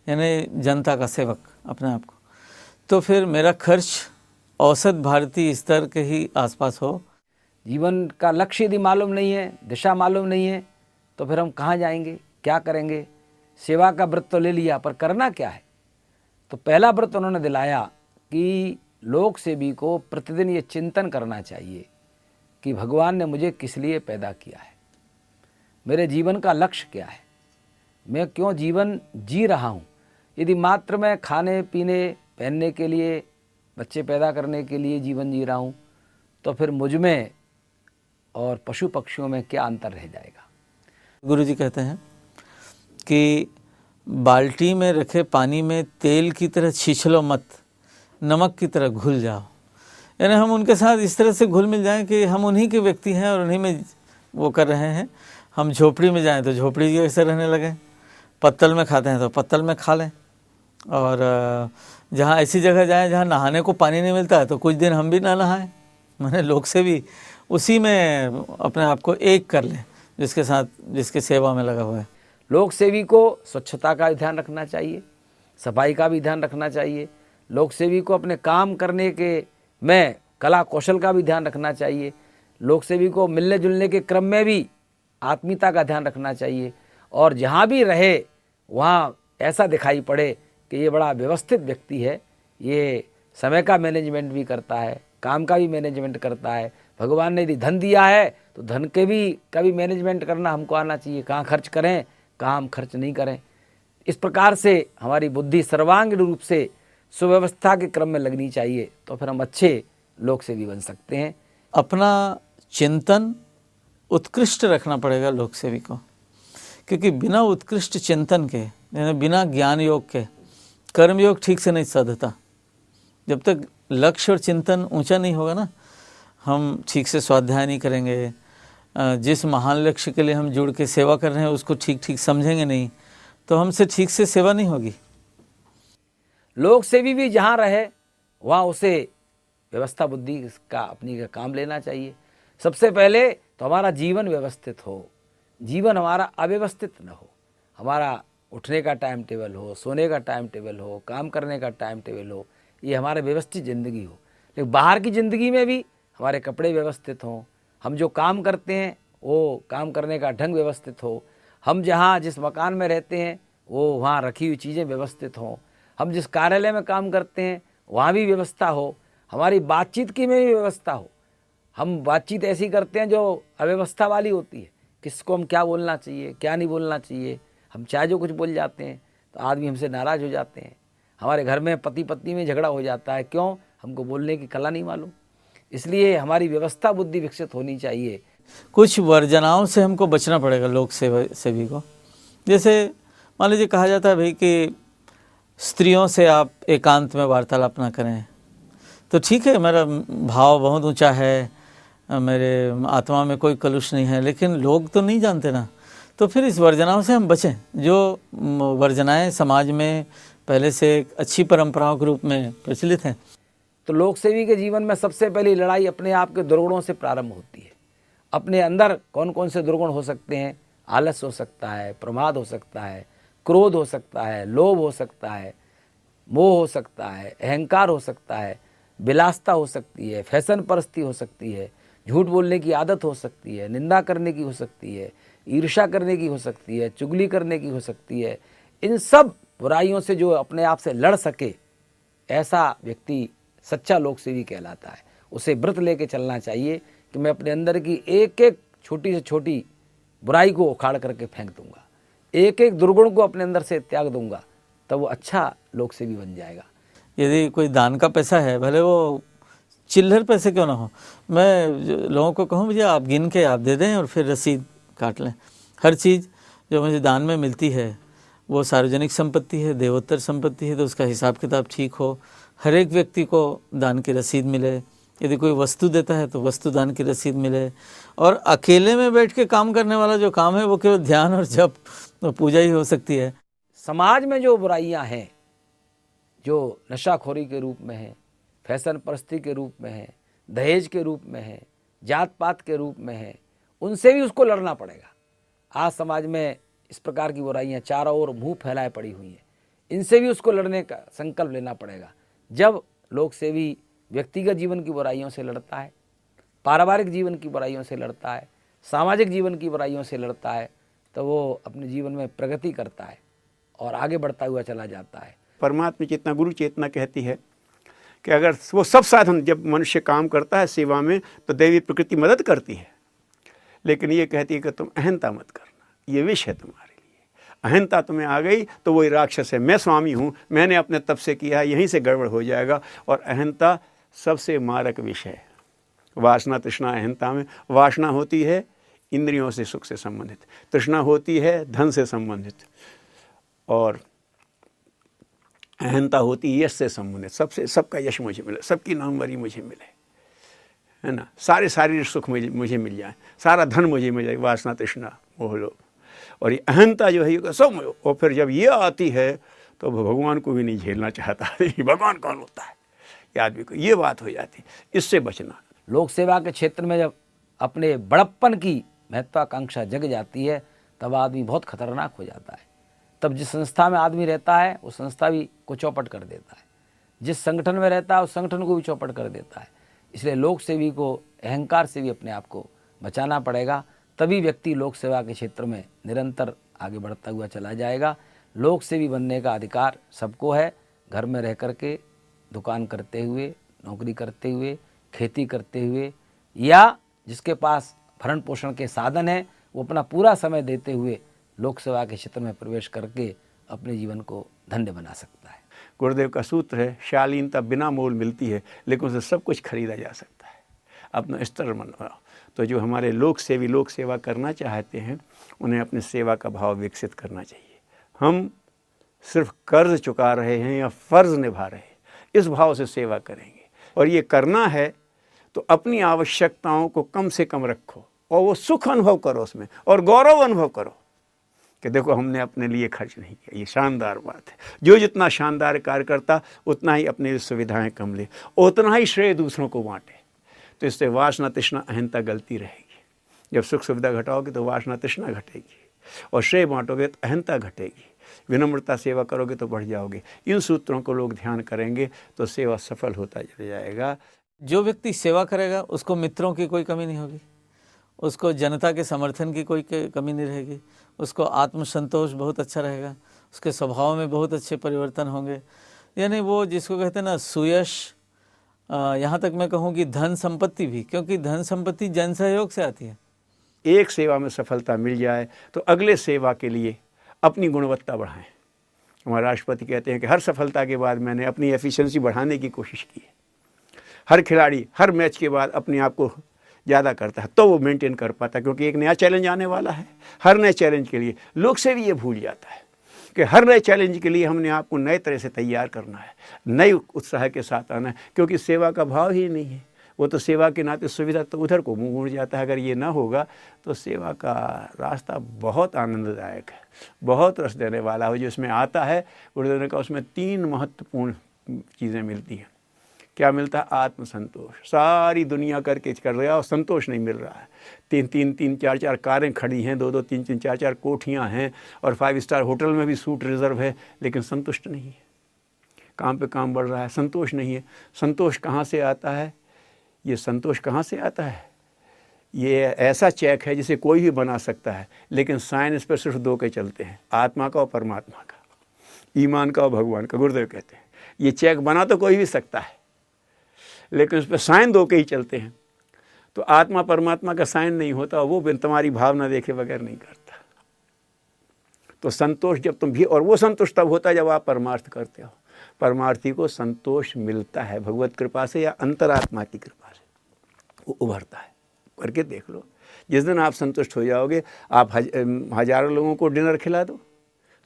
यानी जनता का सेवक अपने आप को, तो फिर मेरा खर्च औसत भारतीय स्तर के ही आसपास हो। जीवन का लक्ष्य यदि मालूम नहीं है, दिशा मालूम नहीं है, तो फिर हम कहाँ जाएंगे, क्या करेंगे। सेवा का व्रत तो ले लिया, पर करना क्या है। तो पहला व्रत उन्होंने दिलाया कि लोक सेवी को प्रतिदिन ये चिंतन करना चाहिए कि भगवान ने मुझे किस लिए पैदा किया है, मेरे जीवन का लक्ष्य क्या है, मैं क्यों जीवन जी रहा हूँ। यदि मात्र मैं खाने पीने पहनने के लिए, बच्चे पैदा करने के लिए जीवन जी रहा हूँ, तो फिर मुझ में और पशु पक्षियों में क्या अंतर रह जाएगा। गुरु जी कहते हैं कि बाल्टी में रखे पानी में तेल की तरह छिछलो मत, नमक की तरह घुल जाओ। यानी हम उनके साथ इस तरह से घुल मिल जाएं कि हम उन्हीं के व्यक्ति हैं और उन्हीं में वो कर रहे हैं। हम झोपड़ी में जाएं तो झोपड़ी जैसे रहने लगें, पत्तल में खाते हैं तो पत्तल में खा लें, और जहाँ ऐसी जगह जाएं जहाँ नहाने को पानी नहीं मिलता है तो कुछ दिन हम भी ना नहाएं। मैंने लोक से भी उसी में अपने आप को एक कर लें जिसके साथ, जिसके सेवा में लगा हुआ है। लोक सेवी को स्वच्छता का ध्यान रखना चाहिए, सफाई का भी ध्यान रखना चाहिए। लोक सेवी को अपने काम करने के में कला कौशल का भी ध्यान रखना चाहिए। लोक सेवी को मिलने जुलने के क्रम में भी आत्मीयता का ध्यान रखना चाहिए, और जहाँ भी रहे वहाँ ऐसा दिखाई पड़े कि ये बड़ा व्यवस्थित व्यक्ति है, ये समय का मैनेजमेंट भी करता है, काम का भी मैनेजमेंट करता है। भगवान ने यदि धन दिया है तो धन के भी का भी मैनेजमेंट करना हमको आना चाहिए, कहाँ खर्च करें, कहाँ हम खर्च नहीं करें। इस प्रकार से हमारी बुद्धि सर्वांगीण रूप से सुव्यवस्था के क्रम में लगनी चाहिए, तो फिर हम अच्छे लोक सेवी बन सकते हैं। अपना चिंतन उत्कृष्ट रखना पड़ेगा लोक सेवी को, क्योंकि बिना उत्कृष्ट चिंतन के, यानी बिना ज्ञान योग के कर्म योग ठीक से नहीं साधता। जब तक लक्ष्य और चिंतन ऊंचा नहीं होगा ना, हम ठीक से स्वाध्याय नहीं करेंगे, जिस महान लक्ष्य के लिए हम जुड़ के सेवा कर रहे हैं उसको ठीक ठीक समझेंगे नहीं, तो हमसे ठीक से सेवा नहीं होगी। लोक सेवी भी जहाँ रहे वहाँ उसे व्यवस्था बुद्धि का अपनी का काम लेना चाहिए। सबसे पहले तो हमारा जीवन व्यवस्थित हो, जीवन हमारा अव्यवस्थित न हो। हमारा उठने का टाइम टेबल हो, सोने का टाइम टेबल हो, काम करने का टाइम टेबल हो, ये हमारे व्यवस्थित ज़िंदगी हो। लेकिन बाहर की ज़िंदगी में भी हमारे कपड़े व्यवस्थित हों, हम जो काम करते हैं वो काम करने का ढंग व्यवस्थित हो, हम जहाँ जिस मकान में रहते हैं वो वहाँ रखी हुई चीज़ें व्यवस्थित हों, हम जिस कार्यालय में काम करते हैं वहाँ भी व्यवस्था हो, हमारी बातचीत की में भी व्यवस्था हो। हम बातचीत ऐसी करते हैं जो अव्यवस्था वाली होती है, किसको हम क्या बोलना चाहिए, क्या नहीं बोलना चाहिए। हम चाहे जो कुछ बोल जाते हैं तो आदमी हमसे नाराज़ हो जाते हैं। हमारे घर में पति पत्नी में झगड़ा हो जाता है, क्यों? हमको बोलने की कला नहीं मालूम। इसलिए हमारी व्यवस्था बुद्धि विकसित होनी चाहिए। कुछ वर्जनाओं से हमको बचना पड़ेगा लोक सेवी को। जैसे मान लीजिए कहा जाता है भाई कि स्त्रियों से आप एकांत में वार्तालाप ना करें, तो ठीक है, मेरा भाव बहुत ऊंचा है, मेरे आत्मा में कोई कलुष नहीं है, लेकिन लोग तो नहीं जानते ना, तो फिर इस वर्जनाओं से हम बचें। जो वर्जनाएं समाज में पहले से अच्छी परंपराओं के रूप में प्रचलित हैं। तो लोक सेवी के जीवन में सबसे पहली लड़ाई अपने आप के दुर्गुणों से प्रारंभ होती है। अपने अंदर कौन कौन से दुर्गुण हो सकते हैं? आलस हो सकता है, प्रमाद हो सकता है, क्रोध हो सकता है, लोभ हो सकता है, मोह हो सकता है, अहंकार हो सकता है, विलासता हो सकती है, फैशन परस्ती हो सकती है, झूठ बोलने की आदत हो सकती है, निंदा करने की हो सकती है, ईर्ष्या करने की हो सकती है, चुगली करने की हो सकती है। इन सब बुराइयों से जो अपने आप से लड़ सके, ऐसा व्यक्ति सच्चा लोक सेवी कहलाता है। उसे व्रत लेके चलना चाहिए कि मैं अपने अंदर की एक एक छोटी से छोटी बुराई को उखाड़ करके फेंक दूंगा, एक एक दुर्गुण को अपने अंदर से त्याग दूंगा, तब वो अच्छा लोक सेवी बन जाएगा। यदि कोई दान का पैसा है, भले वो चिल्लर पैसे क्यों ना हो, मैं लोगों को कहूँ मुझे आप गिन के आप दे दें और फिर रसीद काट लें। हर चीज़ जो मुझे दान में मिलती है वो सार्वजनिक संपत्ति है, देवोत्तर संपत्ति है, तो उसका हिसाब किताब ठीक हो। हर एक व्यक्ति को दान की रसीद मिले। यदि कोई वस्तु देता है तो वस्तु दान की रसीद मिले। और अकेले में बैठ के काम करने वाला जो काम है वो केवल ध्यान और जप और पूजा ही हो सकती है। समाज में जो बुराइयां हैं, जो नशाखोरी के रूप में है, फैशन परस्ती के रूप में है, दहेज के रूप में है, जात पात के रूप में है, उनसे भी उसको लड़ना पड़ेगा। आज समाज में इस प्रकार की बुराइयां चारों ओर मुंह फैलाए पड़ी हुई हैं, इनसे भी उसको लड़ने का संकल्प लेना पड़ेगा। जब लोक सेवी व्यक्तिगत जीवन की बुराइयों से लड़ता है, पारिवारिक जीवन की बुराइयों से लड़ता है, सामाजिक जीवन की बुराइयों से लड़ता है, तो वो अपने जीवन में प्रगति करता है और आगे बढ़ता हुआ चला जाता है। परमात्मा चेतना, गुरु चेतना कहती है कि अगर वो सब साधन, जब मनुष्य काम करता है सेवा में, तो दैवी प्रकृति मदद करती है, लेकिन ये कहती है कि तुम अहंता मत करना, ये विष है तुम्हारे लिए। अहंता तुम्हें आ गई तो वही राक्षस है। मैं स्वामी हूँ, मैंने अपने तप से किया है, यहीं से गड़बड़ हो जाएगा। और अहंता सबसे मारक विष है। वासना, तृष्णा, अहंता में वासना होती है इंद्रियों से सुख से संबंधित, तृष्णा होती है धन से संबंधित, और अहंता होती है यश से संबंधित। सबका यश मुझे मिले, सबकी नामवरी मुझे मिले, है ना, सारे शारीरिक सुख मुझे मिल जाए, सारा धन मुझे मिल जाए। वासना, तृष्णा, मोह, लोभ। और ये अहंता जो है ये सब। और फिर जब ये आती है तो भगवान को भी नहीं झेलना चाहता भगवान कौन होता है, ये आदमी को ये बात हो जाती है। इससे बचना। लोक सेवा के क्षेत्र में जब अपने बड़प्पन की महत्वाकांक्षा जग जाती है, तब आदमी बहुत खतरनाक हो जाता है। तब जिस संस्था में आदमी रहता है उस संस्था भी को चौपट कर देता है, जिस संगठन में रहता है उस संगठन को भी चौपट कर देता है। इसलिए लोक सेवी को अहंकार से भी अपने आप को बचाना पड़ेगा, तभी व्यक्ति लोक सेवा के क्षेत्र में निरंतर आगे बढ़ता हुआ चला जाएगा। लोक सेवी बनने का अधिकार सबको है, घर में रह करके, दुकान करते हुए, नौकरी करते हुए, खेती करते हुए, या जिसके पास भरण पोषण के साधन है वो अपना पूरा समय देते हुए लोक सेवा के क्षेत्र में प्रवेश करके अपने जीवन को धन्य बना सकता है। गुरुदेव का सूत्र है, शालीनता बिना मोल मिलती है, लेकिन उसे सब कुछ खरीदा जा सकता है। अपना स्तर बनाओ। तो जो हमारे लोक सेवी लोक सेवा करना चाहते हैं, उन्हें अपनी सेवा का भाव विकसित करना चाहिए। हम सिर्फ कर्ज चुका रहे हैं या फ़र्ज़ निभा रहे हैं, इस भाव से सेवा करेंगे। और ये करना है तो अपनी आवश्यकताओं को कम से कम रखो और वो सुख अनुभव करो उसमें, और गौरव अनुभव करो कि देखो हमने अपने लिए खर्च नहीं किया। ये शानदार बात है। जो जितना शानदार कार्य करता उतना ही अपनी सुविधाएं कम ले, उतना ही श्रेय दूसरों को बांटे। तो इससे वासना, तृष्णा, अहंता गलती रहेगी। जब सुख सुविधा घटाओगे तो वासना, तृष्णा घटेगी, और श्रेय बांटोगे तो अहंता घटेगी। विनम्रता सेवा करोगे तो बढ़ जाओगे। इन सूत्रों को लोग ध्यान करेंगे तो सेवा सफल होता चला जाएगा। जो व्यक्ति सेवा करेगा उसको मित्रों की कोई कमी नहीं होगी, उसको जनता के समर्थन की कोई कमी नहीं रहेगी, उसको आत्मसंतोष बहुत अच्छा रहेगा, उसके स्वभाव में बहुत अच्छे परिवर्तन होंगे। यानी वो जिसको कहते हैं ना सुयश, यहाँ तक मैं कहूँ कि धन संपत्ति भी, क्योंकि धन संपत्ति जन सहयोग से आती है। एक सेवा में सफलता मिल जाए तो अगले सेवा के लिए अपनी गुणवत्ता बढ़ाएं। हमारे राष्ट्रपति कहते हैं कि हर सफलता के बाद मैंने अपनी एफिशिएंसी बढ़ाने की कोशिश की है। हर खिलाड़ी हर मैच के बाद अपने आप को ज़्यादा करता है तो वो मेंटेन कर पाता है, क्योंकि एक नया चैलेंज आने वाला है। हर नए चैलेंज के लिए लोग से भी ये भूल जाता है कि हर नए चैलेंज के लिए हमने आपको नए तरह से तैयार करना है, नए उत्साह के साथ आना है, क्योंकि सेवा का भाव ही नहीं है। वो तो सेवा के नाते सुविधा तो उधर को मुँह मोड़ जाता है। अगर ये ना होगा तो सेवा का रास्ता बहुत आनंददायक है, बहुत रस देने वाला हो। जो इसमें आता है, गुरुदेव ने कहा उसमें 3 महत्वपूर्ण चीज़ें मिलती हैं क्या मिलता है? आत्मसंतोष। सारी दुनिया करके कर रहा है और संतोष नहीं मिल रहा है। तीन चार कारें खड़ी हैं, दो तीन चार कोठियां हैं और 5 स्टार होटल में भी सूट रिजर्व है, लेकिन संतुष्ट नहीं है। काम पे काम बढ़ रहा है, संतोष नहीं है। संतोष कहाँ से आता है? ये संतोष कहाँ से आता है? ये ऐसा चेक है जिसे कोई भी बना सकता है, लेकिन साइन इस पर सिर्फ 2 के चलते हैं, आत्मा का और परमात्मा का, ईमान का और भगवान का। गुरुदेव कहते हैं ये चेक बना तो कोई भी सकता है, लेकिन उस पर साइन 2 के ही चलते हैं। तो आत्मा परमात्मा का साइन नहीं होता, वो बिन तुम्हारी भावना देखे बगैर नहीं करता। तो संतोष जब तुम भी, और वो संतोष तब होता है जब आप परमार्थ करते हो। परमार्थी को संतोष मिलता है भगवत कृपा से या अंतरात्मा की कृपा से, वो उभरता है। करके देख लो, जिस दिन आप संतुष्ट हो जाओगे, आप हजारों लोगों को डिनर खिला दो,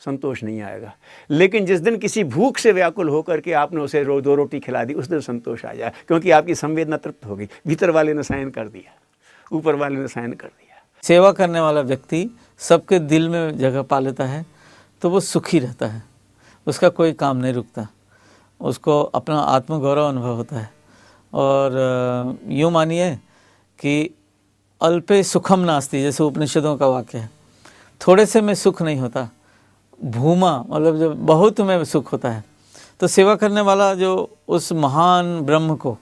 संतोष नहीं आएगा। लेकिन जिस दिन किसी भूख से व्याकुल होकर के आपने उसे 2 रोटी खिला दी, उस दिन संतोष आ जाए, क्योंकि आपकी संवेदना तृप्त हो गई। भीतर वाले ने साइन कर दिया, ऊपर वाले ने साइन कर दिया। सेवा करने वाला व्यक्ति सबके दिल में जगह पा लेता है तो वो सुखी रहता है, उसका कोई काम नहीं रुकता, उसको अपना आत्मगौरव अनुभव होता है। और यूँ मानिए कि अल्पे सुखम नास्ति, जैसे उपनिषदों का वाक्य है, थोड़े से में सुख नहीं होता, भूमा मतलब जब बहुत में सुख होता है। तो सेवा करने वाला जो उस महान ब्रह्म को,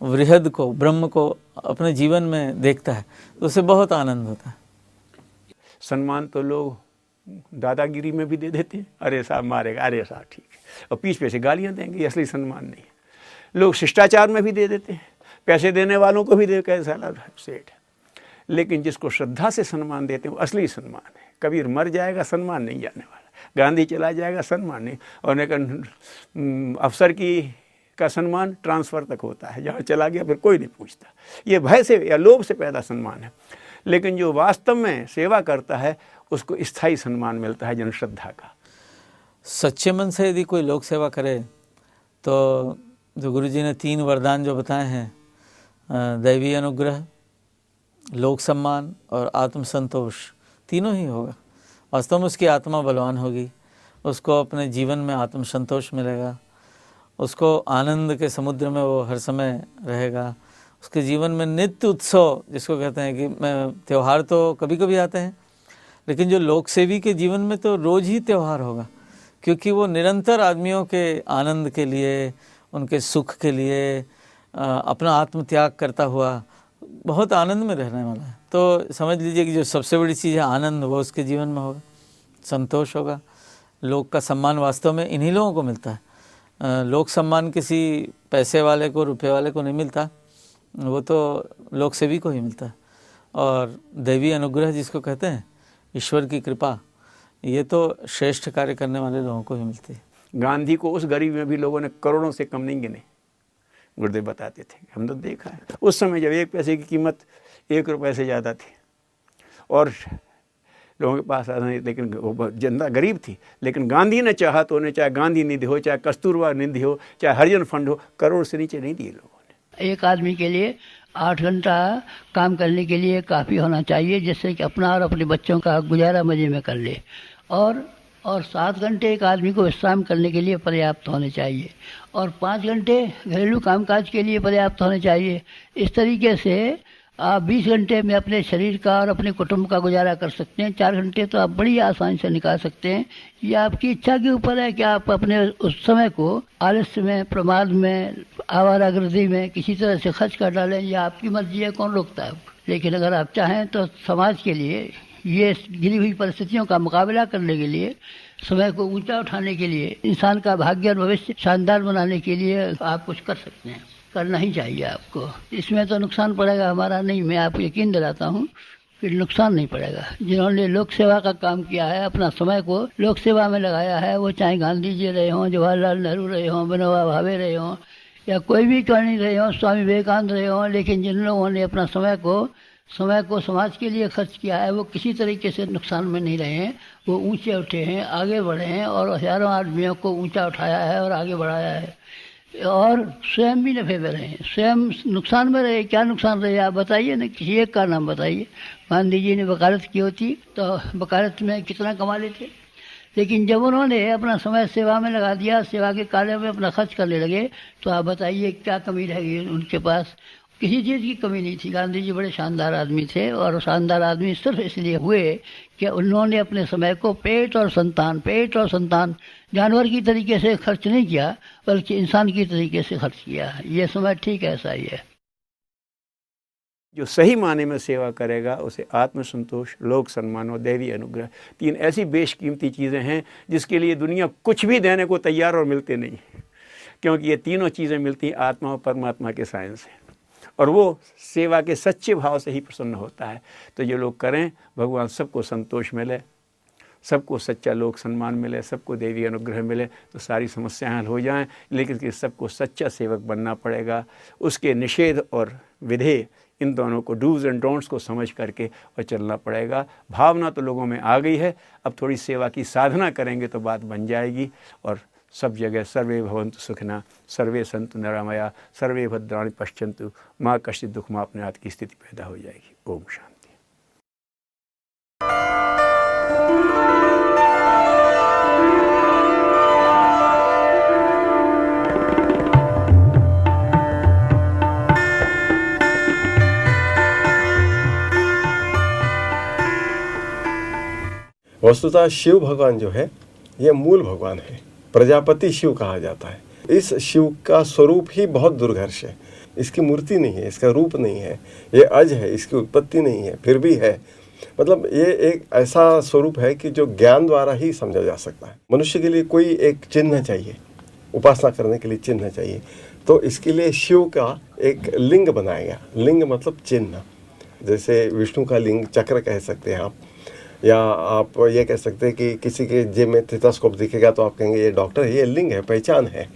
वृहद को, ब्रह्म को अपने जीवन में देखता है तो उसे बहुत आनंद होता है। सम्मान तो लोग दादागिरी में भी दे देते हैं, अरे साहब मारेगा, अरे साहब ठीक है, और पीछे से गालियाँ देंगे, ये असली सम्मान नहीं है। लोग शिष्टाचार में भी दे देते हैं, पैसे देने वालों को भी दे के साला सेठ है। लेकिन जिसको श्रद्धा से सम्मान देते हैं वो असली सम्मान है। कबीर मर जाएगा, सम्मान नहीं जाने वाला। गांधी चला जाएगा, सम्मान नहीं। और लेकिन अफसर का सम्मान ट्रांसफ़र तक होता है, जहाँ चला गया फिर कोई नहीं पूछता। ये भय से या लोभ से पैदा सम्मान है। लेकिन जो वास्तव में सेवा करता है उसको स्थायी सम्मान मिलता है, जन श्रद्धा का। सच्चे मन से यदि कोई लोक सेवा करे तो जो गुरुजी ने 3 वरदान जो बताए हैं, दैवी अनुग्रह, लोक सम्मान और आत्मसंतोष, तीनों ही होगा। वास्तव में उसकी आत्मा बलवान होगी, उसको अपने जीवन में आत्मसंतोष मिलेगा, उसको आनंद के समुद्र में वो हर समय रहेगा। उसके जीवन में नित्य उत्सव, जिसको कहते हैं कि त्यौहार तो कभी कभी आते हैं, लेकिन जो लोकसेवी के जीवन में तो रोज़ ही त्यौहार होगा, क्योंकि वो निरंतर आदमियों के आनंद के लिए, उनके सुख के लिए अपना आत्मत्याग करता हुआ बहुत आनंद में रहने वाला है। तो समझ लीजिए कि जो सबसे बड़ी चीज़ है आनंद, वो उसके जीवन में होगा, संतोष होगा। लोक का सम्मान वास्तव में इन्हीं लोगों को मिलता है। लोक सम्मान किसी पैसे वाले को, रुपए वाले को नहीं मिलता, वो तो लोक सेवी को ही मिलता है। और दैवी अनुग्रह जिसको कहते हैं, ईश्वर की कृपा, ये तो श्रेष्ठ कार्य करने वाले लोगों को ही मिलती है। गांधी को उस गरीब में भी लोगों ने करोड़ों से कम नहीं गिने। गुरुदेव बताते थे, हम तो देखा है उस समय जब 1 पैसे की कीमत 1 रुपये से ज़्यादा थी और लोगों के पास आना, लेकिन वो जनता गरीब थी। लेकिन गांधी ने चाहा तो उन्हें, चाहे गांधी निधि हो, चाहे कस्तूरबा निधि हो, चाहे हरिजन फंड हो, करोड़ से नीचे नहीं दिए लोगों ने। एक आदमी के लिए 8 घंटा काम करने के लिए काफ़ी होना चाहिए, जिससे कि अपना और अपने बच्चों का गुजारा मजे में कर ले। और 7 घंटे एक आदमी को विश्राम करने के लिए पर्याप्त होने चाहिए, और 5 घंटे घरेलू कामकाज के लिए पर्याप्त होने चाहिए। इस तरीके से आप 20 घंटे में अपने शरीर का और अपने कुटुंब का गुजारा कर सकते हैं। 4 घंटे तो आप बड़ी आसानी से निकाल सकते हैं। ये आपकी इच्छा के ऊपर है कि आप अपने उस समय को आलस्य में, प्रमाद में, आवारागर्दी में किसी तरह से खर्च कर डालें, या आपकी मर्जी है, कौन रोकता है। लेकिन अगर आप चाहें तो समाज के लिए, ये गिरी हुई परिस्थितियों का मुकाबला करने के लिए, समय को ऊंचा उठाने के लिए, इंसान का भाग्य और भविष्य शानदार बनाने के लिए आप कुछ कर सकते हैं, करना ही चाहिए आपको। इसमें तो नुकसान पड़ेगा हमारा नहीं, मैं आपको यकीन दिलाता हूँ कि नुकसान नहीं पड़ेगा। जिन्होंने लोक सेवा का काम किया है, अपना समय को लोक सेवा में लगाया है, वो चाहे गांधी जी रहे हों, जवाहरलाल नेहरू रहे हों, विनोबा भावे रहे हों, या कोई भी क्यों नहीं रहे हों, स्वामी विवेकानंद रहे हों, लेकिन जिन लोगों ने अपना समय को समाज के लिए खर्च किया है, वो किसी तरीके से नुकसान में नहीं रहे हैं। वो ऊंचे उठे हैं, आगे बढ़े हैं, और हजारों आदमियों को ऊंचा उठाया है और आगे बढ़ाया है, और स्वयं भी नफे में रहे। स्वयं नुकसान में रहे। क्या नुकसान रहे आप बताइए ना, किसी एक का नाम बताइए। गांधी जी ने वकालत की होती तो वकालत में कितना कमा लेते, लेकिन जब उन्होंने अपना समय सेवा में लगा दिया, सेवा के कार्य में अपना खर्च करने लगे, तो आप बताइए क्या कमी रह गई उनके पास? किसी चीज़ की कमी नहीं थी। गांधी जी बड़े शानदार आदमी थे, और शानदार आदमी सिर्फ इसलिए हुए कि उन्होंने अपने समय को पेट और संतान जानवर की तरीके से खर्च नहीं किया, बल्कि इंसान की तरीके से खर्च किया। ये समय ठीक ऐसा ही है। जो सही माने में सेवा करेगा उसे आत्मसंतोष, लोक सम्मान और दैवीय अनुग्रह, 3 ऐसी बेशकीमती चीज़ें हैं जिसके लिए दुनिया कुछ भी देने को तैयार और मिलते नहीं, क्योंकि ये तीनों चीज़ें मिलती हैं आत्मा और परमात्मा के सायन से, और वो सेवा के सच्चे भाव से ही प्रसन्न होता है। तो ये लोग करें, भगवान सबको संतोष मिले, सबको सच्चा लोक सम्मान मिले, सबको देवी अनुग्रह मिले, तो सारी समस्याएं हल हो जाएं। लेकिन सबको सच्चा सेवक बनना पड़ेगा। उसके निषेध और विधेय, इन दोनों को, डूज एंड डोंट्स को समझ करके और चलना पड़ेगा। भावना तो लोगों में आ गई है, अब थोड़ी सेवा की साधना करेंगे तो बात बन जाएगी। और सब जगह सर्वे भवन्तु सुखिनः, सर्वे सन्तु निरामया, सर्वे भद्राणि पश्यन्तु माँ कश्चित् दुःखमाप्नुयात् की स्थिति पैदा हो जाएगी। ओम शांति। वस्तुतः शिव भगवान जो है ये मूल भगवान है, प्रजापति शिव कहा जाता है। इस शिव का स्वरूप ही बहुत दुर्घर्ष है। इसकी मूर्ति नहीं है, इसका रूप नहीं है, ये अज है, इसकी उत्पत्ति नहीं है, फिर भी है। मतलब ये एक ऐसा स्वरूप है कि जो ज्ञान द्वारा ही समझा जा सकता है। मनुष्य के लिए कोई एक चिन्ह चाहिए, उपासना करने के लिए चिन्ह चाहिए, तो इसके लिए शिव का एक लिंग बनाया गया। लिंग मतलब चिन्ह, जैसे विष्णु का लिंग चक्र कह सकते हैं आप, या आप ये कह सकते हैं कि किसी के जेब में स्टेथोस्कोप दिखेगा तो आप कहेंगे ये डॉक्टर है, ये लिंग है, पहचान है,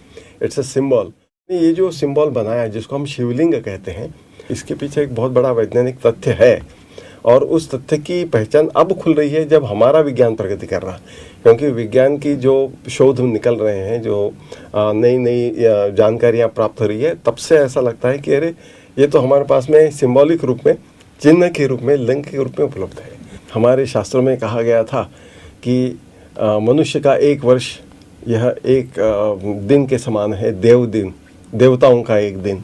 इट्स अ सिंबल। ये जो सिंबल बनाया है जिसको हम शिवलिंग कहते हैं, इसके पीछे एक बहुत बड़ा वैज्ञानिक तथ्य है, और उस तथ्य की पहचान अब खुल रही है जब हमारा विज्ञान प्रगति कर रहा है। क्योंकि विज्ञान की जो शोध निकल रहे हैं, जो नई नई जानकारियाँ प्राप्त हो रही है, तब से ऐसा लगता है कि अरे ये तो हमारे पास में सिंबॉलिक रूप में, चिन्ह के रूप में, लिंग के रूप में उपलब्ध है। हमारे शास्त्रों में कहा गया था कि मनुष्य का एक वर्ष यह एक दिन के समान है, देव दिन, देवताओं का एक दिन।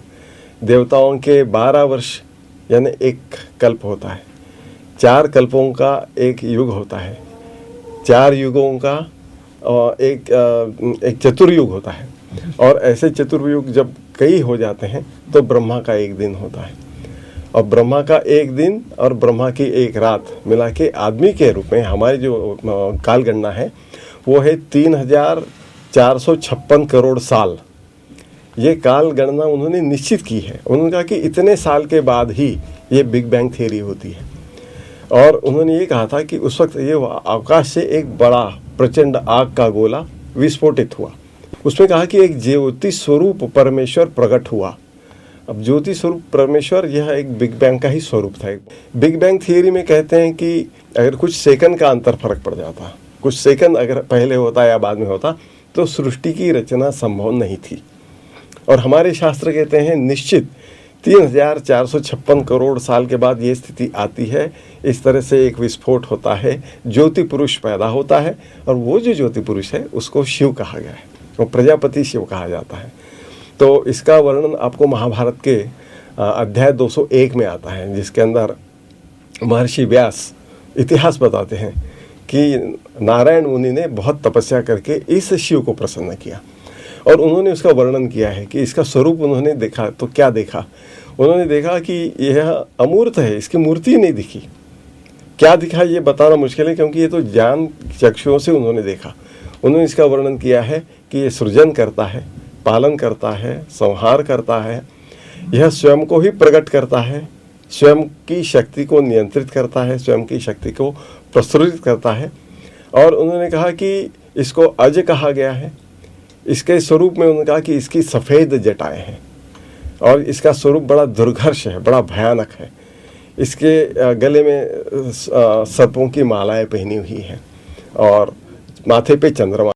देवताओं के 12 वर्ष यानी एक कल्प होता है, 4 कल्पों का एक युग होता है, 4 युगों का एक चतुर्युग होता है, और ऐसे चतुर्युग जब कई हो जाते हैं तो ब्रह्मा का एक दिन होता है। और ब्रह्मा का एक दिन और ब्रह्मा की एक रात मिला के आदमी के रूप में हमारी जो कालगणना है वो है 3,456 करोड़ साल। ये काल गणना उन्होंने निश्चित की है। उन्होंने कहा कि इतने साल के बाद ही ये बिग बैंग थ्योरी होती है, और उन्होंने ये कहा था कि उस वक्त ये आकाश से एक बड़ा प्रचंड आग का गोला विस्फोटित हुआ। उसमें कहा कि एक ज्योति स्वरूप परमेश्वर प्रकट हुआ। अब ज्योति स्वरूप परमेश्वर यह एक बिग बैंग का ही स्वरूप था। बिग बैंग थियरी में कहते हैं कि अगर कुछ सेकंड का अंतर फर्क पड़ जाता, कुछ सेकंड अगर पहले होता या बाद में होता, तो सृष्टि की रचना संभव नहीं थी। और हमारे शास्त्र कहते हैं निश्चित 3,456 करोड़ साल के बाद ये स्थिति आती है। इस तरह से एक विस्फोट होता है, ज्योति पुरुष पैदा होता है, और वो जो ज्योति पुरुष है उसको शिव कहा गया है, वो प्रजापति शिव कहा जाता है। तो इसका वर्णन आपको महाभारत के अध्याय 201 में आता है, जिसके अंदर महर्षि व्यास इतिहास बताते हैं कि नारायण मुनि ने बहुत तपस्या करके इस शिव को प्रसन्न किया, और उन्होंने उसका वर्णन किया है कि इसका स्वरूप उन्होंने देखा तो क्या देखा। उन्होंने देखा कि यह अमूर्त है, इसकी मूर्ति नहीं दिखी। क्या दिखा ये बताना मुश्किल है, क्योंकि ये तो ज्ञान चक्षुओं से उन्होंने देखा। उन्होंने इसका वर्णन किया है कि ये सृजन करता है, पालन करता है, संहार करता है, यह स्वयं को ही प्रकट करता है, स्वयं की शक्ति को नियंत्रित करता है, स्वयं की शक्ति को प्रसुरित करता है। और उन्होंने कहा कि इसको अज कहा गया है। इसके स्वरूप में उन्होंने कहा कि इसकी सफ़ेद जटाएं हैं, और इसका स्वरूप बड़ा दुर्घर्ष है, बड़ा भयानक है। इसके गले में सर्पों की मालाएं पहनी हुई हैं, और माथे पे चंद्रमा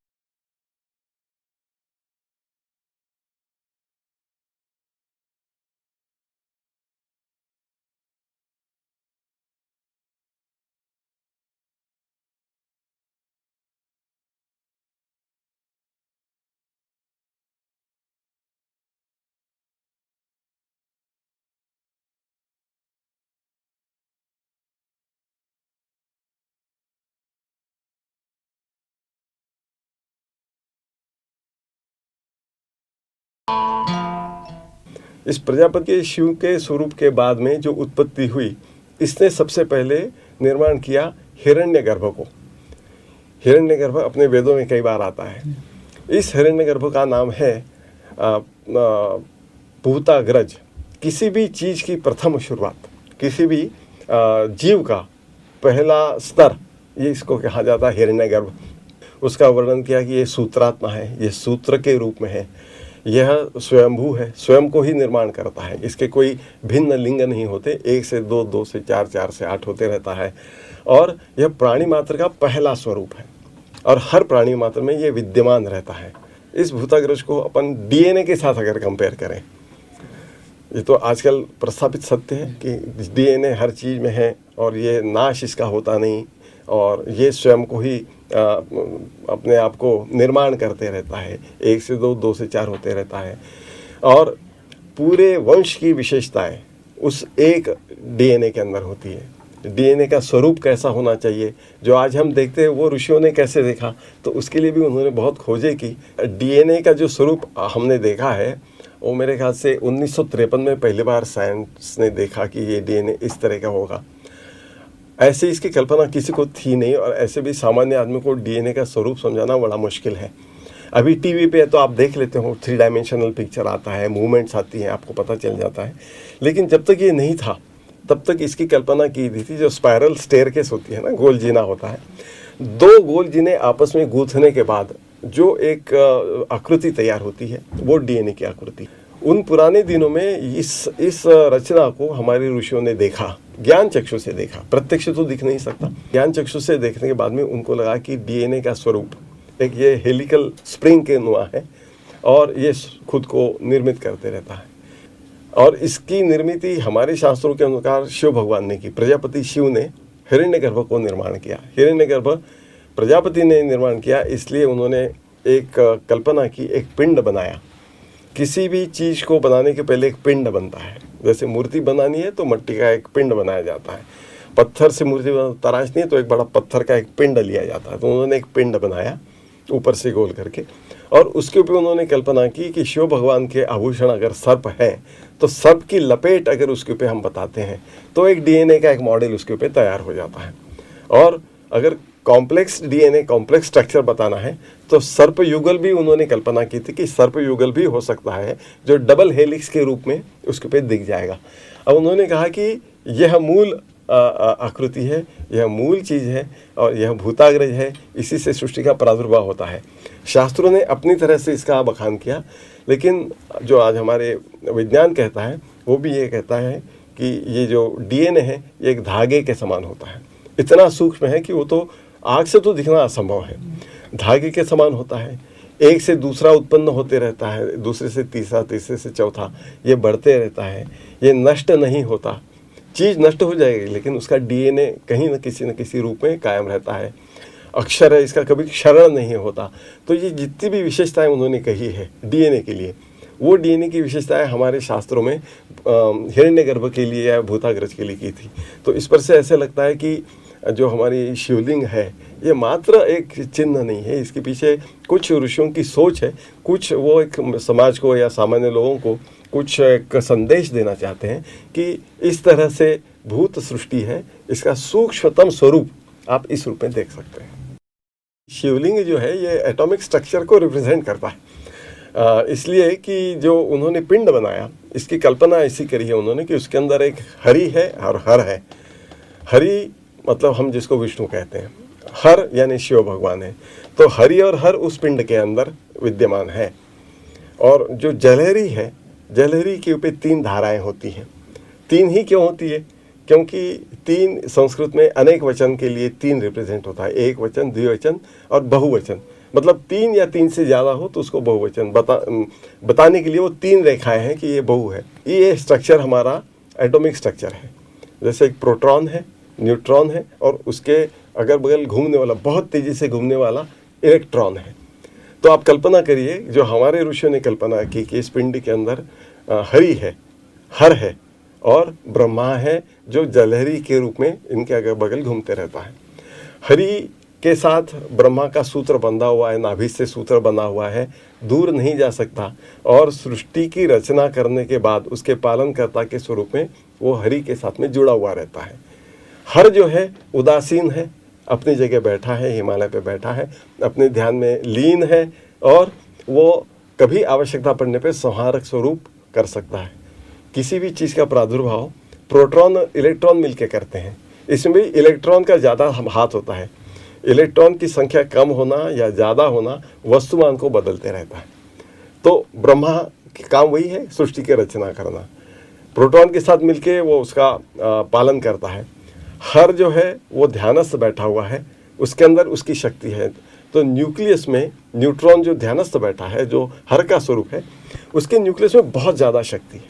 इस प्रजापति शिव के स्वरूप के बाद में जो उत्पत्ति हुई, इसने सबसे पहले निर्माण किया हिरण्यगर्भ को। हिरण्यगर्भ अपने वेदों में कई बार आता है। इस हिरण्यगर्भ का नाम है भूताग्रज। किसी भी चीज की प्रथम शुरुआत, किसी भी जीव का पहला स्तर, ये इसको कहा जाता है हिरण्यगर्भ। उसका वर्णन किया कि ये सूत्रात्मा है, ये सूत्र के रूप में है, यह स्वयंभू है, स्वयं को ही निर्माण करता है, इसके कोई भिन्न लिंग नहीं होते, 1 से 2, 2 से 4, 4 से 8 होते रहता है। और यह प्राणी मात्र का पहला स्वरूप है और हर प्राणी मात्र में यह विद्यमान रहता है। इस भूताग्रज को अपन डीएनए के साथ अगर कंपेयर करें, ये तो आजकल प्रस्थापित सत्य है कि डीएनए हर चीज़ में है और ये नाश इसका होता नहीं और ये स्वयं को ही अपने आप को निर्माण करते रहता है, 1 से 2, 2 से 4 होते रहता है और पूरे वंश की विशेषताएं उस एक डीएनए के अंदर होती है। डीएनए का स्वरूप कैसा होना चाहिए, जो आज हम देखते हैं वो ऋषियों ने कैसे देखा, तो उसके लिए भी उन्होंने बहुत खोजे की। डीएनए का जो स्वरूप हमने देखा है वो मेरे ख्याल से 1953 में पहली बार साइंस ने देखा कि ये डीएनए इस तरह का होगा। ऐसे इसकी कल्पना किसी को थी नहीं और ऐसे भी सामान्य आदमी को डीएनए का स्वरूप समझाना बड़ा मुश्किल है। अभी टीवी पे तो आप देख लेते हो, 3 डायमेंशनल पिक्चर आता है, मूवमेंट्स आती हैं, आपको पता चल जाता है। लेकिन जब तक ये नहीं था तब तक इसकी कल्पना की थी जो स्पाइरल स्टेयरकेस होती है ना, गोल जीना होता है, 2 गोल जीने आपस में गूंथने के बाद जो एक आकृति तैयार होती है वो डीएनए की आकृति। उन पुराने दिनों में इस रचना को हमारे ऋषियों ने देखा, ज्ञान चक्षु से देखा, प्रत्यक्ष तो दिख नहीं सकता। ज्ञान चक्षु से देखने के बाद में उनको लगा कि डीएनए का स्वरूप एक ये हेलिकल स्प्रिंग के नुआ है और ये खुद को निर्मित करते रहता है। और इसकी निर्मित हमारे शास्त्रों के अनुसार शिव भगवान ने की। प्रजापति शिव ने हिरण्यगर्भ को निर्माण किया। हिरण्यगर्भ प्रजापति ने निर्माण किया, इसलिए उन्होंने एक कल्पना की, एक पिंड बनाया। किसी भी चीज़ को बनाने के पहले एक पिंड बनता है। जैसे मूर्ति बनानी है तो मिट्टी का एक पिंड बनाया जाता है, पत्थर से मूर्ति तराशनी है तो एक बड़ा पत्थर का एक पिंड लिया जाता है। तो उन्होंने एक पिंड बनाया ऊपर से गोल करके और उसके ऊपर उन्होंने कल्पना की कि शिव भगवान के आभूषण अगर सर्प है तो सर्प की लपेट अगर उसके ऊपर हम बताते हैं तो एक डीएनए का एक मॉडल उसके ऊपर तैयार हो जाता है। और अगर कॉम्प्लेक्स डीएनए, कॉम्प्लेक्स स्ट्रक्चर बताना है तो सर्प युगल भी उन्होंने कल्पना की थी कि सर्प युगल भी हो सकता है जो डबल हेलिक्स के रूप में उसके ऊपर दिख जाएगा। अब उन्होंने कहा कि यह मूल आकृति है, यह मूल चीज़ है और यह भूताग्रज है, इसी से सृष्टि का प्रादुर्भाव होता है। शास्त्रों ने अपनी तरह से इसका बखान किया, लेकिन जो आज हमारे विज्ञान कहता है वो भी ये कहता है कि ये जो डीएनए है ये एक धागे के समान होता है। इतना सूक्ष्म है कि वो तो आँख से तो दिखना असंभव है, धागे के समान होता है। एक से दूसरा उत्पन्न होते रहता है, दूसरे से तीसरा, तीसरे से चौथा, ये बढ़ते रहता है, ये नष्ट नहीं होता। चीज़ नष्ट हो जाएगी लेकिन उसका डीएनए कहीं न किसी रूप में कायम रहता है। अक्षर है, इसका कभी क्षरण नहीं होता। तो ये जितनी भी विशेषताएं उन्होंने कही है डीएनए के लिए, वो डीएनए की विशेषताएं हमारे शास्त्रों में हिरण्यगर्भ के लिए या भूताग्रज के लिए की थी। तो इस पर से ऐसे लगता है कि जो हमारी शिवलिंग है ये मात्र एक चिन्ह नहीं है, इसके पीछे कुछ ऋषियों की सोच है, कुछ वो एक समाज को या सामान्य लोगों को कुछ एक संदेश देना चाहते हैं कि इस तरह से भूत सृष्टि है, इसका सूक्ष्मतम स्वरूप आप इस रूप में देख सकते हैं। शिवलिंग जो है ये एटॉमिक स्ट्रक्चर को रिप्रेजेंट करता है, इसलिए कि जो उन्होंने पिंड बनाया इसकी कल्पना ऐसी करी है उन्होंने कि उसके अंदर एक हरि है और हर है। हरि मतलब हम जिसको विष्णु कहते हैं, हर यानी शिव भगवान है। तो हरि और हर उस पिंड के अंदर विद्यमान है। और जो जलहरी है, जलहरी के ऊपर 3 धाराएं होती हैं। 3 ही क्यों होती है? क्योंकि 3 संस्कृत में अनेक वचन के लिए 3 रिप्रेजेंट होता है, एक वचन, द्विवचन और बहुवचन। मतलब 3 या 3 से ज़्यादा हो तो उसको बहुवचन बताने के लिए वो 3 रेखाएं हैं कि ये बहु है। ये स्ट्रक्चर हमारा एटॉमिक स्ट्रक्चर है। जैसे एक प्रोटॉन है, न्यूट्रॉन है और उसके अगल बगल घूमने वाला, बहुत तेज़ी से घूमने वाला इलेक्ट्रॉन है। तो आप कल्पना करिए जो हमारे ऋषियों ने कल्पना की कि इस पिंड के अंदर हरि है, हर है और ब्रह्मा है जो जलहरी के रूप में इनके अगल बगल घूमते रहता है। हरि के साथ ब्रह्मा का सूत्र बंधा हुआ है, नाभि से सूत्र बना हुआ है, दूर नहीं जा सकता। और सृष्टि की रचना करने के बाद उसके पालनकर्ता के स्वरूप में वो हरि के साथ में जुड़ा हुआ रहता है। हर जो है उदासीन है, अपनी जगह बैठा है, हिमालय पे बैठा है, अपने ध्यान में लीन है, और वो कभी आवश्यकता पड़ने पे संहारक स्वरूप कर सकता है। किसी भी चीज़ का प्रादुर्भाव प्रोटॉन इलेक्ट्रॉन मिलके करते हैं, इसमें भी इलेक्ट्रॉन का ज़्यादा हाथ होता है। इलेक्ट्रॉन की संख्या कम होना या ज़्यादा होना वस्तुमान को बदलते रहता है। तो ब्रह्मा का काम वही है, सृष्टि की रचना करना। प्रोटॉन के साथ मिलके वो उसका पालन करता है। हर जो है वो ध्यानस्थ बैठा हुआ है, उसके अंदर उसकी शक्ति है। तो न्यूक्लियस में न्यूट्रॉन जो ध्यानस्थ बैठा है, जो हर का स्वरूप है, उसके न्यूक्लियस में बहुत ज़्यादा शक्ति है,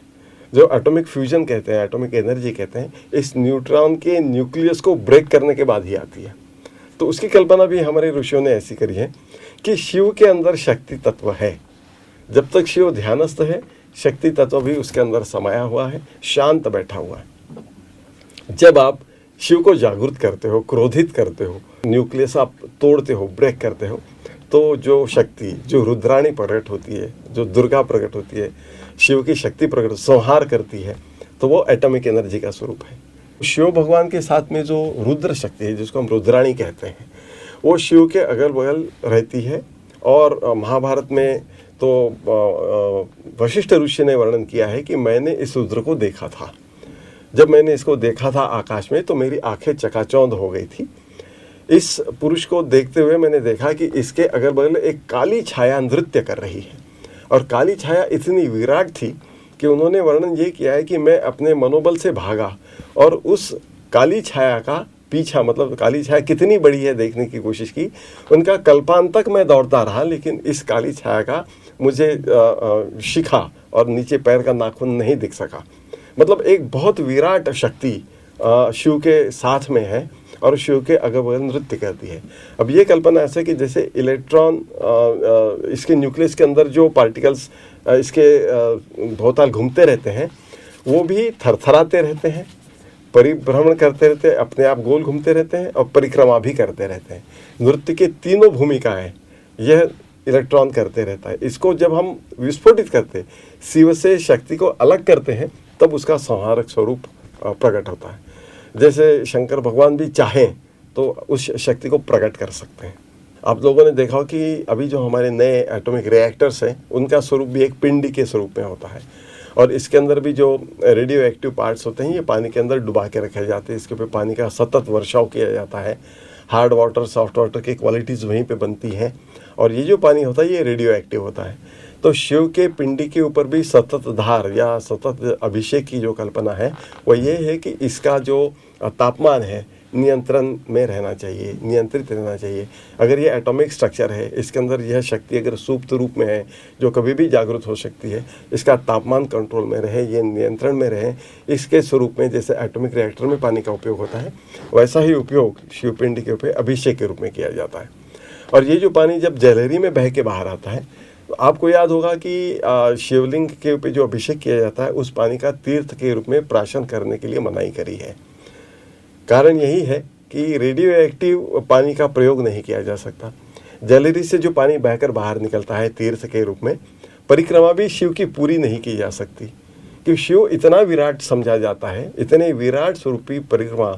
जो एटॉमिक फ्यूजन कहते हैं, एटॉमिक एनर्जी कहते हैं। इस न्यूट्रॉन के न्यूक्लियस को ब्रेक करने के बाद ही आती है। तो उसकी कल्पना भी हमारे ऋषियों ने ऐसी करी है कि शिव के अंदर शक्ति तत्व है। जब तक शिव ध्यानस्थ है, शक्ति तत्व भी उसके अंदर समाया हुआ है, शांत बैठा हुआ है। जब आप शिव को जागृत करते हो, क्रोधित करते हो, न्यूक्लियस आप तोड़ते हो, ब्रेक करते हो, तो जो शक्ति, जो रुद्राणी प्रकट होती है, जो दुर्गा प्रकट होती है, शिव की शक्ति प्रकट संहार करती है, तो वो एटॉमिक एनर्जी का स्वरूप है। शिव भगवान के साथ में जो रुद्र शक्ति है, जिसको हम रुद्राणी कहते हैं, वो शिव के अगल बगल रहती है। और महाभारत में तो वशिष्ठ ऋषि ने वर्णन किया है कि मैंने इस रुद्र को देखा था। जब मैंने इसको देखा था आकाश में, तो मेरी आंखें चकाचौंध हो गई थी। इस पुरुष को देखते हुए मैंने देखा कि इसके अगल बगल एक काली छाया नृत्य कर रही है, और काली छाया इतनी विराट थी कि उन्होंने वर्णन ये किया है कि मैं अपने मनोबल से भागा और उस काली छाया का पीछा, मतलब काली छाया कितनी बड़ी है देखने की कोशिश की। उनका कल्पांत तक मैं दौड़ता रहा, लेकिन इस काली छाया का मुझे शिखा और नीचे पैर का नाखून नहीं दिख सका। मतलब एक बहुत विराट शक्ति शिव के साथ में है और शिव के अगल बगल नृत्य करती है। अब ये कल्पना ऐसे कि जैसे इलेक्ट्रॉन इसके न्यूक्लियस के अंदर जो पार्टिकल्स इसके भौताल घूमते रहते हैं, वो भी थरथराते रहते हैं, परिभ्रमण करते रहते हैं, अपने आप गोल घूमते रहते हैं और परिक्रमा भी करते रहते हैं। नृत्य की तीनों भूमिकाएं यह इलेक्ट्रॉन करते रहता है। इसको जब हम विस्फोटित करते, शिव से शक्ति को अलग करते हैं, तब उसका संहारक स्वरूप प्रकट होता है। जैसे शंकर भगवान भी चाहें तो उस शक्ति को प्रकट कर सकते हैं। आप लोगों ने देखा हो कि अभी जो हमारे नए एटॉमिक रिएक्टर्स हैं, उनका स्वरूप भी एक पिंडी के स्वरूप में होता है, और इसके अंदर भी जो रेडियो एक्टिव पार्ट्स होते हैं, ये पानी के अंदर डुबा के रखे जाते हैं। इसके ऊपर पानी का सतत वर्षाव किया जाता है। हार्ड वाटर, सॉफ्ट वाटर की क्वालिटीज़ वहीं पे बनती हैं, और ये जो पानी होता है ये रेडियो एक्टिव होता है। तो शिव के पिंडी के ऊपर भी सतत धार या सतत अभिषेक की जो कल्पना है, वो ये है कि इसका जो तापमान है नियंत्रण में रहना चाहिए, नियंत्रित रहना चाहिए। अगर ये एटॉमिक स्ट्रक्चर है, इसके अंदर यह शक्ति अगर सुप्त रूप में है, जो कभी भी जागृत हो सकती है, इसका तापमान कंट्रोल में रहे, ये नियंत्रण में रहे, इसके स्वरूप में जैसे एटॉमिक रिएक्टर में पानी का उपयोग होता है, वैसा ही उपयोग शिवपिंडी के ऊपर अभिषेक के रूप में किया जाता है। और ये जो पानी जब जलहरी में बह के बाहर आता है, तो आपको याद होगा कि शिवलिंग के ऊपर जो अभिषेक किया जाता है, उस पानी का तीर्थ के रूप में प्राशन करने के लिए मनाही करी है। कारण यही है कि रेडियो एक्टिव पानी का प्रयोग नहीं किया जा सकता। जलहरी से जो पानी बहकर बाहर निकलता है तीर्थ के रूप में, परिक्रमा भी शिव की पूरी नहीं की जा सकती, क्योंकि शिव इतना विराट समझा जाता है। इतने विराट स्वरूपी परिक्रमा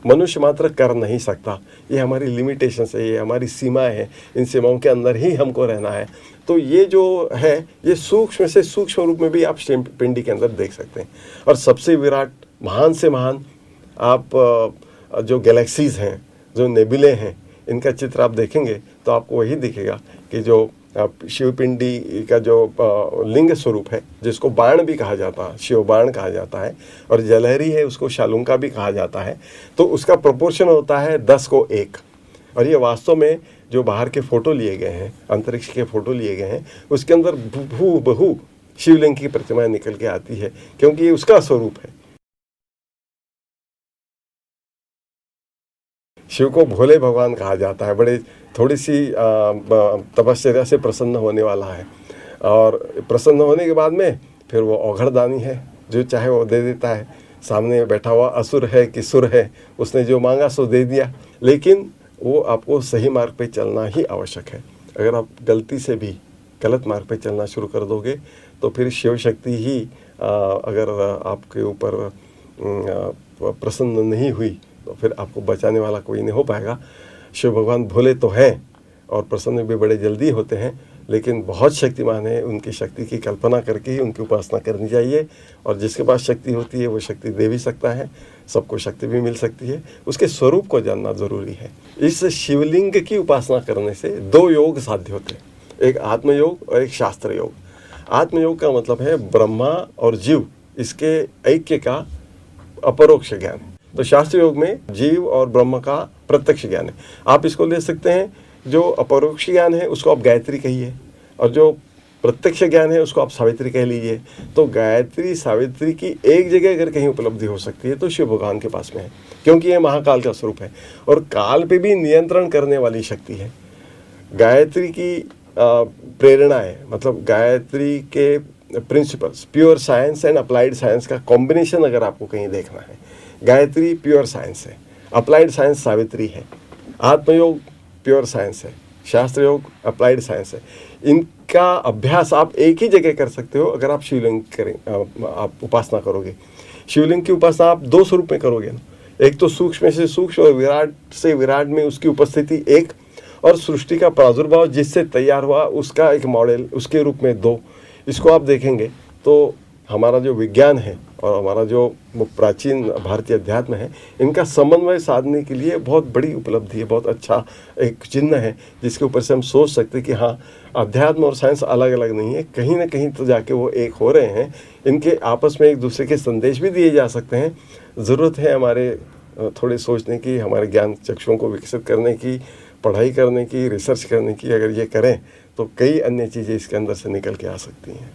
मनुष्य मात्र कर नहीं सकता। ये हमारी लिमिटेशन है, ये हमारी सीमाएं हैं, इन सीमाओं के अंदर ही हमको रहना है। तो ये जो है, ये सूक्ष्म से सूक्ष्म रूप में भी आप पिंडी के अंदर देख सकते हैं। और सबसे विराट, महान से महान आप जो गैलेक्सीज़ हैं, जो नेबुले हैं, इनका चित्र आप देखेंगे तो आपको वही दिखेगा कि जो शिवपिंडी का जो लिंग स्वरूप है, जिसको बाण भी कहा जाता है, शिव बाण कहा जाता है, और जलहरी है उसको शालुंका भी कहा जाता है, तो उसका प्रोपोर्शन होता है 10 को 1। और ये वास्तव में जो बाहर के फ़ोटो लिए गए हैं, अंतरिक्ष के फ़ोटो लिए गए हैं, उसके अंदर बहु शिवलिंग की प्रतिमाएं निकल के आती है, क्योंकि ये उसका स्वरूप है। शिव को भोले भगवान कहा जाता है, बड़े थोड़ी सी तपश्चर्या से प्रसन्न होने वाला है, और प्रसन्न होने के बाद में फिर वो औघड़दानी है, जो चाहे वो दे देता है। सामने बैठा हुआ असुर है कि सुर है, उसने जो मांगा सो दे दिया। लेकिन वो आपको सही मार्ग पे चलना ही आवश्यक है। अगर आप गलती से भी गलत मार्ग पे चलना शुरू कर दोगे तो फिर शिव शक्ति ही अगर आपके ऊपर प्रसन्न नहीं हुई तो फिर आपको बचाने वाला कोई नहीं हो पाएगा। शिव भगवान भोले तो हैं और प्रसन्न भी बड़े जल्दी होते हैं, लेकिन बहुत शक्तिमान है। उनकी शक्ति की कल्पना करके ही उनकी उपासना करनी चाहिए। और जिसके पास शक्ति होती है वो शक्ति दे भी सकता है, सबको शक्ति भी मिल सकती है। उसके स्वरूप को जानना ज़रूरी है। इस शिवलिंग की उपासना करने से 2 योग साध्य होते हैं, एक आत्मयोग और एक शास्त्र योग। आत्मयोग का मतलब है ब्रह्मा और जीव इसके ऐक्य का अपरोक्ष ज्ञान। तो शास्त्र योग में जीव और ब्रह्म का प्रत्यक्ष ज्ञान है। आप इसको ले सकते हैं, जो अपरोक्ष ज्ञान है उसको आप गायत्री कहिए और जो प्रत्यक्ष ज्ञान है उसको आप सावित्री कह लीजिए। तो गायत्री सावित्री की एक जगह अगर कहीं उपलब्धि हो सकती है तो शिव भगवान के पास में है, क्योंकि ये महाकाल का स्वरूप है और काल पे भी नियंत्रण करने वाली शक्ति है। गायत्री की प्रेरणा है, मतलब गायत्री के principles, pure science and applied science का कॉम्बिनेशन अगर आपको कहीं देखना है, गायत्री प्योर साइंस है, अप्लाइड साइंस सावित्री है, आत्मयोग प्योर साइंस है, शास्त्र योग अप्लाइड साइंस है। इनका अभ्यास आप एक ही जगह कर सकते हो अगर आप शिवलिंग करें, आप उपासना करोगे। शिवलिंग की उपासना आप 2 स्वरूप में करोगे ना, एक तो सूक्ष्म से सूक्ष्म और विराट से विराट में उसकी उपस्थिति एक, और सृष्टि का प्रादुर्भाव जिससे तैयार हुआ उसका एक मॉडल उसके रूप में 2। इसको आप देखेंगे तो हमारा जो विज्ञान है और हमारा जो प्राचीन भारतीय अध्यात्म है, इनका समन्वय साधने के लिए बहुत बड़ी उपलब्धि है, बहुत अच्छा एक चिन्ह है जिसके ऊपर से हम सोच सकते हैं कि हाँ, अध्यात्म और साइंस अलग अलग नहीं है, कहीं ना कहीं तो जाके वो एक हो रहे हैं। इनके आपस में एक दूसरे के संदेश भी दिए जा सकते हैं। ज़रूरत है हमारे थोड़े सोचने की, हमारे ज्ञान चक्षुओं को विकसित करने की, पढ़ाई करने की, रिसर्च करने की। अगर ये करें तो कई अन्य चीज़ें इसके अंदर से निकल के आ सकती हैं।